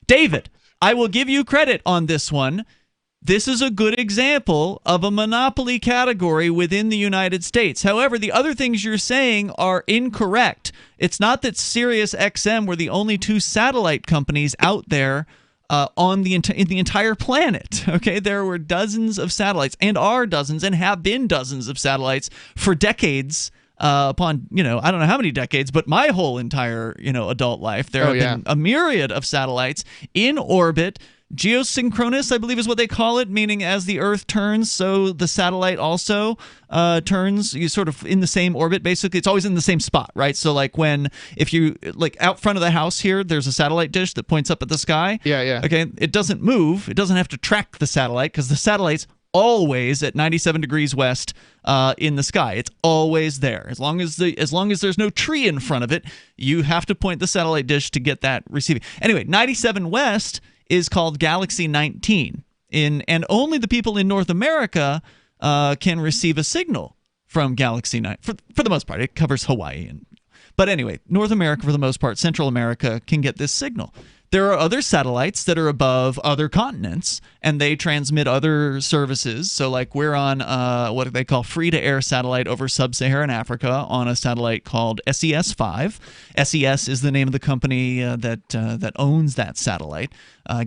David, I will give you credit on this one. This is a good example of a monopoly category within the United States. However, the other things you're saying are incorrect. It's not that Sirius XM were the only two satellite companies out there in the entire planet. Okay, there were dozens of satellites, and are dozens, and have been dozens of satellites for decades. I don't know how many decades, but my whole entire adult life, there have been a myriad of satellites in orbit. Geosynchronous, I believe, is what they call it, meaning as the Earth turns, so the satellite also turns. You sort of in the same orbit. Basically, it's always in the same spot, right? So, if you out front of the house here, there's a satellite dish that points up at the sky. Yeah. Okay, it doesn't move. It doesn't have to track the satellite because the satellite's always at 97 degrees west in the sky. It's always there. As long as there's no tree in front of it, you have to point the satellite dish to get that receiving. Anyway, 97 west is called Galaxy 19, and only the people in North America can receive a signal from Galaxy 9. For the most part, it covers Hawaii, but anyway, North America for the most part, Central America can get this signal. There are other satellites that are above other continents, and they transmit other services. So, we're on what they call free-to-air satellite over sub-Saharan Africa on a satellite called SES-5. SES is the name of the company that owns that satellite.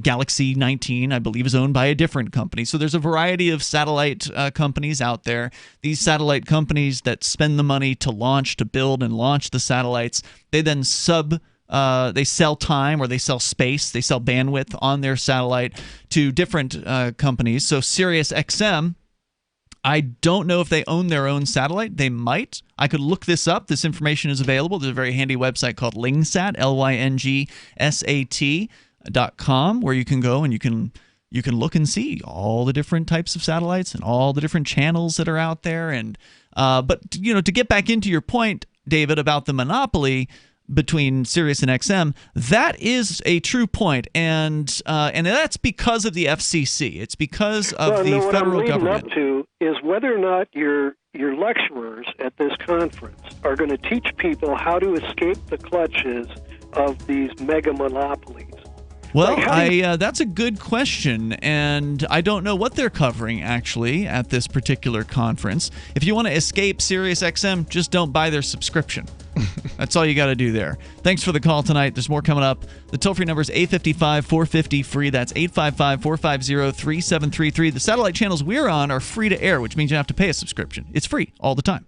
Galaxy 19, I believe, is owned by a different company. So there's a variety of satellite companies out there. These satellite companies that spend the money to build and launch the satellites, they then they sell time, or they sell space, they sell bandwidth on their satellite to different companies. So Sirius XM, I don't know if they own their own satellite. They might. I could look this up. This information is available. There's a very handy website called Lyngsat, LYNGSAT.com, where you can go and you can look and see all the different types of satellites and all the different channels that are out there. And but to get back into your point, David, about the monopoly between Sirius and XM, that is a true point, and that's because of the FCC. It's because of the federal government. What I'm leading up to is whether or not your lecturers at this conference are going to teach people how to escape the clutches of these mega monopolies. Well, that's a good question, and I don't know what they're covering, actually, at this particular conference. If you want to escape SiriusXM, just don't buy their subscription. That's all you got to do there. Thanks for the call tonight. There's more coming up. The toll-free number is 855-450-FREE. That's 855-450-3733. The satellite channels we're on are free to air, which means you don't have to pay a subscription. It's free all the time.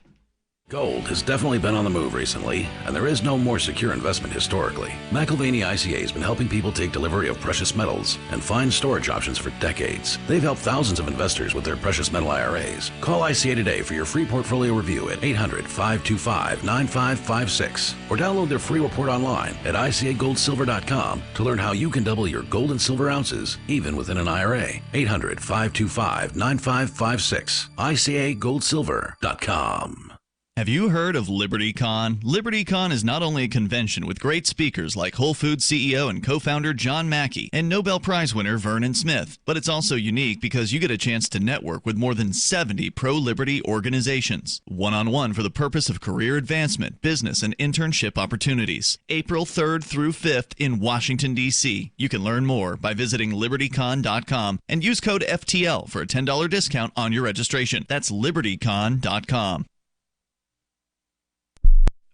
Gold has definitely been on the move recently, and there is no more secure investment historically. McIlvaney ICA has been helping people take delivery of precious metals and find storage options for decades. They've helped thousands of investors with their precious metal IRAs. Call ICA today for your free portfolio review at 800-525-9556 or download their free report online at ICAGoldSilver.com to learn how you can double your gold and silver ounces even within an IRA. 800-525-9556. ICAGoldSilver.com. Have you heard of LibertyCon? LibertyCon is not only a convention with great speakers like Whole Foods CEO and co-founder John Mackey and Nobel Prize winner Vernon Smith, but it's also unique because you get a chance to network with more than 70 pro-liberty organizations, one-on-one for the purpose of career advancement, business, and internship opportunities. April 3rd through 5th in Washington, D.C. You can learn more by visiting LibertyCon.com and use code FTL for a $10 discount on your registration. That's LibertyCon.com.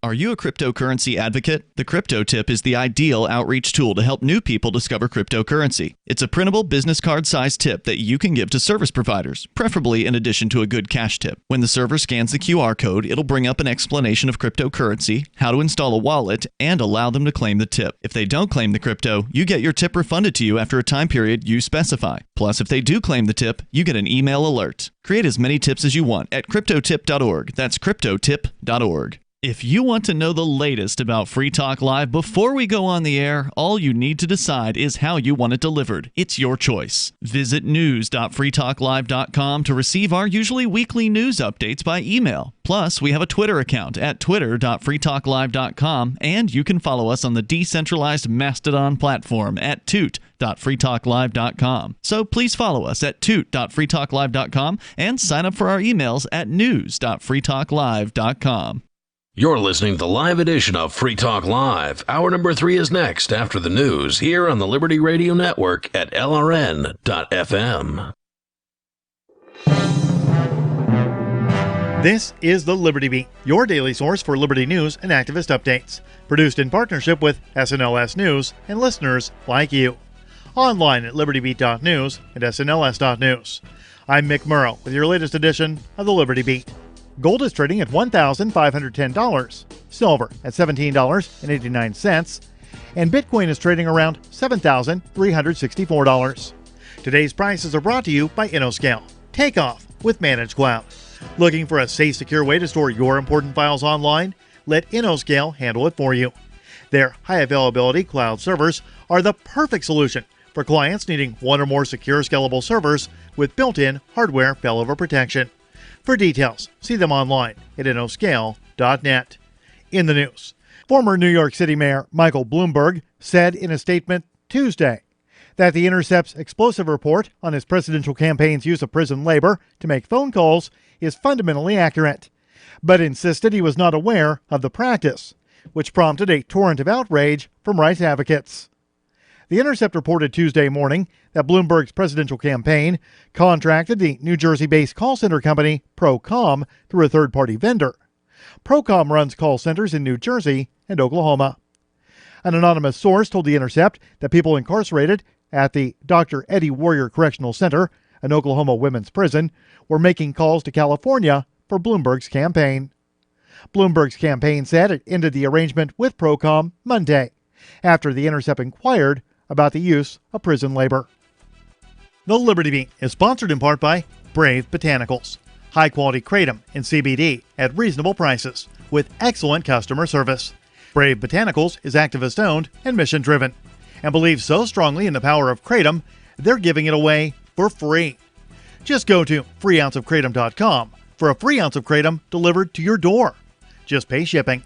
Are you a cryptocurrency advocate? The Crypto Tip is the ideal outreach tool to help new people discover cryptocurrency. It's a printable business card-sized tip that you can give to service providers, preferably in addition to a good cash tip. When the server scans the QR code, it'll bring up an explanation of cryptocurrency, how to install a wallet, and allow them to claim the tip. If they don't claim the crypto, you get your tip refunded to you after a time period you specify. Plus, if they do claim the tip, you get an email alert. Create as many tips as you want at cryptotip.org. That's cryptotip.org. If you want to know the latest about Free Talk Live before we go on the air, all you need to decide is how you want it delivered. It's your choice. Visit news.freetalklive.com to receive our usually weekly news updates by email. Plus, we have a Twitter account at twitter.freetalklive.com, and you can follow us on the decentralized Mastodon platform at toot.freetalklive.com. So please follow us at toot.freetalklive.com and sign up for our emails at news.freetalklive.com. You're listening to the live edition of Free Talk Live. Hour number 3 is next after the news here on the Liberty Radio Network at LRN.FM. This is the Liberty Beat, your daily source for Liberty news and activist updates. Produced in partnership with SNLS News and listeners like you. Online at libertybeat.news and snls.news. I'm Mick Murrow with your latest edition of the Liberty Beat. Gold is trading at $1,510, silver at $17.89, and Bitcoin is trading around $7,364. Today's prices are brought to you by InnoScale. Take off with Managed Cloud. Looking for a safe, secure way to store your important files online? Let InnoScale handle it for you. Their high-availability cloud servers are the perfect solution for clients needing one or more secure, scalable servers with built-in hardware failover protection. For details, see them online at innoscale.net. In the news, former New York City Mayor Michael Bloomberg said in a statement Tuesday that The Intercept's explosive report on his presidential campaign's use of prison labor to make phone calls is fundamentally accurate, but insisted he was not aware of the practice, which prompted a torrent of outrage from rights advocates. The Intercept reported Tuesday morning that Bloomberg's presidential campaign contracted the New Jersey-based call center company Procom through a third-party vendor. Procom runs call centers in New Jersey and Oklahoma. An anonymous source told The Intercept that people incarcerated at the Dr. Eddie Warrior Correctional Center, an Oklahoma women's prison, were making calls to California for Bloomberg's campaign. Bloomberg's campaign said it ended the arrangement with Procom Monday, after The Intercept inquired about the use of prison labor. The Liberty Beat is sponsored in part by Brave Botanicals. High-quality kratom and CBD at reasonable prices with excellent customer service. Brave Botanicals is activist-owned and mission-driven and believes so strongly in the power of kratom, they're giving it away for free. Just go to freeounceofkratom.com for a free ounce of kratom delivered to your door. Just pay shipping.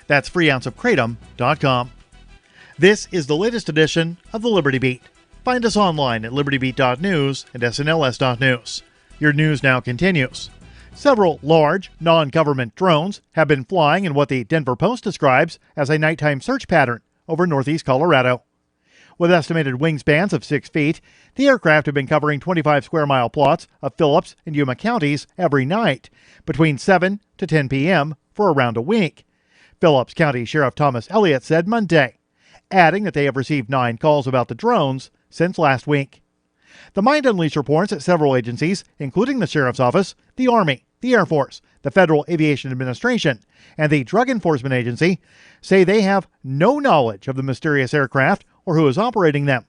That's freeounceofkratom.com. This is the latest edition of the Liberty Beat. Find us online at libertybeat.news and snls.news. Your news now continues. Several large, non-government drones have been flying in what the Denver Post describes as a nighttime search pattern over northeast Colorado. With estimated wingspans of 6 feet, the aircraft have been covering 25 square mile plots of Phillips and Yuma counties every night between 7 to 10 p.m. for around a week, Phillips County Sheriff Thomas Elliott said Monday, adding that they have received 9 calls about the drones since last week. The Mind Unleashed reports that several agencies, including the Sheriff's Office, the Army, the Air Force, the Federal Aviation Administration, and the Drug Enforcement Agency, say they have no knowledge of the mysterious aircraft or who is operating them.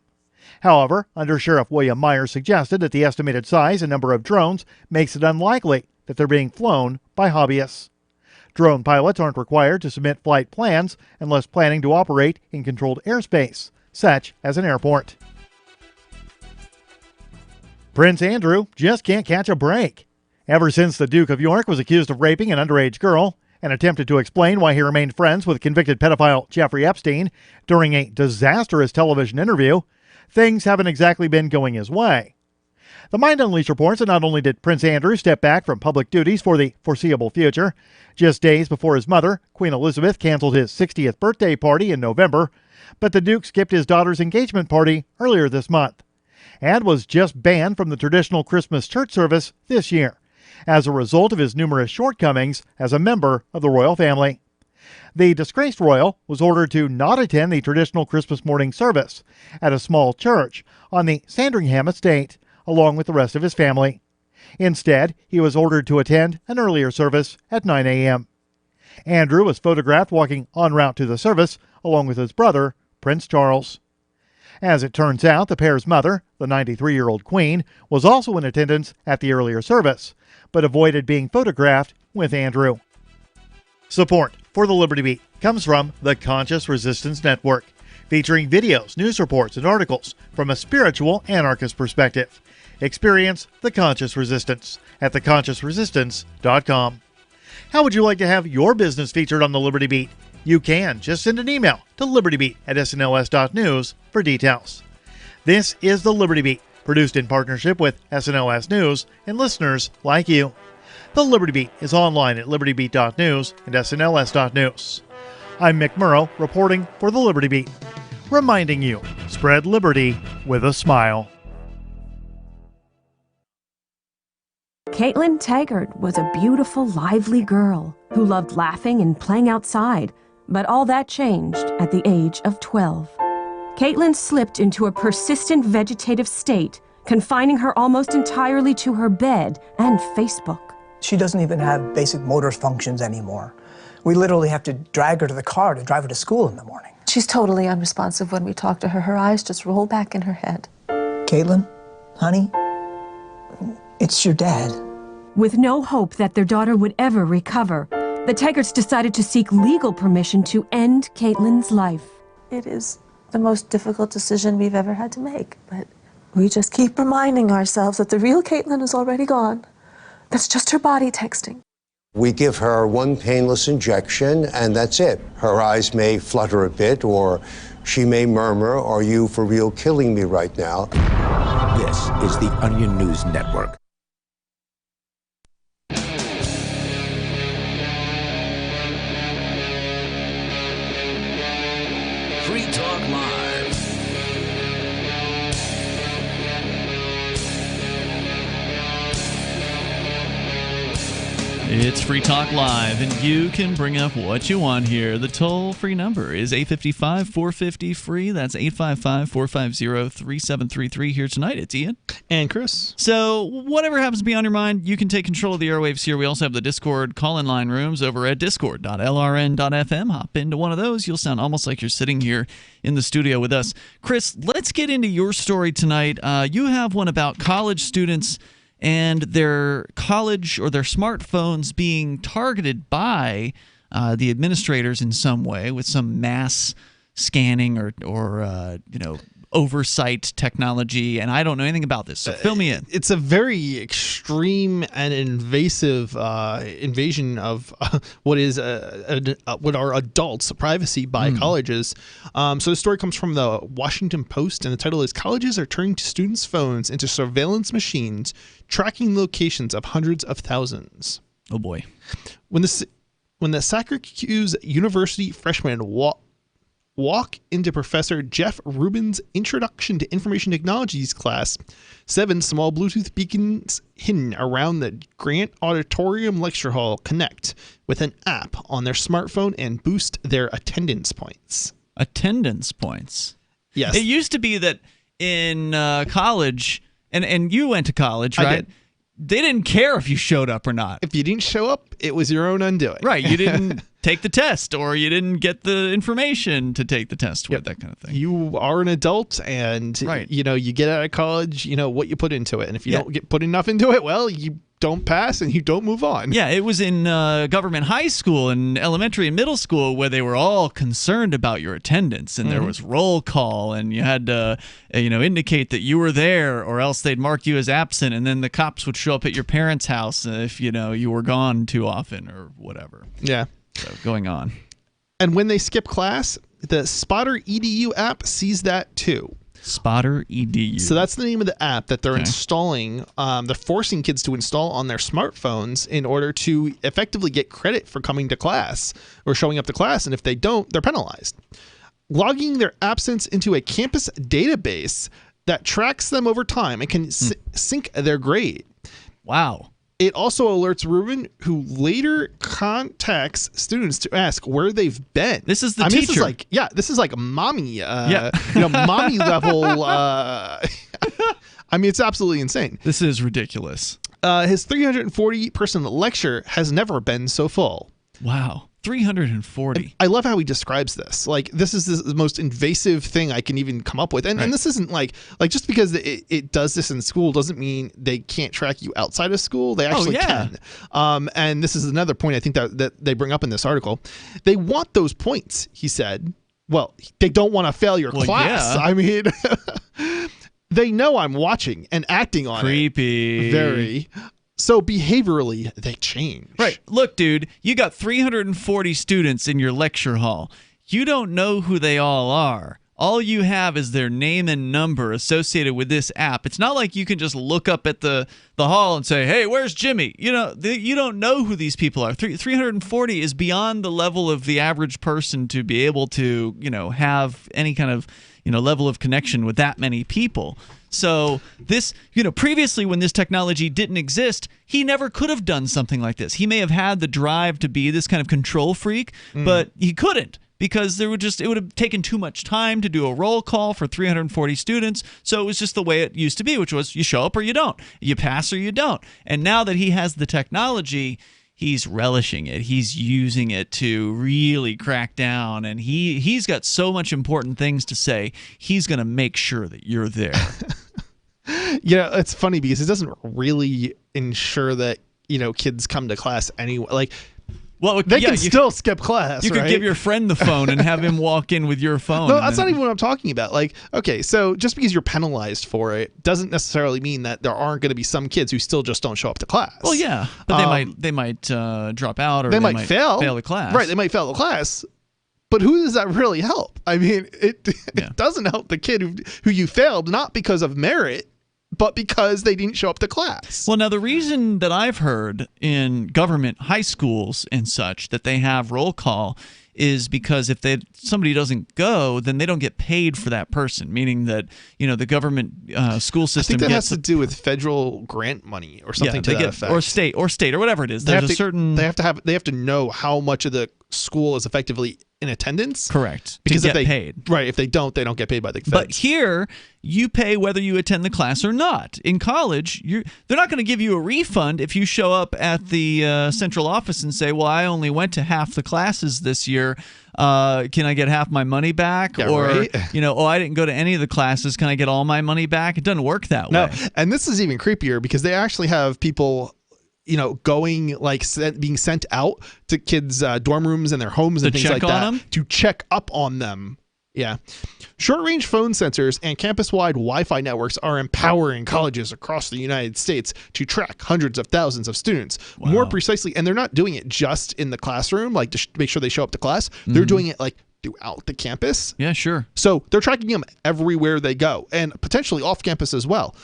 However, Under Sheriff William Myers suggested that the estimated size and number of drones makes it unlikely that they're being flown by hobbyists. Drone pilots aren't required to submit flight plans unless planning to operate in controlled airspace, such as an airport. Prince Andrew just can't catch a break. Ever since the Duke of York was accused of raping an underage girl and attempted to explain why he remained friends with convicted pedophile Jeffrey Epstein during a disastrous television interview, things haven't exactly been going his way. The Mind Unleashed reports that not only did Prince Andrew step back from public duties for the foreseeable future, just days before his mother, Queen Elizabeth, canceled his 60th birthday party in November, but the Duke skipped his daughter's engagement party earlier this month and was just banned from the traditional Christmas church service this year as a result of his numerous shortcomings as a member of the royal family. The disgraced royal was ordered to not attend the traditional Christmas morning service at a small church on the Sandringham estate, along with the rest of his family. Instead, he was ordered to attend an earlier service at 9 a.m. Andrew was photographed walking en route to the service, along with his brother, Prince Charles. As it turns out, the pair's mother, the 93-year-old Queen, was also in attendance at the earlier service, but avoided being photographed with Andrew. Support for the Liberty Beat comes from the Conscious Resistance Network, featuring videos, news reports, and articles from a spiritual anarchist perspective. Experience the Conscious Resistance at theconsciousresistance.com. How would you like to have your business featured on the Liberty Beat? You can. Just send an email to libertybeat@snls.news for details. This is the Liberty Beat, produced in partnership with SNLS News and listeners like you. The Liberty Beat is online at libertybeat.news and snls.news. I'm Mick Murrow, reporting for the Liberty Beat, reminding you, spread liberty with a smile. Caitlin Taggart was a beautiful, lively girl who loved laughing and playing outside, but all that changed at the age of 12. Caitlin slipped into a persistent vegetative state, confining her almost entirely to her bed and Facebook. She doesn't even have basic motor functions anymore. We literally have to drag her to the car to drive her to school in the morning. She's totally unresponsive when we talk to her. Her eyes just roll back in her head. Caitlin, honey, it's your dad. With no hope that their daughter would ever recover, the Taggarts decided to seek legal permission to end Caitlin's life. It is the most difficult decision we've ever had to make, but we just keep reminding ourselves that the real Caitlin is already gone. That's just her body texting. We give her one painless injection, and that's it. Her eyes may flutter a bit, or she may murmur, "Are you for real killing me right now?" This is the Onion News Network. Free Talk Live. It's Free Talk Live, and you can bring up what you want here. The toll-free number is 855-450-FREE. That's 855-450-3733. Here tonight, it's Ian. And Chris. So whatever happens to be on your mind, you can take control of the airwaves here. We also have the Discord call-in line rooms over at discord.lrn.fm. Hop into one of those. You'll sound almost like you're sitting here in the studio with us. Chris, let's get into your story tonight. You have one about college students and their college or their smartphones being targeted by the administrators in some way with some mass scanning or oversight technology, and I don't know anything about this, so fill me in. It's a very extreme and invasive invasion of what are adults' privacy by colleges. So the story comes from the Washington Post, and the title is "Colleges are turning students' phones into surveillance machines, tracking locations of hundreds of thousands." Oh boy! When the Syracuse University freshmen walk into Professor Jeff Rubin's Introduction to Information Technologies class, 7 small Bluetooth beacons hidden around the Grant Auditorium Lecture Hall connect with an app on their smartphone and boost their attendance points. Attendance points? Yes. It used to be that in college, and you went to college, right? I did. They didn't care if you showed up or not. If you didn't show up, it was your own undoing. Right. You didn't take the test, or you didn't get the information to take the test with, that kind of thing. You are an adult, and you get out of college, what you put into it. And if you don't put enough into it, well, you don't pass and you don't move on. Yeah, it was in government high school and elementary and middle school where they were all concerned about your attendance, and there was roll call, and you had to indicate that you were there, or else they'd mark you as absent, and then the cops would show up at your parents' house if you were gone too often or whatever. Yeah. So going on. And when they skip class, the Spotter EDU app sees that too. Spotter EDU. So that's the name of the app that they're installing. They're forcing kids to install on their smartphones in order to effectively get credit for coming to class or showing up to class. And if they don't, they're penalized. Logging their absence into a campus database that tracks them over time and can sync their grade. Wow. It also alerts Ruben, who later contacts students to ask where they've been. This is the teacher. This is like mommy, mommy level. It's absolutely insane. This is ridiculous. His 340-person lecture has never been so full. Wow. 340. And I love how he describes this. Like, this is the most invasive thing I can even come up with. And this isn't like just because it does this in school doesn't mean they can't track you outside of school. They actually can. And this is another point I think that they bring up in this article. They want those points, he said. Well, they don't want to fail your class. Yeah. They know I'm watching and acting on Creepy. It. Very. So behaviorally, they change. Right. Look, dude, you got 340 students in your lecture hall. You don't know who they all are. All you have is their name and number associated with this app. It's not like you can just look up at the hall and say, hey, where's Jimmy? You don't know who these people are. 340 is beyond the level of the average person to be able to, have any kind of, level of connection with that many people. So this, previously when this technology didn't exist, he never could have done something like this. He may have had the drive to be this kind of control freak, but he couldn't because it would have taken too much time to do a roll call for 340 students. So it was just the way it used to be, which was you show up or you don't. You pass or you don't. And now that he has the technology, he's relishing it. He's using it to really crack down, and he's got so much important things to say. He's going to make sure that you're there. It's funny because it doesn't really ensure that kids come to class anyway. Like, well, they can still skip class. You could give your friend the phone and have him walk in with your phone. No, that's not even what I'm talking about. Like, okay, so just because you're penalized for it doesn't necessarily mean that there aren't going to be some kids who still just don't show up to class. Well, yeah, but they might drop out or they might fail the class. Right, they might fail the class. But who does that really help? I mean, it doesn't help the kid who you failed, not because of merit, but because they didn't show up to class. Well, now the reason that I've heard in government high schools and such that they have roll call is because if somebody doesn't go, then they don't get paid for that person, meaning that the government school system. I think that has to do with federal grant money or something to that effect, or state or whatever it is. There's a certain they have to know how much of the school is effectively in attendance. Correct. Because if they paid. Right. If they don't get paid by the feds. But here, you pay whether you attend the class or not. In college, they're not going to give you a refund if you show up at the central office and say, well, I only went to half the classes this year. Can I get half my money back? Yeah, or, right. I didn't go to any of the classes. Can I get all my money back? It doesn't work that way. And this is even creepier because they actually have people going being sent out to kids' dorm rooms and their homes and things like that to check up on them. Yeah. Short-range phone sensors and campus-wide Wi-Fi networks are empowering colleges across the United States to track hundreds of thousands of students more precisely. And they're not doing it just in the classroom, like to make sure they show up to class. They're doing it like throughout the campus. Yeah, sure. So they're tracking them everywhere they go and potentially off campus as well.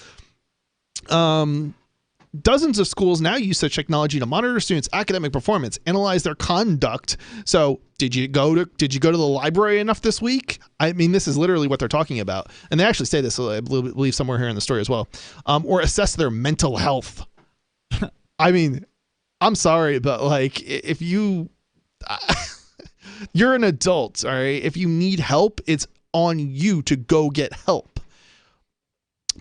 Dozens of schools now use such technology to monitor students' academic performance, analyze their conduct. So, did you go to the library enough this week? I mean, this is literally what they're talking about, and they actually say this, I believe, somewhere here in the story as well. Or assess their mental health. I mean, I'm sorry, but like, if you're an adult, all right. If you need help, it's on you to go get help.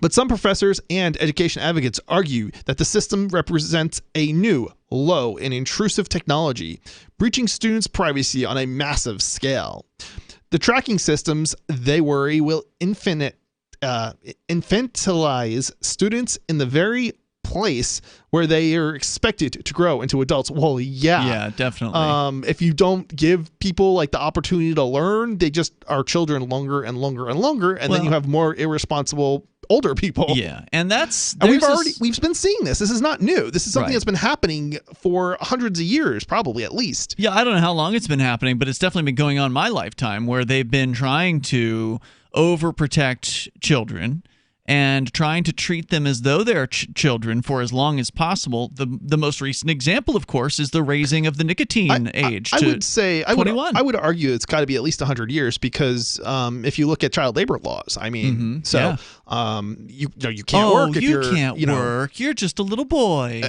But some professors and education advocates argue that the system represents a new, low, and intrusive technology, breaching students' privacy on a massive scale. The tracking systems, they worry, will infantilize students in the very place where they are expected to grow into adults. Well, yeah, definitely. If you don't give people like the opportunity to learn, they just are children longer and longer and longer, and then you have more irresponsible older people. Yeah, and we've been seeing this. This is not new. This is something that's been happening for hundreds of years, probably at least. Yeah, I don't know how long it's been happening, but it's definitely been going on my lifetime, where they've been trying to overprotect children and trying to treat them as though they're children for as long as possible. The most recent example, of course, is the raising of the nicotine age to 21. I would argue it's got to be at least 100 years because if you look at child labor laws, I mean, you can't work if you can't work. You're just a little boy.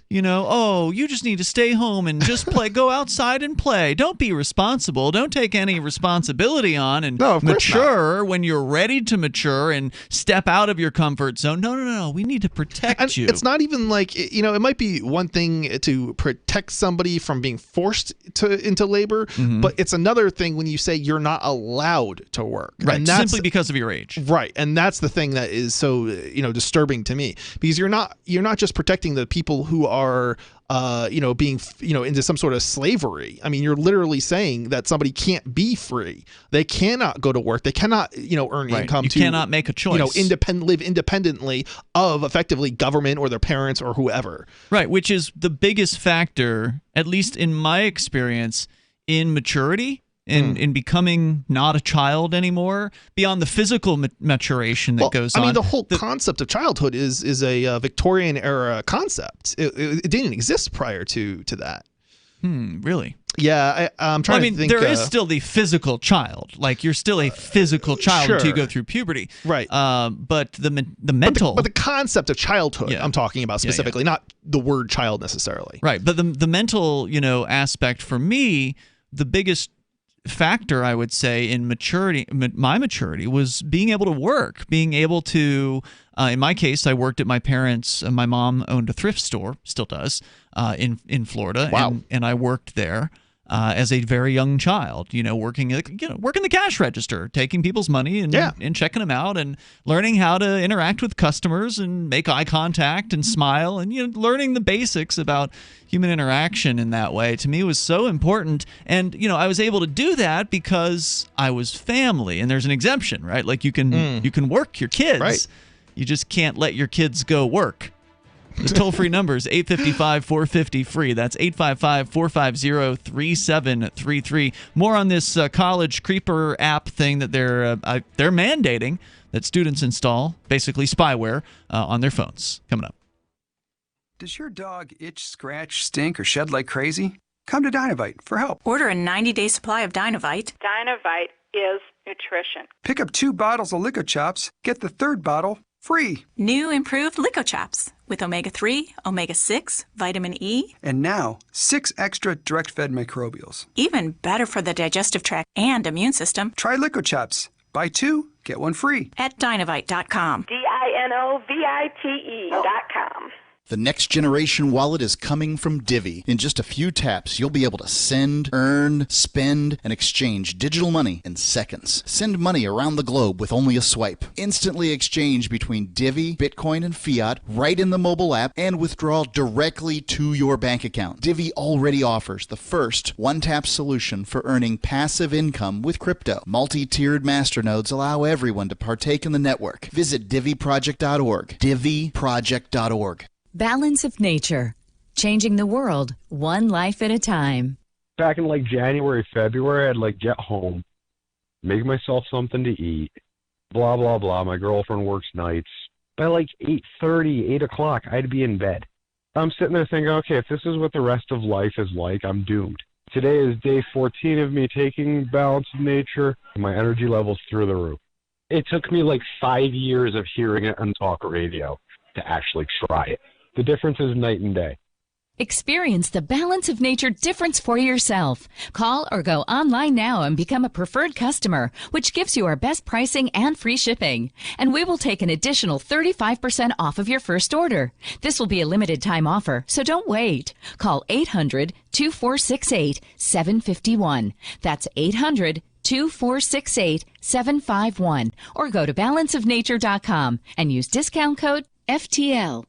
You just need to stay home and just play. Go outside and play. Don't be responsible. Don't take any responsibility on and mature when you're ready to mature and step out of your comfort zone. No. We need to protect you. It's not even like, it might be one thing to protect somebody from being forced into labor, but it's another thing when you say you're not allowed to work. Right, and that's, simply because of your age. Right, and that's the thing that is so, disturbing to me, because you're not just protecting the people who are being into some sort of slavery. I mean, you're literally saying that somebody can't be free. They cannot go to work. They cannot earn income. You cannot make a choice. Live independently of effectively government or their parents or whoever. Right, which is the biggest factor, at least in my experience, in maturity. In becoming not a child anymore, beyond the physical maturation that goes on. I mean, the whole concept of childhood is a Victorian era concept. It didn't exist prior to that. Really? Yeah, I'm trying to think. There is still the physical child. Like, you're still a physical child until you go through puberty. Right. But the mental... But the concept of childhood, I'm talking about specifically, not the word child necessarily. Right, but the mental, aspect for me, the biggest factor, I would say, in my maturity was being able to work, being able to, in my case, I worked at my parents', my mom owned a thrift store, still does, in Florida. Wow. And I worked there as a very young child, working the cash register, taking people's money and checking them out, and learning how to interact with customers and make eye contact and smile, and learning the basics about human interaction in that way, to me, was so important. And I was able to do that because I was family, and there's an exemption, right? Like, you can work your kids, right? You just can't let your kids go work. The toll-free number is 855-450-FREE. That's 855-450-3733. More on this college creeper app thing that they're mandating that students install, basically spyware, on their phones. Coming up. Does your dog itch, scratch, stink, or shed like crazy? Come to Dynavite for help. Order a 90-day supply of Dynavite. Dynavite is nutrition. Pick up 2 bottles of Lico Chops. Get the 3rd bottle free. New improved Lico Chops with omega-3, omega-6, vitamin E. And now, 6 extra direct-fed microbials. Even better for the digestive tract and immune system. Try Lico Chops. Buy 2, get 1 free. At Dynavite.com. DINOVITE.com. The next generation wallet is coming from Divvy. In just a few taps, you'll be able to send, earn, spend, and exchange digital money in seconds. Send money around the globe with only a swipe. Instantly exchange between Divvy, Bitcoin, and fiat right in the mobile app, and withdraw directly to your bank account. Divvy already offers the first one-tap solution for earning passive income with crypto. Multi-tiered masternodes allow everyone to partake in the network. Visit DivvyProject.org. DivvyProject.org. Balance of Nature, changing the world one life at a time. Back in like January, February, I'd get home, make myself something to eat, blah, blah, blah. My girlfriend works nights. By 8:30, 8 o'clock, I'd be in bed. I'm sitting there thinking, okay, if this is what the rest of life is like, I'm doomed. Today is day 14 of me taking Balance of Nature, and my energy level's through the roof. It took me 5 years of hearing it on talk radio to actually try it. The difference is night and day. Experience the Balance of Nature difference for yourself. Call or go online now and become a preferred customer, which gives you our best pricing and free shipping. And we will take an additional 35% off of your first order. This will be a limited time offer, so don't wait. Call 800-2468-751. That's 800-2468-751. Or go to balanceofnature.com and use discount code FTL.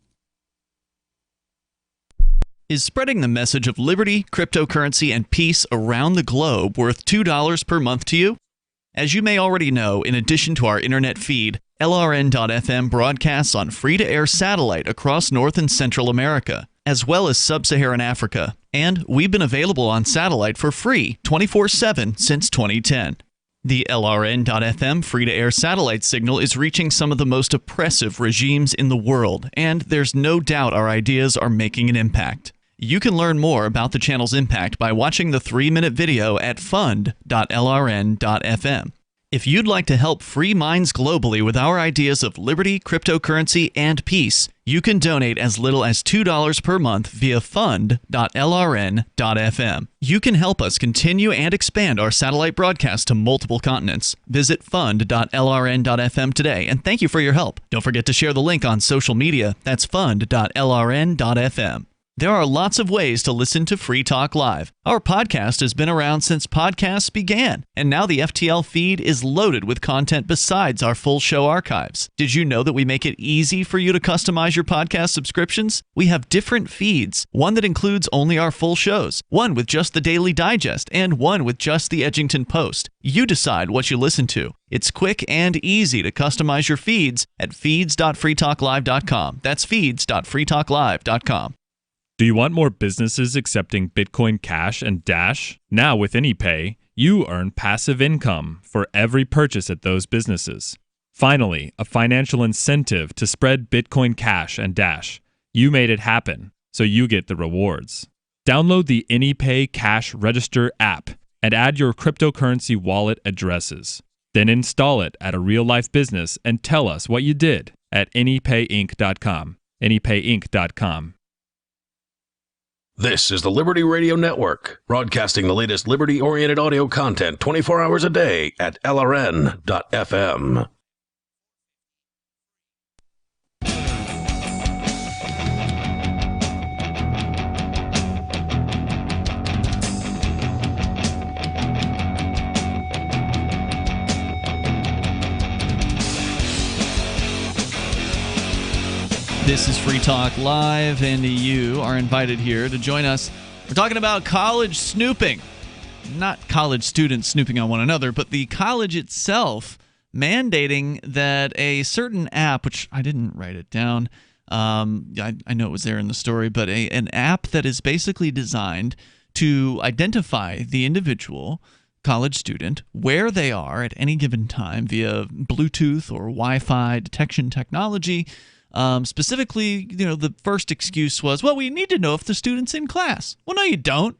Is spreading the message of liberty, cryptocurrency, and peace around the globe worth $2 per month to you? As you may already know, in addition to our internet feed, LRN.FM broadcasts on free-to-air satellite across North and Central America, as well as Sub-Saharan Africa. And we've been available on satellite for free 24/7 since 2010. The LRN.FM free-to-air satellite signal is reaching some of the most oppressive regimes in the world, and there's no doubt our ideas are making an impact. You can learn more about the channel's impact by watching the 3-minute video at fund.lrn.fm. If you'd like to help free minds globally with our ideas of liberty, cryptocurrency, and peace, you can donate as little as $2 per month via fund.lrn.fm. You can help us continue and expand our satellite broadcast to multiple continents. Visit fund.lrn.fm today, and thank you for your help. Don't forget to share the link on social media. That's fund.lrn.fm. There are lots of ways to listen to Free Talk Live. Our podcast has been around since podcasts began, and now the FTL feed is loaded with content besides our full show archives. Did you know that we make it easy for you to customize your podcast subscriptions? We have different feeds, one that includes only our full shows, one with just the Daily Digest, and one with just the Edgington Post. You decide what you listen to. It's quick and easy to customize your feeds at feeds.freetalklive.com. That's feeds.freetalklive.com. Do you want more businesses accepting Bitcoin Cash and Dash? Now with AnyPay, you earn passive income for every purchase at those businesses. Finally, a financial incentive to spread Bitcoin Cash and Dash. You made it happen, so you get the rewards. Download the AnyPay Cash Register app and add your cryptocurrency wallet addresses. Then install it at a real-life business and tell us what you did at anypayinc.com. anypayinc.com. This is the Liberty Radio Network, broadcasting the latest liberty-oriented audio content 24 hours a day at LRN.FM. This is Free Talk Live, and you are invited here to join us. We're talking about college snooping. Not college students snooping on one another, but the college itself mandating that a certain app, which I didn't write it down, I know it was there in the story, but an app that is basically designed to identify the individual college student, where they are at any given time via Bluetooth or Wi-Fi detection technology. Specifically, the first excuse was, well, we need to know if the student's in class. Well, no, you don't.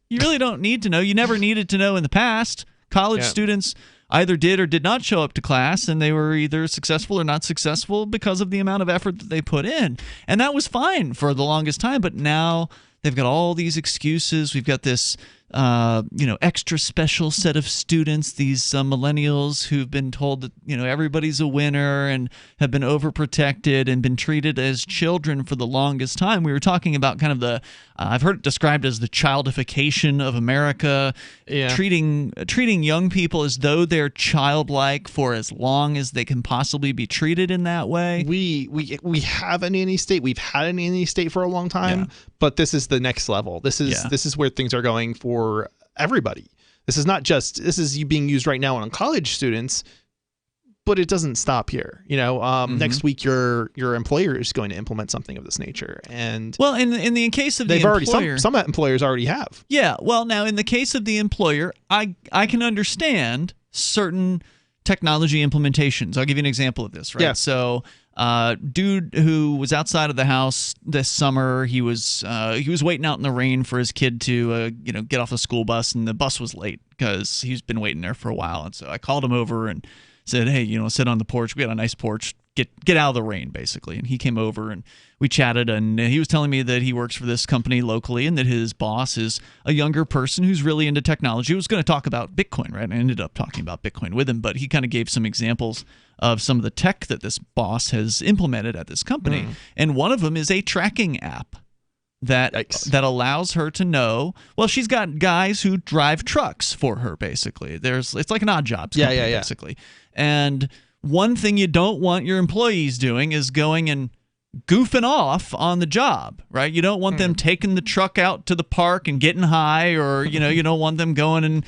You really don't need to know. You never needed to know in the past. College students either did or did not show up to class, and they were either successful or not successful because of the amount of effort that they put in. And that was fine for the longest time, but now they've got all these excuses. We've got this extra special set of students, these millennials who've been told that, everybody's a winner and have been overprotected and been treated as children for the longest time. We were talking about kind of I've heard it described as the childification of America, treating young people as though they're childlike for as long as they can possibly be treated in that way. We have an nanny state. We've had a nanny state for a long time, but this is the next level. This is where things are going for everybody. This is you being used right now on college students, but it doesn't stop here. Next week your employer is going to implement something of this nature, and well, in the case of they've the already employer, some employers already have. Yeah, well, now in the case of the employer, I can understand certain technology implementations. I'll give you an example of this, right? Yeah. So, dude who was outside of the house this summer, he was waiting out in the rain for his kid to get off the school bus, and the bus was late because he's been waiting there for a while. And so I called him over and said, hey, sit on the porch. We got a nice porch. Get out of the rain, basically. And he came over and we chatted, and he was telling me that he works for this company locally and that his boss is a younger person who's really into technology. He was going to talk about Bitcoin, right? I ended up talking about Bitcoin with him, but he kind of gave some examples of some of the tech that this boss has implemented at this company. And one of them is a tracking app that allows her to know. Well, she's got guys who drive trucks for her, basically. It's like an odd jobs company, basically. And one thing you don't want your employees doing is going and goofing off on the job, right? You don't want them taking the truck out to the park and getting high, or you don't want them going and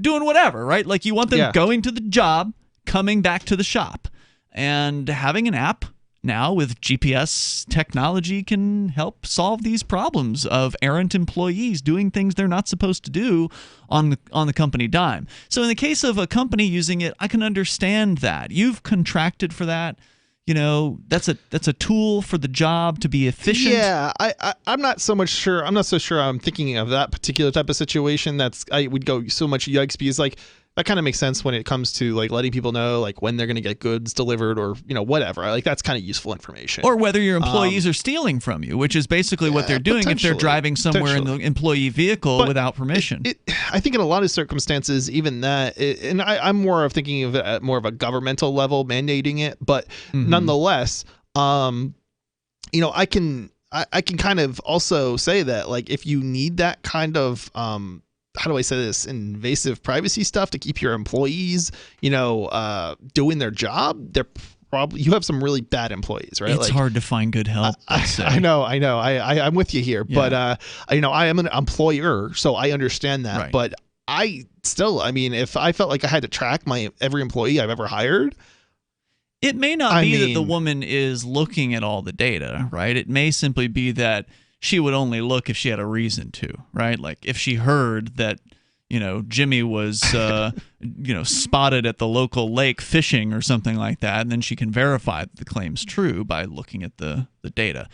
doing whatever, right? Like, you want them going to the job, coming back to the shop. And having an app now with GPS technology can help solve these problems of errant employees doing things they're not supposed to do on the company dime. So in the case of a company using it, I can understand that. You've contracted for that. That's a tool for the job to be efficient. Yeah, I'm not so sure I'm thinking of that particular type of situation. I would go so much yikes, because that kind of makes sense when it comes to like letting people know like when they're going to get goods delivered or whatever. Like that's kind of useful information. Or whether your employees are stealing from you, which is basically what they're doing if they're driving somewhere in the employee vehicle without permission. I think in a lot of circumstances, even that, and I'm more of thinking of it at more of a governmental level, mandating it, but nonetheless, I can kind of also say that like if you need that kind of how do I say this, invasive privacy stuff to keep your employees, doing their job, they're probably, you have some really bad employees, right? It's hard to find good help. I know. I'm with you here, but I am an employer, so I understand that. Right. But I still, if I felt like I had to track every employee I've ever hired. It may not be that the woman is looking at all the data, right? It may simply be that she would only look if she had a reason to, right? Like if she heard that, Jimmy was, spotted at the local lake fishing or something like that, and then she can verify that the claim's true by looking at the data.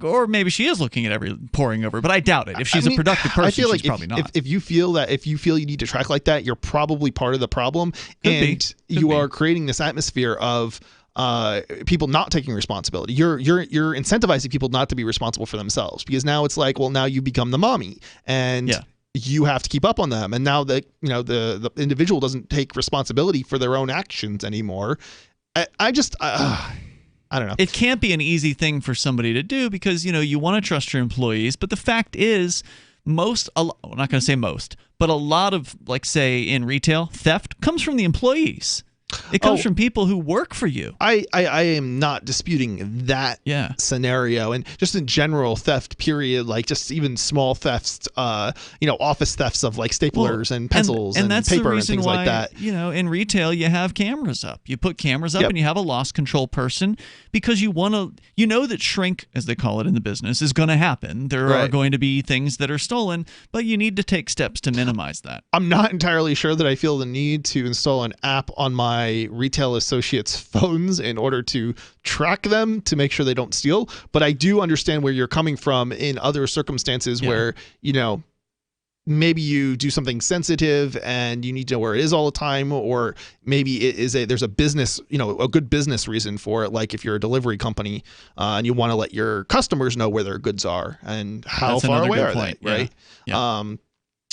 Or maybe she is looking at poring over, but I doubt it. If she's a productive person, I feel like she's probably not. If you feel you need to track like that, you're probably part of the problem. Could be. Are creating this atmosphere of people not taking responsibility. You're incentivizing people not to be responsible for themselves, because now it's like, well, now you become the mommy and you have to keep up on them. And now that, the individual doesn't take responsibility for their own actions anymore. I don't know. It can't be an easy thing for somebody to do because, you want to trust your employees. But the fact is, I'm not going to say most, but a lot of, like, say, in retail, theft comes from the employees. It comes from people who work for you. I am not disputing that scenario, and just in general theft period, like just even small thefts, office thefts of like staplers and pencils and that's paper the and things why, like that. In retail you have cameras up. You put cameras up and you have a loss control person because you want to, that shrink, as they call it in the business, is going to happen. There are going to be things that are stolen, but you need to take steps to minimize that. I'm not entirely sure that I feel the need to install an app on my retail associates' phones in order to track them to make sure they don't steal, but I do understand where you're coming from in other circumstances where maybe you do something sensitive and you need to know where it is all the time, or maybe there's a business, a good business reason for it, like if you're a delivery company and you want to let your customers know where their goods are and how far away are they, right?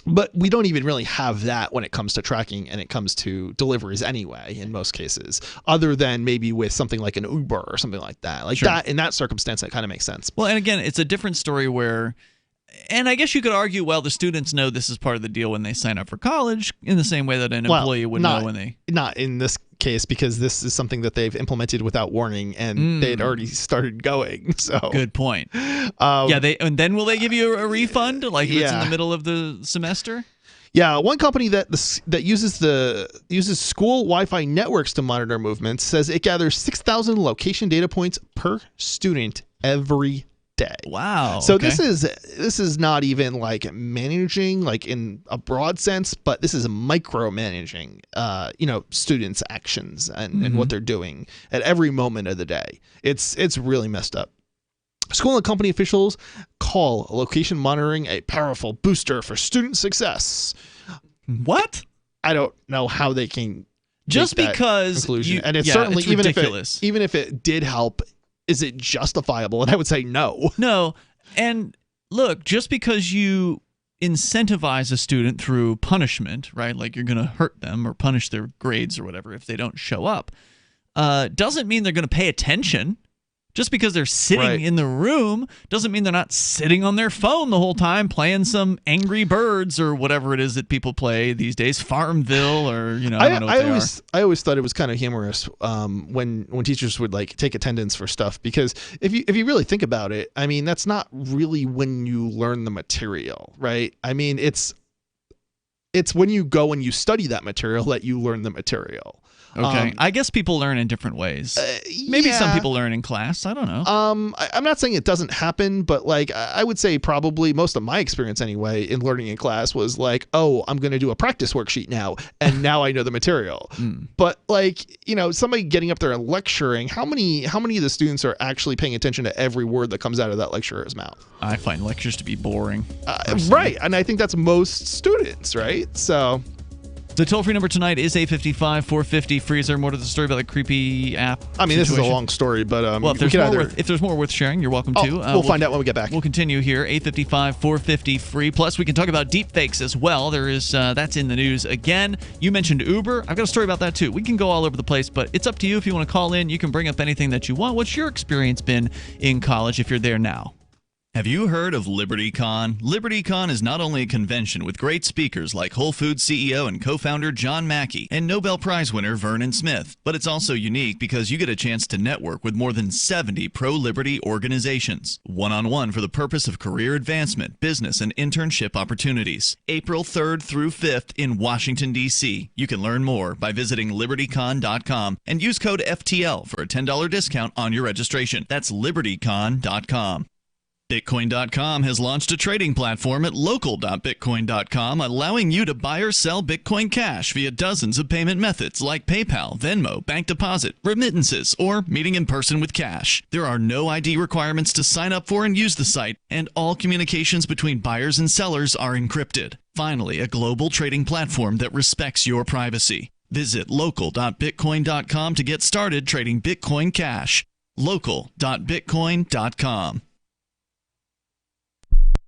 But we don't even really have that when it comes to tracking and it comes to deliveries anyway, in most cases, other than maybe with something like an Uber or something like that. Like that, in that circumstance, that kind of makes sense. Well, and again, it's a different story where, and I guess you could argue, well, the students know this is part of the deal when they sign up for college, in the same way that an employee would know when they... Not in this case, because this is something that they've implemented without warning and they had already started going. So good point. And then will they give you a refund, like if it's in the middle of the semester? Yeah, one company that uses school Wi-Fi networks to monitor movements says it gathers 6,000 location data points per student every day. Wow. So this is not even like managing like in a broad sense, but this is micromanaging students' actions and what they're doing at every moment of the day. It's really messed up. School and company officials call location monitoring a powerful booster for student success. What? I don't know how they can just make that because conclusion. And it's certainly, it's ridiculous. even if it did help, is it justifiable? And I would say no. No. And look, just because you incentivize a student through punishment, right? Like you're going to hurt them or punish their grades or whatever if they don't show up, doesn't mean they're going to pay attention. Just because they're sitting in the room doesn't mean they're not sitting on their phone the whole time playing some Angry Birds or whatever it is that people play these days, Farmville or I don't know what they are. I always thought it was kind of humorous when teachers would like take attendance for stuff, because if you really think about it, I mean that's not really when you learn the material, right? I mean it's when you go and you study that material that you learn the material. Okay. I guess people learn in different ways. Maybe some people learn in class. I don't know. I'm not saying it doesn't happen, but like I would say probably most of my experience anyway in learning in class was like, oh, I'm going to do a practice worksheet now, and now I know the material. But like, somebody getting up there and lecturing, how many of the students are actually paying attention to every word that comes out of that lecturer's mouth? I find lectures to be boring. Right. And I think that's most students, right? So The toll-free number tonight is 855-450-FREE. Is there more to the story about the creepy app I mean, this is a situation? long story, but well, if there's more worth sharing, you're welcome to. We'll find out when we get back. We'll continue here, 855-450-FREE. Plus, we can talk about deepfakes as well. There is that's in the news again. You mentioned Uber. I've got a story about that, too. We can go all over the place, but it's up to you if you want to call in. You can bring up anything that you want. What's your experience been in college if you're there now? Have you heard of LibertyCon? LibertyCon is not only a convention with great speakers like Whole Foods CEO and co-founder John Mackey and Nobel Prize winner Vernon Smith, but it's also unique because you get a chance to network with more than 70 pro-liberty organizations, one-on-one for the purpose of career advancement, business, and internship opportunities. April 3rd through 5th in Washington, D.C. You can learn more by visiting libertycon.com and use code FTL for a $10 discount on your registration. That's libertycon.com. Bitcoin.com has launched a trading platform at local.bitcoin.com, allowing you to buy or sell Bitcoin Cash via dozens of payment methods like PayPal, Venmo, bank deposit, remittances, or meeting in person with cash. There are no ID requirements to sign up for and use the site, and all communications between buyers and sellers are encrypted. Finally, a global trading platform that respects your privacy. Visit local.bitcoin.com to get started trading Bitcoin Cash. local.bitcoin.com.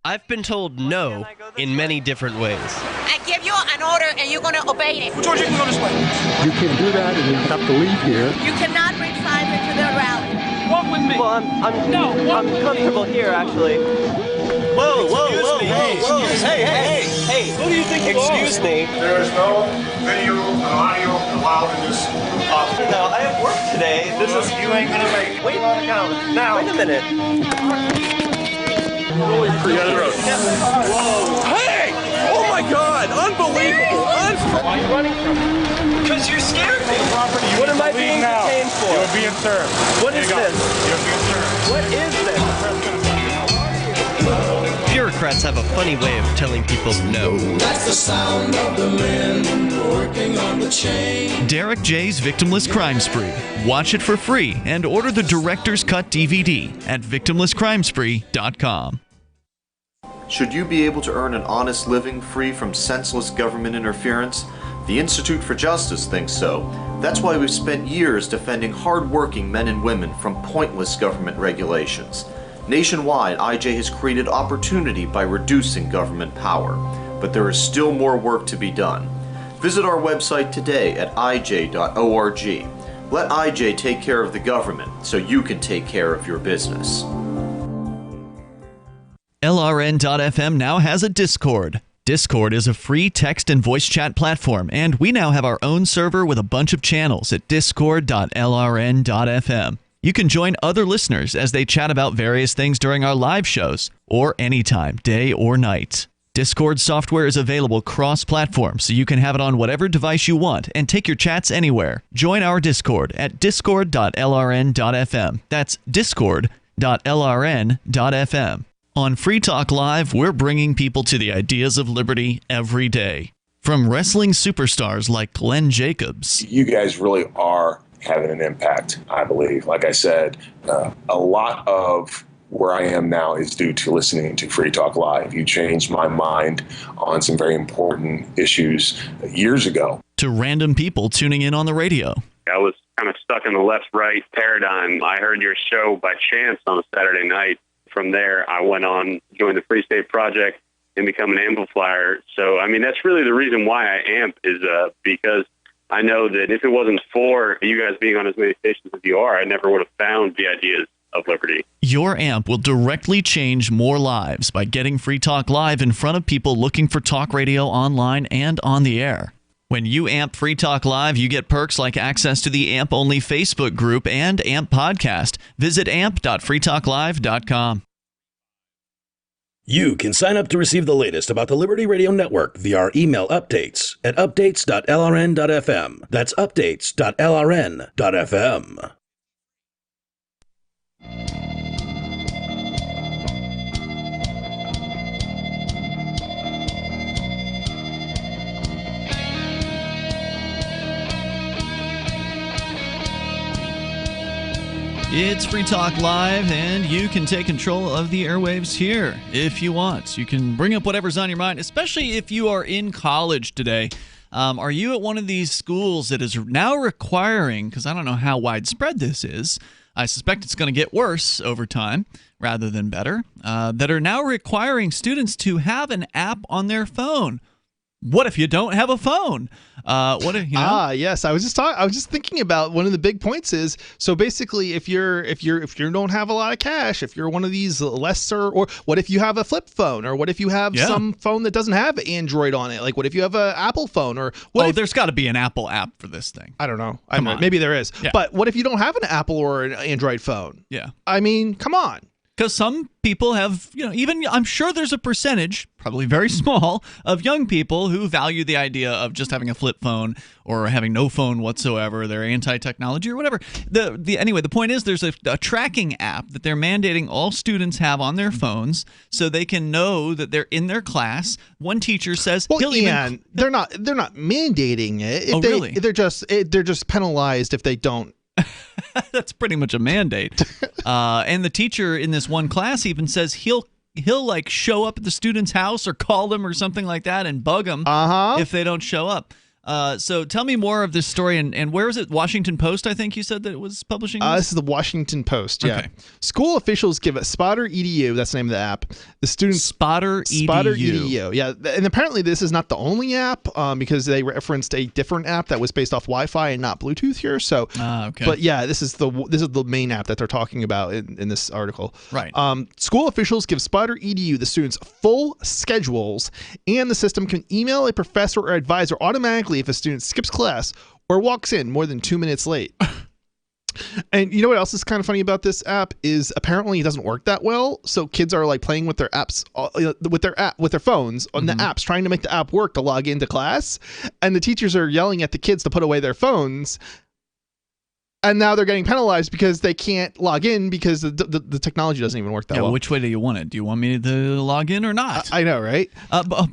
I've been told no in many different ways. I give you an order and you're going to obey it. George, you can go this way. You can do that and you have to leave here. You cannot bring signs into the rally. Walk with me. Well, I'm comfortable here, actually. Whoa. Hey. Who do you think you are? Excuse me. There is no video or audio allowed in this office. No, I have work today. You ain't going to make it. Wait a minute. Really Whoa! Hey! Oh my God! Unbelievable! Why are you running from me? Because you scared me. What am I being detained for? You're being served. What is this? You're being served. What is this? Bureaucrats have a funny way of telling people no. That's the sound of the men working on the chain. Derek J's Victimless Crime Spree. Watch it for free and order the Director's Cut DVD at victimlesscrimespree.com. Should you be able to earn an honest living free from senseless government interference? The Institute for Justice thinks so. That's why we've spent years defending hard-working men and women from pointless government regulations. Nationwide, IJ has created opportunity by reducing government power, but there is still more work to be done. Visit our website today at ij.org. Let IJ take care of the government so you can take care of your business. LRN.FM now has a Discord. Discord is a free text and voice chat platform, and we now have our own server with a bunch of channels at discord.lrn.fm. You can join other listeners as they chat about various things during our live shows, or anytime, day or night. Discord software is available cross-platform, so you can have it on whatever device you want and take your chats anywhere. Join our Discord at discord.lrn.fm. That's discord.lrn.fm. On Free Talk Live, we're bringing people to the ideas of liberty every day. From wrestling superstars like Glenn Jacobs. You guys really are having an impact, I believe. Like I said, a lot of where I am now is due to listening to Free Talk Live. You changed my mind on some very important issues years ago. To random people tuning in on the radio. I was kind of stuck in the left-right paradigm. I heard your show by chance on a Saturday night. From there, I went on, joined the Free State Project, and become an amplifier. So, I mean, that's really the reason why I amp is because I know that if it wasn't for you guys being on as many stations as you are, I never would have found the ideas of liberty. Your amp will directly change more lives by getting Free Talk Live in front of people looking for talk radio online and on the air. When you amp Free Talk Live, you get perks like access to the AMP-only Facebook group and AMP podcast. Visit amp.freetalklive.com. You can sign up to receive the latest about the Liberty Radio Network via our email updates at updates.lrn.fm. That's updates.lrn.fm. It's Free Talk Live, and you can take control of the airwaves here if you want. You can bring up whatever's on your mind, especially if you are in college today. Are you at one of these schools that is now requiring, because I don't know how widespread this is, I suspect it's going to get worse over time rather than better, that are now requiring students to have an app on their phone? What if you don't have a phone? What if, you know? Yes. I was just thinking about one of the big points is, so basically if you don't have a lot of cash, if you're one of these lesser, or what if you have a flip phone, or what if you have some phone that doesn't have Android on it? Like what if you have an Apple phone, or what if, there's got to be an Apple app for this thing. I don't know. Come on. Maybe there is. Yeah. But what if you don't have an Apple or an Android phone? Yeah. I mean, come on. Because some people have, even I'm sure there's a percentage, probably very small, of young people who value the idea of just having a flip phone or having no phone whatsoever. They're anti-technology or whatever. Anyway, the point is there's a tracking app that they're mandating all students have on their phones so they can know that they're in their class. One teacher says, they're not mandating it. Really? They're just penalized if they don't. That's pretty much a mandate. And the teacher in this one class even says he'll like show up at the student's house or call them or something like that and bug them if they don't show up. So tell me more of this story, and where is it? Washington Post, I think you said that it was publishing this? This is the Washington Post, yeah. Okay. School officials give a Spotter EDU, that's the name of the app. The students Spotter EDU. Yeah. And apparently this is not the only app, because they referenced a different app that was based off Wi-Fi and not Bluetooth here. So, okay. But yeah, this is the main app that they're talking about in this article. Right. School officials give Spotter EDU the students full schedules, and the system can email a professor or advisor automatically if a student skips class or walks in more than 2 minutes late. And you know what else is kind of funny about this app is apparently it doesn't work that well. So kids are like playing with their apps, with their phones on the apps, trying to make the app work to log into class. And the teachers are yelling at the kids to put away their phones. And now they're getting penalized because they can't log in because the technology doesn't even work that well. Which way do you want it? Do you want me to log in or not? I know, right?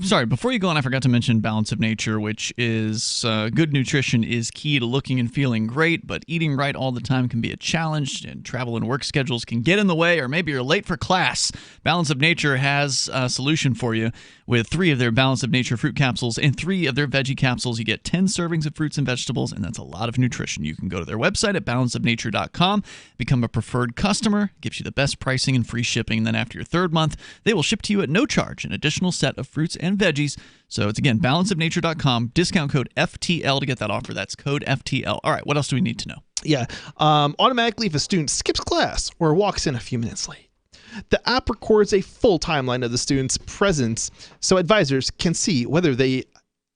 Sorry, before you go on, I forgot to mention Balance of Nature, which is good nutrition is key to looking and feeling great, but eating right all the time can be a challenge, and travel and work schedules can get in the way, or maybe you're late for class. Balance of Nature has a solution for you. With 3 of their Balance of Nature fruit capsules and 3 of their veggie capsules, you get 10 servings of fruits and vegetables, and that's a lot of nutrition. You can go to their website at balanceofnature.com, become a preferred customer, gives you the best pricing and free shipping, and then after your 3rd month, they will ship to you at no charge an additional set of fruits and veggies. So it's, again, balanceofnature.com, discount code FTL to get that offer. That's code FTL. All right, what else do we need to know? Yeah, automatically if a student skips class or walks in a few minutes late. The app records a full timeline of the student's presence so advisors can see whether they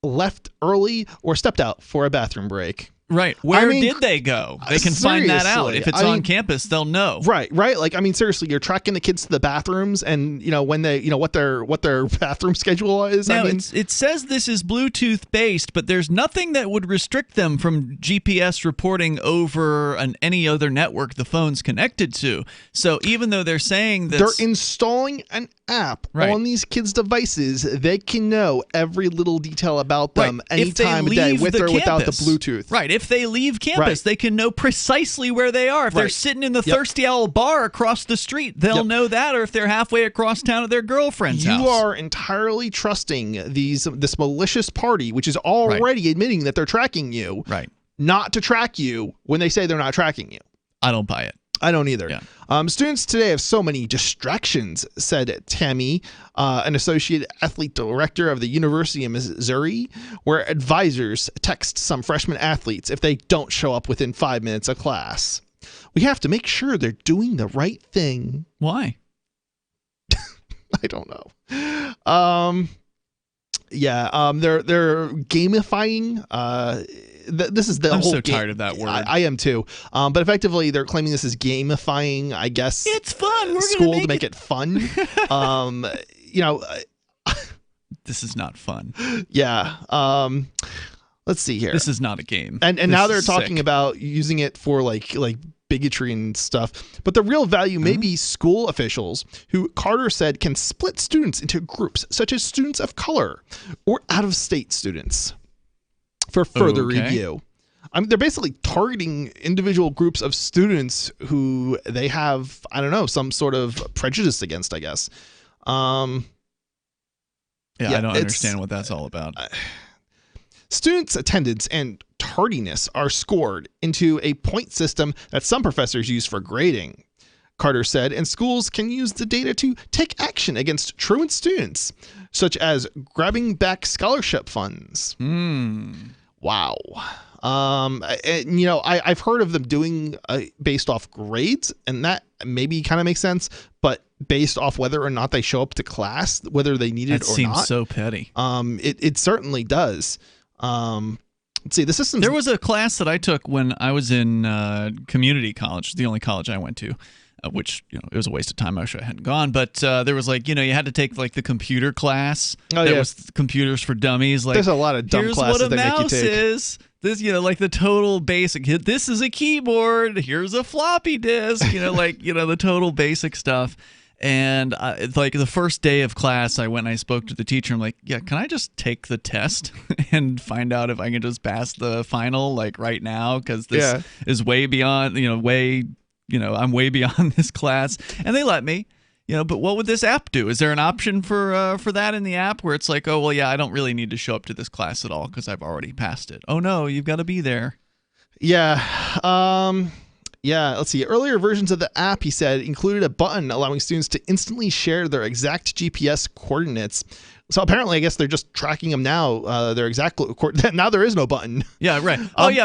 left early or stepped out for a bathroom break. Right. Where did they go? They can find that out. If it's on campus, they'll know. Right. Like, I mean, seriously, you're tracking the kids to the bathrooms and, when they, what their bathroom schedule is. Now, it says this is Bluetooth based, but there's nothing that would restrict them from GPS reporting over any other network the phone's connected to. So even though they're saying that they're installing an app on these kids' devices, they can know every little detail about them any time of day, with or without the Bluetooth. Right. If they leave campus, they can know precisely where they are. If they're sitting in the Thirsty Owl bar across the street, they'll know that, or if they're halfway across town at their girlfriend's house. You are entirely trusting this malicious party, which is already admitting that they're tracking you, not to track you when they say they're not tracking you. I don't buy it. I don't either. Yeah. Students today have so many distractions, said Tammy, an associate athlete director of the University of Missouri, where advisors text some freshman athletes if they don't show up within 5 minutes of class. We have to make sure they're doing the right thing. Why? I don't know. They're gamifying. This is the I'm whole so tired of that word. I am too. But effectively, they're claiming this is gamifying, I guess. It's fun. We're school gonna to make it fun. This is not fun. Yeah. Let's see here. This is not a game. And now they're talking about using it for like bigotry and stuff. But the real value may be school officials who Carter said can split students into groups, such as students of color or out-of-state students, for further review. I mean, they're basically targeting individual groups of students who they have, I don't know, some sort of prejudice against, I guess. I don't understand what that's all about. Students' attendance and tardiness are scored into a point system that some professors use for grading, Carter said, and schools can use the data to take action against truant students, such as grabbing back scholarship funds. Wow. And, I've heard of them doing based off grades, and that maybe kind of makes sense, but based off whether or not they show up to class, whether they need it or not. That seems so petty. It certainly does. Let's see, the system. There was a class that I took when I was in community college, the only college I went to, which, it was a waste of time. I wish I hadn't gone. But there was you had to take the computer class. Was computers for dummies. There's a lot of dumb classes that make you take. Here's what a mouse is. This, the total basic. This is a keyboard. Here's a floppy disk. The total basic stuff. And the first day of class, I went and I spoke to the teacher. I'm like, yeah, can I just take the test and find out if I can just pass the final right now? Because this is way beyond, I'm way beyond this class. And they let me. But what would this app do? Is there an option for that in the app where it's I don't really need to show up to this class at all because I've already passed it? Oh no, you've got to be there. Yeah. Let's see. Earlier versions of the app, he said, included a button allowing students to instantly share their exact GPS coordinates. So apparently, I guess they're just tracking them now. Their exact now there is no button. Yeah, right.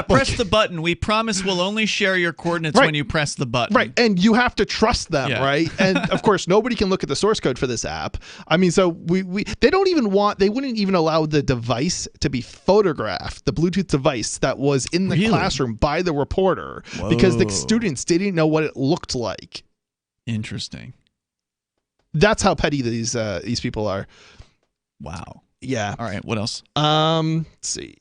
Press the button. We promise we'll only share your coordinates when you press the button. Right, and you have to trust them, right? And of course, nobody can look at the source code for this app. I mean, so they wouldn't even allow the device to be photographed, the Bluetooth device that was in the classroom by the reporter, because the students didn't know what it looked like. Interesting. That's how petty these people are. Wow. Yeah. All right. What else? Let's see.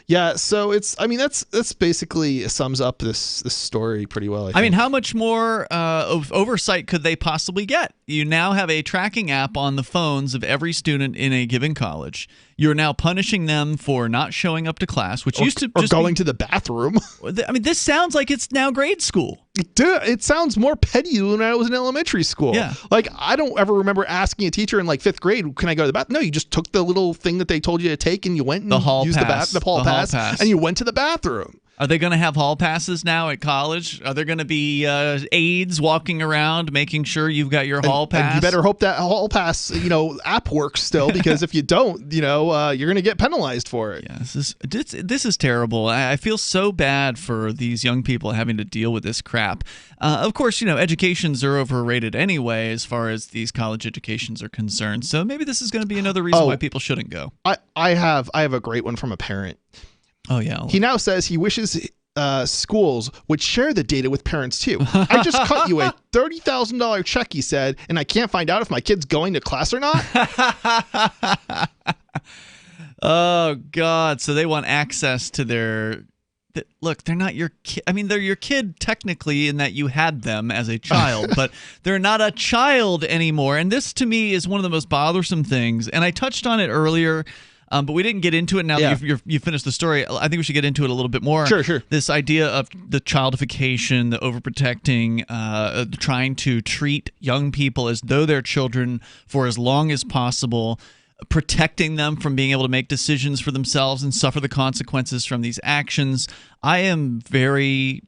Yeah. So that's basically sums up this story pretty well. I mean, how much more of oversight could they possibly get? You now have a tracking app on the phones of every student in a given college. You're now punishing them for not showing up to class, which used to just going to the bathroom. I mean, this sounds like it's now grade school. It sounds more petty than when I was in elementary school. Yeah. I don't ever remember asking a teacher in 5th grade, can I go to the bathroom? No, you just took the little thing that they told you to take and you went and used the hall pass, and you went to the bathroom. Are they going to have hall passes now at college? Are there going to be aides walking around making sure you've got your hall pass? And you better hope that hall pass, app works still, because if you don't, you're going to get penalized for it. Yeah, this is terrible. I feel so bad for these young people having to deal with this crap. Of course, educations are overrated anyway as far as these college educations are concerned. So maybe this is going to be another reason why people shouldn't go. I have a great one from a parent. Oh, yeah. He now says he wishes schools would share the data with parents, too. I just cut you a $30,000 check, he said, and I can't find out if my kid's going to class or not. Oh, God. So they want access to their... Look, they're not your kid. I mean, they're your kid technically in that you had them as a child, but they're not a child anymore. And this, to me, is one of the most bothersome things. And I touched on it earlier, but we didn't get into it. Now that you've finished the story, I think we should get into it a little bit more. Sure. This idea of the childification, the overprotecting, trying to treat young people as though they're children for as long as possible, protecting them from being able to make decisions for themselves and suffer the consequences from these actions. I am very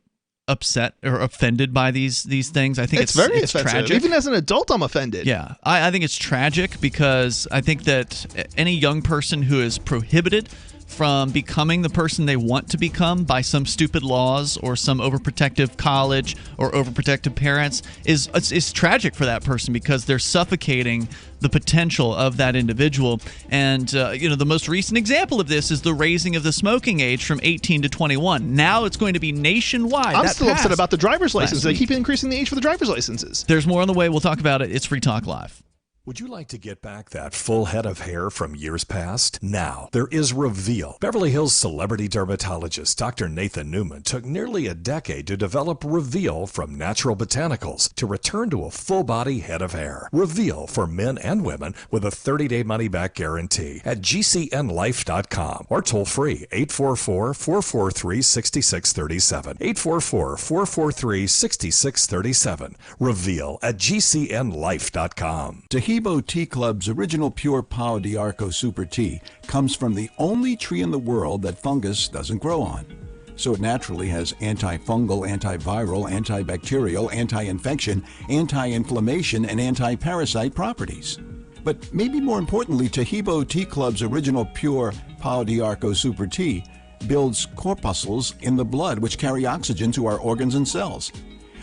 upset or offended by these things. I think it's very offensive. Tragic. Even as an adult, I'm offended. Yeah, I think it's tragic because I think that any young person who is prohibited from becoming the person they want to become by some stupid laws or some overprotective college or overprotective parents is tragic for that person because they're suffocating the potential of that individual. And the most recent example of this is the raising of the smoking age from 18 to 21. Now it's going to be nationwide. I'm still upset about the driver's license. They keep increasing the age for the driver's licenses. There's more on the way. We'll talk about it. It's Free Talk Live. Would you like to get back that full head of hair from years past? Now, there is Reveal. Beverly Hills celebrity dermatologist Dr. Nathan Newman took nearly a decade to develop Reveal from natural botanicals to return to a full-body head of hair. Reveal for men and women with a 30-day money-back guarantee at gcnlife.com or toll-free 844-443-6637. 844-443-6637. Reveal at gcnlife.com. To heal Hebo Tea Club's original pure Pau d'Arco Super Tea comes from the only tree in the world that fungus doesn't grow on. So it naturally has antifungal, antiviral, antibacterial, anti-infection, anti-inflammation, and anti-parasite properties. But maybe more importantly, to Hebo Tea Club's original pure Pau d'Arco Super Tea builds corpuscles in the blood which carry oxygen to our organs and cells.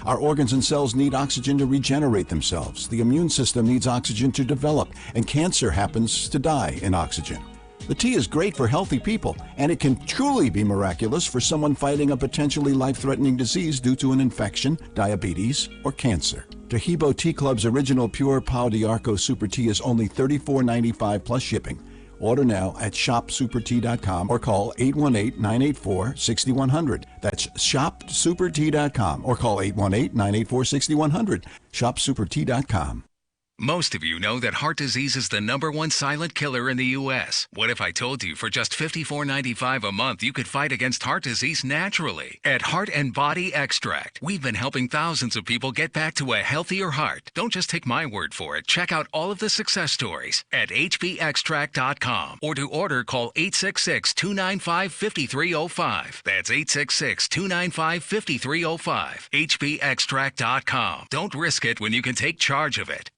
Our organs and cells need oxygen to regenerate themselves. The immune system needs oxygen to develop, and cancer happens to die in oxygen. The tea is great for healthy people, and it can truly be miraculous for someone fighting a potentially life-threatening disease due to an infection, diabetes, or cancer. Hebo Tea Club's original pure Pau d'Arco Super Tea is only $34.95 plus shipping. Order now at shopsupertea.com or call 818-984-6100. That's shopsupertea.com or call 818-984-6100. Shopsupertea.com. Most of you know that heart disease is the #1 silent killer in the U.S. What if I told you for just $54.95 a month you could fight against heart disease naturally? At Heart and Body Extract, we've been helping thousands of people get back to a healthier heart. Don't just take my word for it. Check out all of the success stories at hbextract.com, or to order, call 866-295-5305. That's 866-295-5305. hbextract.com. Don't risk it when you can take charge of it.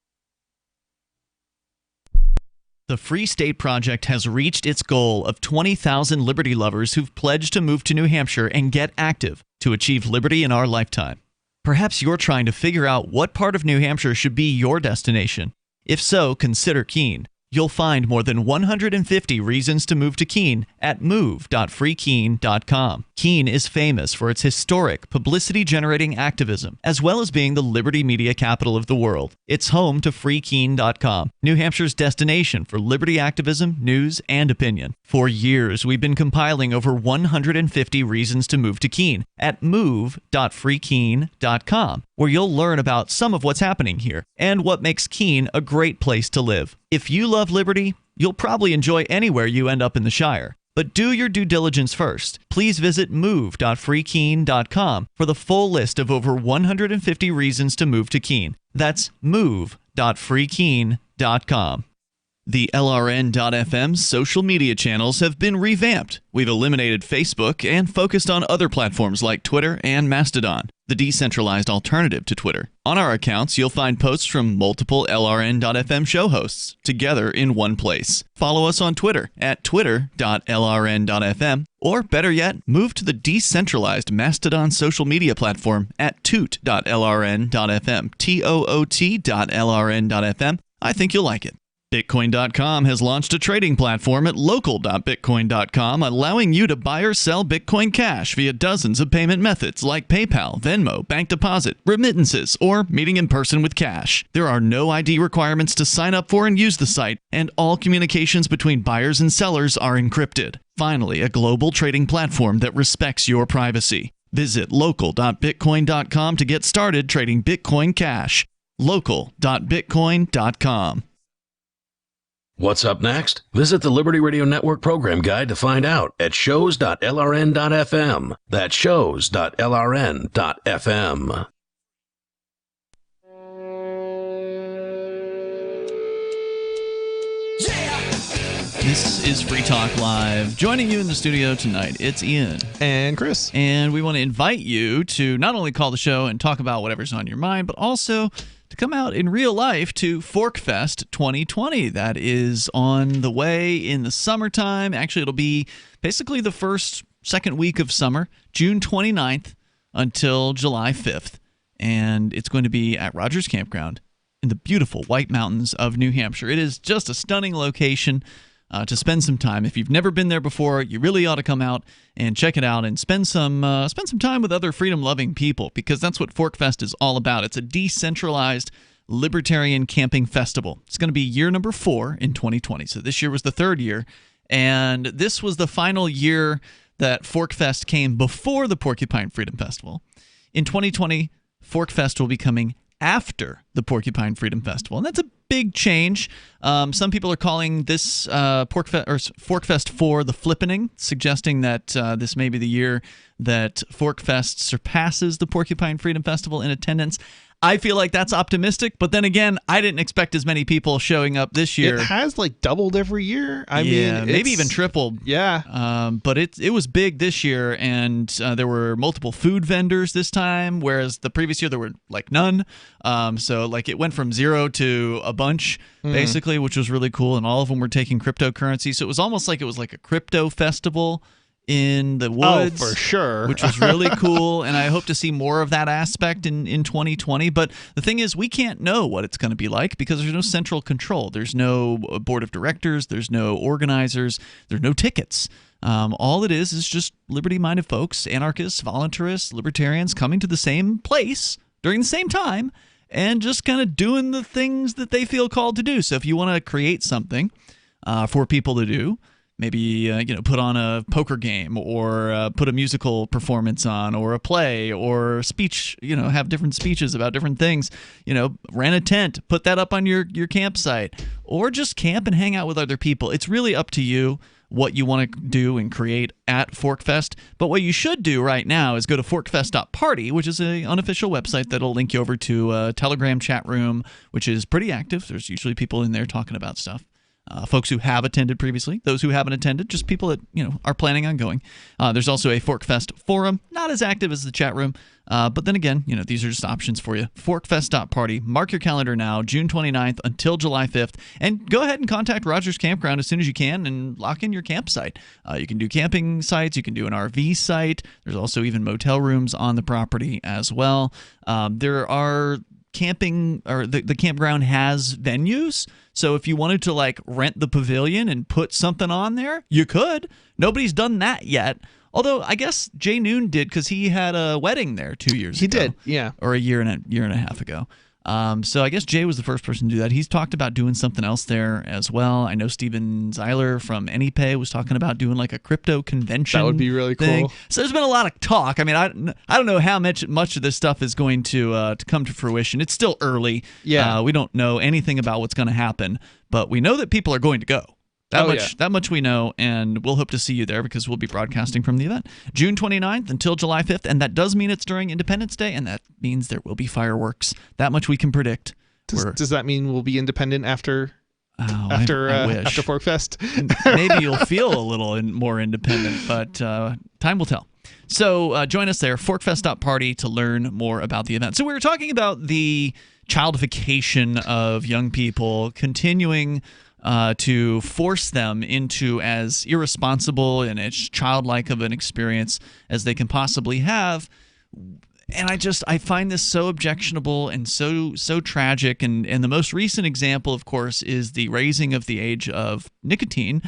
The Free State Project has reached its goal of 20,000 liberty lovers who've pledged to move to New Hampshire and get active to achieve liberty in our lifetime. Perhaps you're trying to figure out what part of New Hampshire should be your destination. If so, consider Keene. You'll find more than 150 reasons to move to Keene at move.freekeene.com. Keene is famous for its historic, publicity-generating activism, as well as being the liberty media capital of the world. It's home to freekeene.com, New Hampshire's destination for liberty activism, news, and opinion. For years, we've been compiling over 150 reasons to move to Keene at move.freekeene.com, where you'll learn about some of what's happening here and what makes Keene a great place to live. If you love liberty, you'll probably enjoy anywhere you end up in the Shire. But do your due diligence first. Please visit move.freekeene.com for the full list of over 150 reasons to move to Keene. That's move.freekeene.com. The LRN.FM social media channels have been revamped. We've eliminated Facebook and focused on other platforms like Twitter and Mastodon, the decentralized alternative to Twitter. On our accounts, you'll find posts from multiple LRN.FM show hosts together in one place. Follow us on Twitter at twitter.lrn.fm, or better yet, move to the decentralized Mastodon social media platform at toot.lrn.fm, toot.lrn.fm. I think you'll like it. Bitcoin.com has launched a trading platform at local.bitcoin.com, allowing you to buy or sell Bitcoin Cash via dozens of payment methods like PayPal, Venmo, bank deposit, remittances, or meeting in person with cash. There are no ID requirements to sign up for and use the site, and all communications between buyers and sellers are encrypted. Finally, a global trading platform that respects your privacy. Visit local.bitcoin.com to get started trading Bitcoin Cash. local.bitcoin.com. What's up next? Visit the Liberty Radio Network program guide to find out at shows.lrn.fm. That's shows.lrn.fm. This is Free Talk Live. Joining you in the studio tonight, it's Ian. And Chris. And we want to invite you to not only call the show and talk about whatever's on your mind, but also to come out in real life to ForkFest 2020. That is on the way in the summertime. Actually, it'll be basically the second week of summer, June 29th until July 5th. And it's going to be at Rogers Campground in the beautiful White Mountains of New Hampshire. It is just a stunning location to spend some time. If you've never been there before, you really ought to come out and check it out and spend some time with other freedom-loving people, because that's what ForkFest is all about. It's a decentralized libertarian camping festival. It's going to be year number 4 in 2020. So this year was the 3rd year, and this was the final year that ForkFest came before the Porcupine Freedom Festival. In 2020, ForkFest will be coming after the Porcupine Freedom Festival, and that's a big change. Some people are calling this ForkFest for the flippening, suggesting that this may be the year that ForkFest surpasses the Porcupine Freedom Festival in attendance. I feel like that's optimistic, but then again, I didn't expect as many people showing up this year. It has like doubled every year. I mean, maybe even tripled. Yeah. But it was big this year, and there were multiple food vendors this time, whereas the previous year there were like none. So like it went from 0 to a bunch, basically, which was really cool, and all of them were taking cryptocurrency. So it was almost like it was like a crypto festival in the woods. Oh, for sure. Which was really cool, and I hope to see more of that aspect in 2020. But the thing is, we can't know what it's going to be like because there's no central control. There's no board of directors. There's no organizers. There's no tickets. All it is just liberty-minded folks, anarchists, voluntarists, libertarians coming to the same place during the same time and just kind of doing the things that they feel called to do. So if you want to create something for people to do, maybe put on a poker game or put a musical performance on or a play or speech, have different speeches about different things, rent a tent, put that up on your campsite, or just camp and hang out with other people. It's really up to you what you want to do and create at ForkFest. But what you should do right now is go to forkfest.party, which is an unofficial website that'll link you over to a Telegram chat room, which is pretty active. There's usually people in there talking about stuff. Folks who have attended previously, those who haven't attended, just people that are planning on going. There's also a ForkFest forum, not as active as the chat room, but then again, these are just options for you. Forkfest.party. Mark your calendar now, June 29th until July 5th, and go ahead and contact Rogers Campground as soon as you can and lock in your campsite. You can do camping sites, you can do an RV site. There's also even motel rooms on the property as well. There are camping, or the campground has venues. So if you wanted to like rent the pavilion and put something on there, you could. Nobody's done that yet. Although I guess Jay Noon did because he had a wedding there 2 years ago. He did, yeah. Or a year and a half ago. So I guess Jay was the first person to do that. He's talked about doing something else there as well. I know Steven Zeiler from AnyPay was talking about doing like a crypto convention. That would be really cool. So there's been a lot of talk. I mean, I don't know how much of this stuff is going to come to fruition. It's still early. Yeah. We don't know anything about what's going to happen, but we know that people are going to go. That much we know, and we'll hope to see you there because we'll be broadcasting from the event. June 29th until July 5th, and that does mean it's during Independence Day, and that means there will be fireworks. That much we can predict. Does that mean we'll be independent after I wish. After ForkFest? Maybe you'll feel a little more independent, but time will tell. So join us there, forkfest.party, to learn more about the event. So we were talking about the childification of young people, continuing to force them into as irresponsible and as childlike of an experience as they can possibly have. And I find this so objectionable and so tragic. And the most recent example, of course, is the raising of the age of nicotine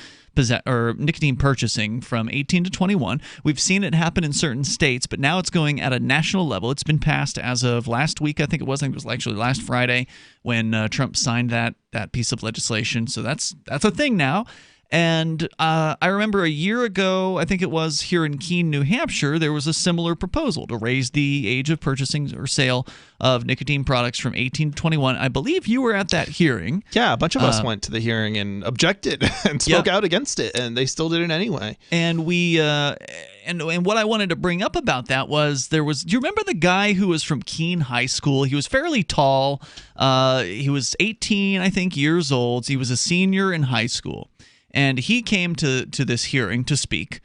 purchasing from 18 to 21. We've seen it happen in certain states, but now it's going at a national level. It's been passed as of last week, I think it was actually last Friday when Trump signed that piece of legislation. So that's a thing now. And I remember a year ago, I think it was here in Keene, New Hampshire, there was a similar proposal to raise the age of purchasing or sale of nicotine products from 18 to 21. I believe you were at that hearing. Yeah, a bunch of us went to the hearing and objected and spoke out against it, and they still did it anyway. And we and what I wanted to bring up about that was do you remember the guy who was from Keene High School? He was fairly tall. He was 18, I think, years old. He was a senior in high school. And he came to this hearing to speak,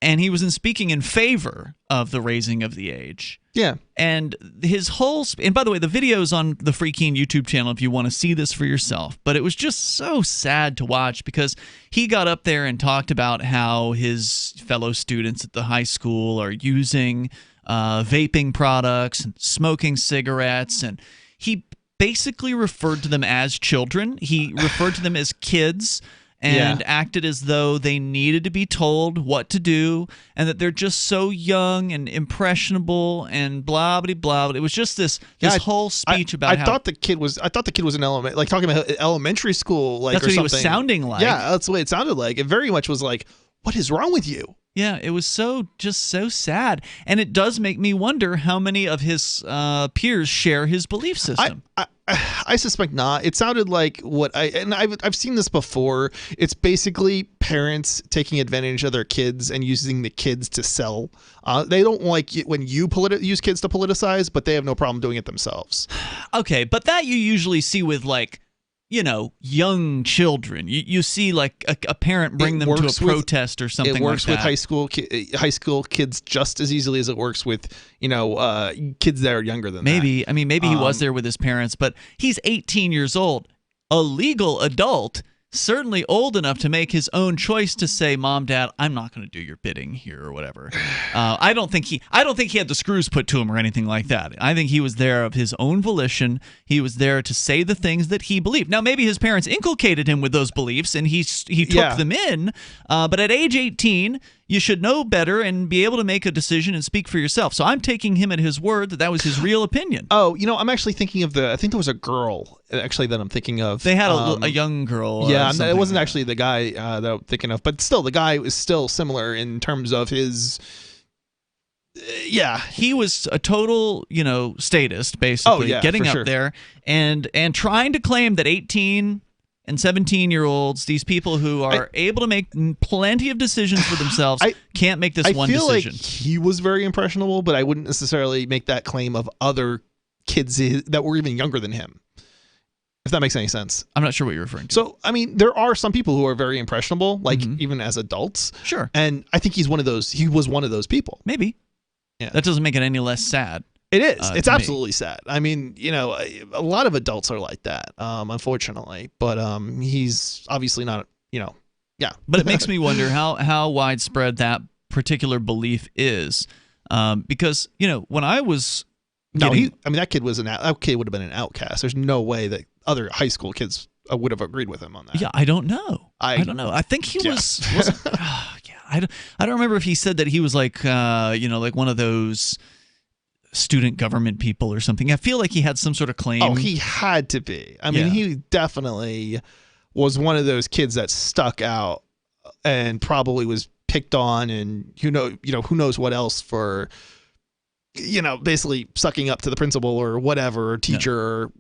and he was speaking in favor of the raising of the age. Yeah. And his whole and by the way, the video's on the Free Keene YouTube channel if you want to see this for yourself. But it was just so sad to watch because he got up there and talked about how his fellow students at the high school are using vaping products and smoking cigarettes, and he basically referred to them as children. He referred to them as kids. And acted as though they needed to be told what to do, and that they're just so young and impressionable and blah blah blah. It was just this whole speech about. I thought the kid was an talking about elementary school, like, that's or what something. He was sounding like. Yeah, that's the way it sounded like. It very much was like, "What is wrong with you?" Yeah, it was just so sad. And it does make me wonder how many of his peers share his belief system. I suspect not. It sounded like I've seen this before. It's basically parents taking advantage of their kids and using the kids to sell. They don't like it when you use kids to politicize, but they have no problem doing it themselves. Okay, but that you usually see with young children. You see like a parent bring them to a protest or something like that. It works with high school kids just as easily as it works with, kids that are younger than that. Maybe he was there with his parents, but he's 18 years old, a legal adult, certainly old enough to make his own choice to say, "Mom, Dad, I'm not going to do your bidding here," or whatever. I don't think he had the screws put to him or anything like that. I think he was there of his own volition. He was there to say the things that he believed. Now, maybe his parents inculcated him with those beliefs, and he took them in. But at age 18, you should know better and be able to make a decision and speak for yourself. So I'm taking him at his word that was his real opinion. Oh, I'm actually thinking of I think there was a girl actually that I'm thinking of. They had a young girl. Yeah, it wasn't actually the guy that I'm thinking of, but still, the guy was still similar in terms of his. Yeah, he was a total, statist, basically, getting up there and trying to claim that 18 and 17-year-olds, these people who are able to make plenty of decisions for themselves, can't make this one decision. I feel like he was very impressionable, but I wouldn't necessarily make that claim of other kids that were even younger than him, if that makes any sense. I'm not sure what you're referring to. So, there are some people who are very impressionable, like even as adults. Sure. And I think he was one of those people. Maybe. Yeah. That doesn't make it any less sad. It is. It's absolutely sad. A lot of adults are like that, unfortunately. But he's obviously not, yeah. But it makes me wonder how widespread that particular belief is. Because, when I was that kid would have been an outcast. There's no way that other high school kids would have agreed with him on that. Yeah, I don't know. I don't know. I think he wasn't. I don't remember if he said that he was like one of those student government people or something. I feel like he had some sort of claim. Oh, he had to be. He definitely was one of those kids that stuck out and probably was picked on, and who knows what else for, basically sucking up to the principal or whatever, or teacher, or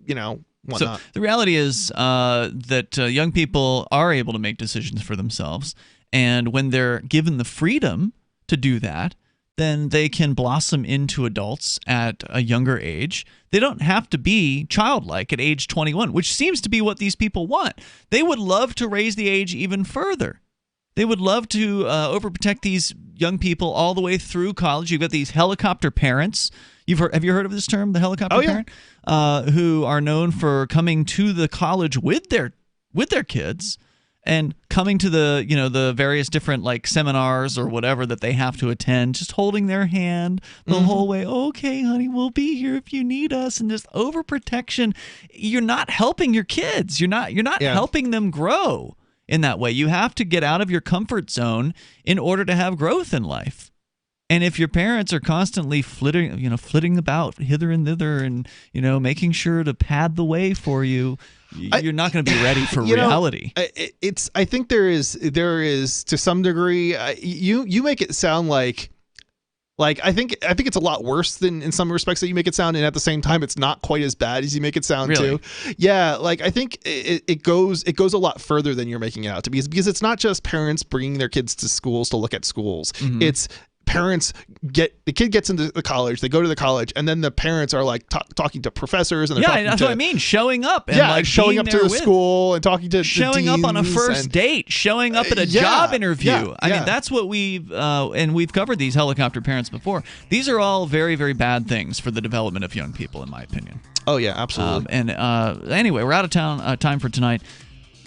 whatnot. So the reality is that young people are able to make decisions for themselves, and when they're given the freedom to do that, then they can blossom into adults at a younger age. They don't have to be childlike at age 21, which seems to be what these people want. They would love to raise the age even further. They would love to overprotect these young people all the way through college. You've got these helicopter parents. Have you heard of this term, the helicopter parent? Who are known for coming to the college with their kids and coming to the various different seminars or whatever that they have to attend, just holding their hand the whole way. Okay, honey, we'll be here if you need us. And just overprotection. You're not helping your kids. You're not helping them grow in that way. You have to get out of your comfort zone in order to have growth in life. And if your parents are constantly flitting about hither and thither and, making sure to pad the way for you, you're not going to be ready for reality. I think there is to some degree, you make it sound like I think it's a lot worse than in some respects that you make it sound, and at the same time it's not quite as bad as you make it sound too. Yeah, I think it goes a lot further than you're making it out to be, because it's not just parents bringing their kids to schools to look at schools. It's parents the kid gets into the college, they go to the college, and then the parents are talking to professors, and that's what I mean, showing up and showing up to the school and talking to showing up on a first date, showing up at a job interview. I mean, that's what we've covered these helicopter parents before. These are all very, very bad things for the development of young people, in my opinion. Oh yeah, absolutely. Anyway, we're out of time for tonight.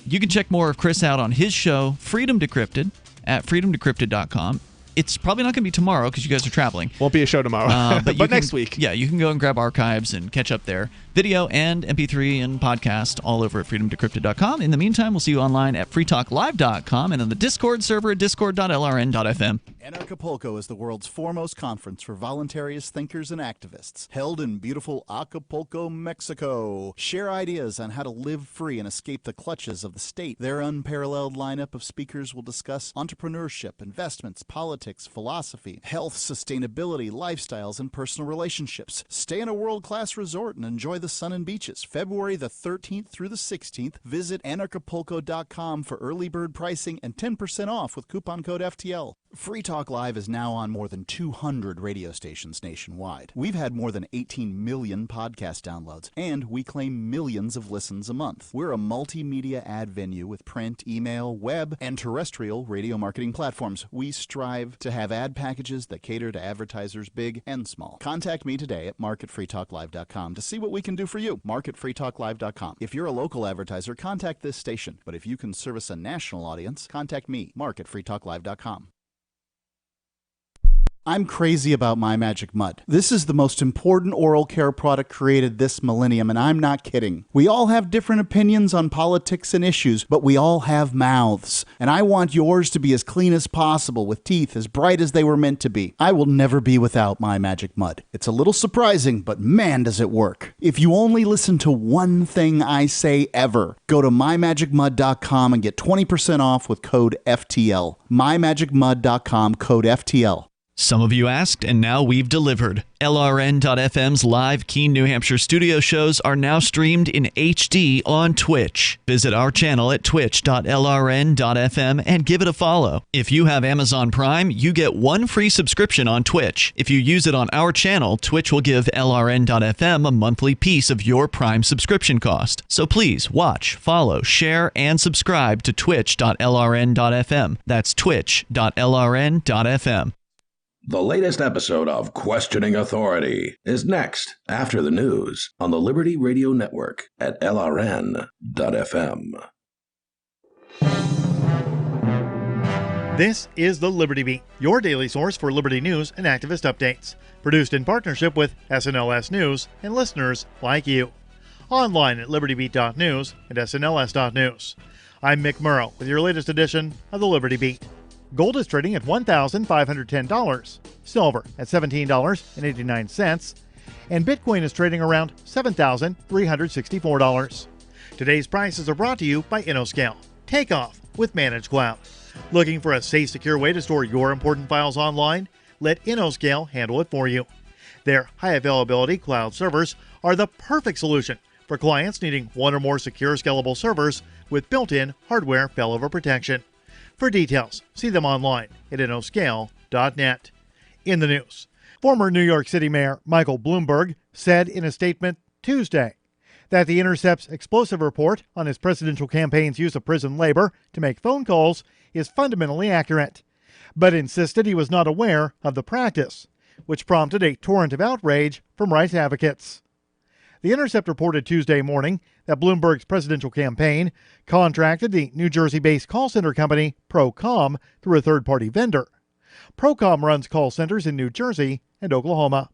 You can check more of Chris out on his show, Freedom Decrypted, at freedomdecrypted.com. It's probably not going to be tomorrow because you guys are traveling. Won't be a show tomorrow, but next week. Yeah, you can go and grab archives and catch up there. Video and MP3 and podcast all over at freedomdecrypted.com. In the meantime, we'll see you online at freetalklive.com and on the Discord server at discord.lrn.fm. Anarchapulco is the world's foremost conference for voluntarist thinkers and activists, held in beautiful Acapulco, Mexico. Share ideas on how to live free and escape the clutches of the state. Their unparalleled lineup of speakers will discuss entrepreneurship, investments, politics, politics, philosophy, health, sustainability, lifestyles, and personal relationships. Stay in a world-class resort and enjoy the sun and beaches. February the 13th through the 16th, visit anarchapulco.com for early bird pricing and 10% off with coupon code FTL. Free Talk Live is now on more than 200 radio stations nationwide. We've had more than 18 million podcast downloads, and we claim millions of listens a month. We're a multimedia ad venue with print, email, web, and terrestrial radio marketing platforms. We strive to have ad packages that cater to advertisers big and small. Contact me today at marketfreetalklive.com to see what we can do for you. Marketfreetalklive.com. If you're a local advertiser, contact this station. But if you can service a national audience, contact me, marketfreetalklive.com. I'm crazy about My Magic Mud. This is the most important oral care product created this millennium, and I'm not kidding. We all have different opinions on politics and issues, but we all have mouths. And I want yours to be as clean as possible, with teeth as bright as they were meant to be. I will never be without My Magic Mud. It's a little surprising, but man, does it work. If you only listen to one thing I say ever, go to mymagicmud.com and get 20% off with code FTL. mymagicmud.com, code FTL. Some of you asked, and now we've delivered. LRN.FM's live Keene, New Hampshire studio shows are now streamed in HD on Twitch. Visit our channel at twitch.lrn.fm and give it a follow. If you have Amazon Prime, you get one free subscription on Twitch. If you use it on our channel, Twitch will give LRN.FM a monthly piece of your Prime subscription cost. So please watch, follow, share, and subscribe to twitch.lrn.fm. That's twitch.lrn.fm. The latest episode of Questioning Authority is next after the news on the Liberty Radio Network at LRN.FM. This is the Liberty Beat, your daily source for Liberty news and activist updates. Produced in partnership with SNLS News and listeners like you. Online at libertybeat.news and snls.news. I'm Mick Murrow with your latest edition of the Liberty Beat. Gold is trading at $1,510, silver at $17.89, and Bitcoin is trading around $7,364. Today's prices are brought to you by InnoScale. Take off with Managed Cloud. Looking for a safe, secure way to store your important files online? Let InnoScale handle it for you. Their high-availability cloud servers are the perfect solution for clients needing one or more secure, scalable servers with built-in hardware failover protection. For details, see them online at innoscale.net. In the news, former New York City Mayor Michael Bloomberg said in a statement Tuesday that The Intercept's explosive report on his presidential campaign's use of prison labor to make phone calls is fundamentally accurate, but insisted he was not aware of the practice, which prompted a torrent of outrage from rights advocates. The Intercept reported Tuesday morning that Bloomberg's presidential campaign contracted the New Jersey-based call center company Procom through a third-party vendor. Procom runs call centers in New Jersey and Oklahoma.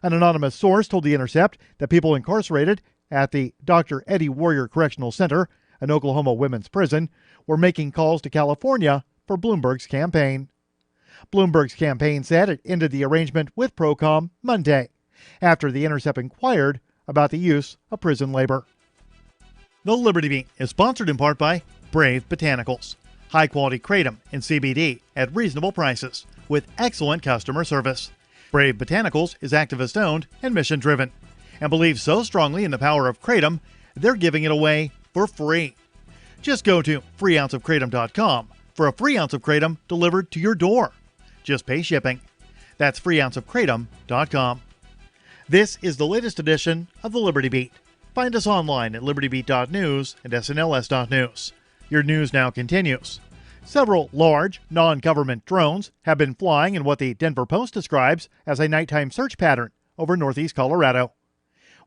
An anonymous source told The Intercept that people incarcerated at the Dr. Eddie Warrior Correctional Center, an Oklahoma women's prison, were making calls to California for Bloomberg's campaign. Bloomberg's campaign said it ended the arrangement with Procom Monday, after The Intercept inquired about the use of prison labor. The Liberty Beat is sponsored in part by Brave Botanicals. High-quality kratom and CBD at reasonable prices with excellent customer service. Brave Botanicals is activist-owned and mission-driven and believes so strongly in the power of kratom, they're giving it away for free. Just go to freeounceofkratom.com for a free ounce of kratom delivered to your door. Just pay shipping. That's freeounceofkratom.com. This is the latest edition of the Liberty Beat. Find us online at libertybeat.news and snls.news. Your news now continues. Several large, non-government drones have been flying in what the Denver Post describes as a nighttime search pattern over northeast Colorado.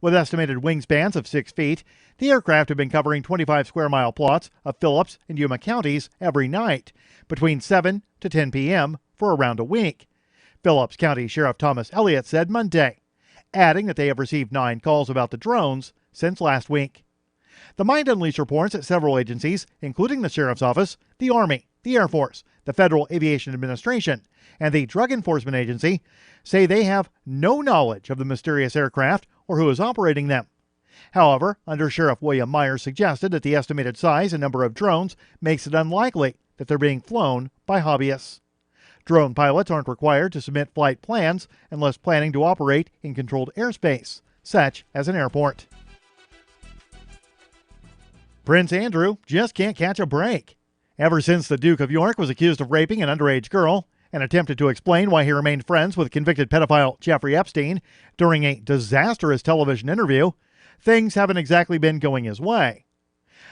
With estimated wingspans of 6 feet, the aircraft have been covering 25 square mile plots of Phillips and Yuma counties every night, between 7 to 10 p.m. for around a week. Phillips County Sheriff Thomas Elliott said Monday, adding that they have received 9 calls about the drones since last week. The Mind Unleashed reports that several agencies, including the Sheriff's Office, the Army, the Air Force, the Federal Aviation Administration, and the Drug Enforcement Agency, say they have no knowledge of the mysterious aircraft or who is operating them. However, Under Sheriff William Myers suggested that the estimated size and number of drones makes it unlikely that they're being flown by hobbyists. Drone pilots aren't required to submit flight plans unless planning to operate in controlled airspace, such as an airport. Prince Andrew just can't catch a break. Ever since the Duke of York was accused of raping an underage girl and attempted to explain why he remained friends with convicted pedophile Jeffrey Epstein during a disastrous television interview, things haven't exactly been going his way.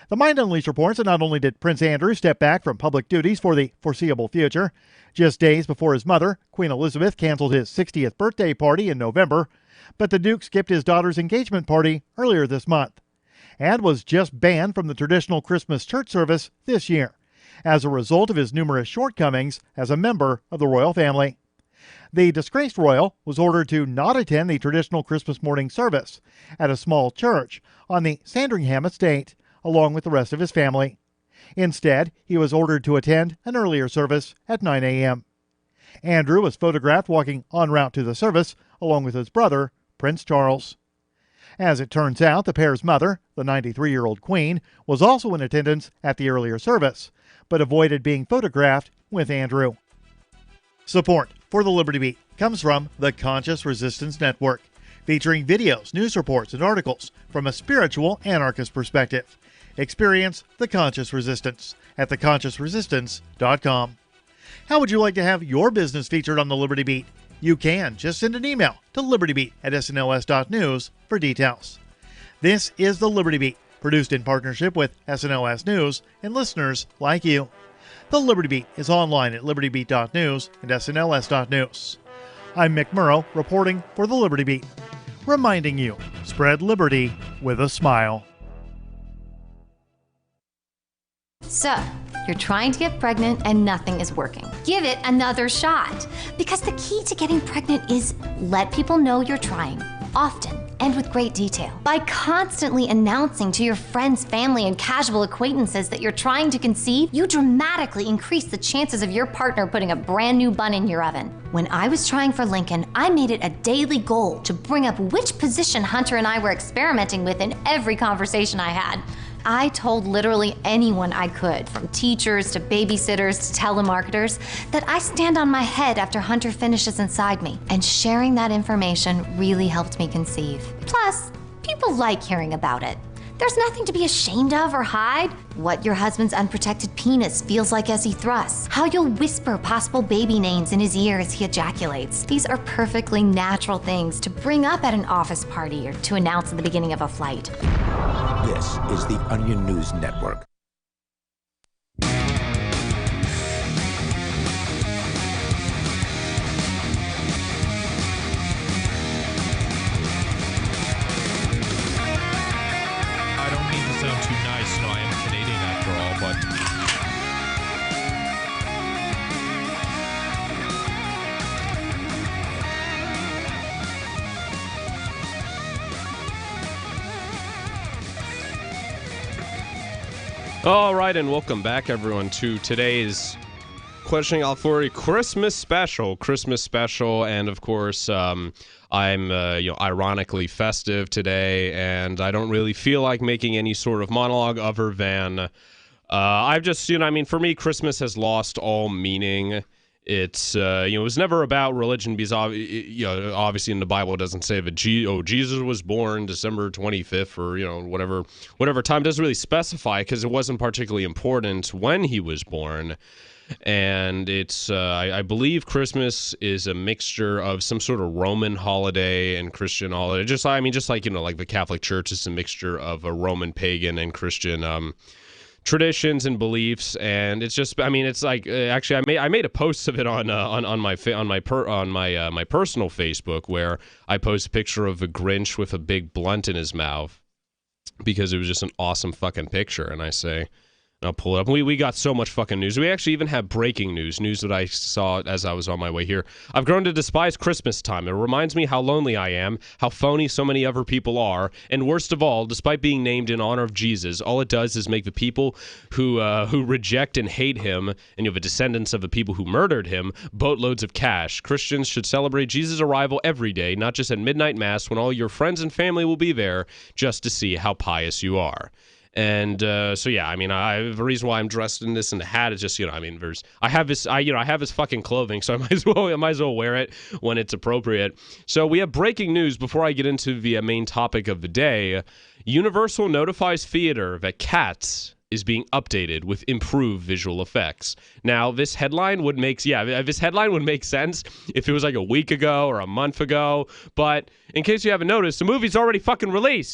The Mind Unleashed reports that not only did Prince Andrew step back from public duties for the foreseeable future, just days before his mother, Queen Elizabeth, canceled his 60th birthday party in November, but the Duke skipped his daughter's engagement party earlier this month and was just banned from the traditional Christmas church service this year as a result of his numerous shortcomings as a member of the royal family. The disgraced royal was ordered to not attend the traditional Christmas morning service at a small church on the Sandringham estate, along with the rest of his family. Instead, he was ordered to attend an earlier service at 9 a.m. Andrew was photographed walking en route to the service along with his brother, Prince Charles. As it turns out, the pair's mother, the 93-year-old Queen, was also in attendance at the earlier service, but avoided being photographed with Andrew. Support for the Liberty Beat comes from the Conscious Resistance Network, featuring videos, news reports, and articles from a spiritual anarchist perspective. Experience the Conscious Resistance at theconsciousresistance.com. How would you like to have your business featured on the Liberty Beat? You can. Just send an email to libertybeat@snls.news for details. This is the Liberty Beat, produced in partnership with SNLS News and listeners like you. The Liberty Beat is online at libertybeat.news and snls.news. I'm Mick Murrow, reporting for the Liberty Beat, reminding you, spread liberty with a smile. So, you're trying to get pregnant and nothing is working. Give it another shot. Because the key to getting pregnant is let people know you're trying, often and with great detail. By constantly announcing to your friends, family, and casual acquaintances that you're trying to conceive, you dramatically increase the chances of your partner putting a brand new bun in your oven. When I was trying for Lincoln, I made it a daily goal to bring up which position Hunter and I were experimenting with in every conversation I had. I told literally anyone I could, from teachers to babysitters to telemarketers, that I stand on my head after Hunter finishes inside me. And sharing that information really helped me conceive. Plus, people like hearing about it. There's nothing to be ashamed of or hide. What your husband's unprotected penis feels like as he thrusts. How you'll whisper possible baby names in his ear as he ejaculates. These are perfectly natural things to bring up at an office party or to announce at the beginning of a flight. This is the Onion News Network. I don't mean to sound too nice. No, I am Canadian after all, but all right, and welcome back, everyone, to today's Questioning Authority Christmas special, and of course, I'm ironically festive today, and I don't really feel like making any sort of monologue other than I've just, for me, Christmas has lost all meaning. It's, it was never about religion because, obviously in the Bible it doesn't say that, Jesus was born December 25th or, whatever time. It doesn't really specify because it wasn't particularly important when he was born. And it's, I believe Christmas is a mixture of some sort of Roman holiday and Christian holiday. Just like, like the Catholic Church is a mixture of a Roman pagan and Christian, traditions and beliefs, and it's just, it's like, actually, I made a post of it on my personal Facebook where I posted a picture of a Grinch with a big blunt in his mouth because it was just an awesome fucking picture, and I say, I'll pull it up. We got so much fucking news. We actually even have breaking news that I saw as I was on my way here. I've grown to despise Christmas time. It reminds me how lonely I am, how phony so many other people are, and worst of all, despite being named in honor of Jesus, all it does is make the people who reject and hate him, and the descendants of the people who murdered him, boatloads of cash. Christians should celebrate Jesus' arrival every day, not just at midnight mass when all your friends and family will be there, just to see how pious you are. And so yeah, I mean, the reason why I'm dressed in this and the hat is just, I mean, I have this fucking clothing, so I might as well wear it when it's appropriate. So we have breaking news before I get into the main topic of the day. Universal notifies theater that Cats is being updated with improved visual effects. Now, this headline would make sense if it was like a week ago or a month ago, but in case you haven't noticed, the movie's already fucking released.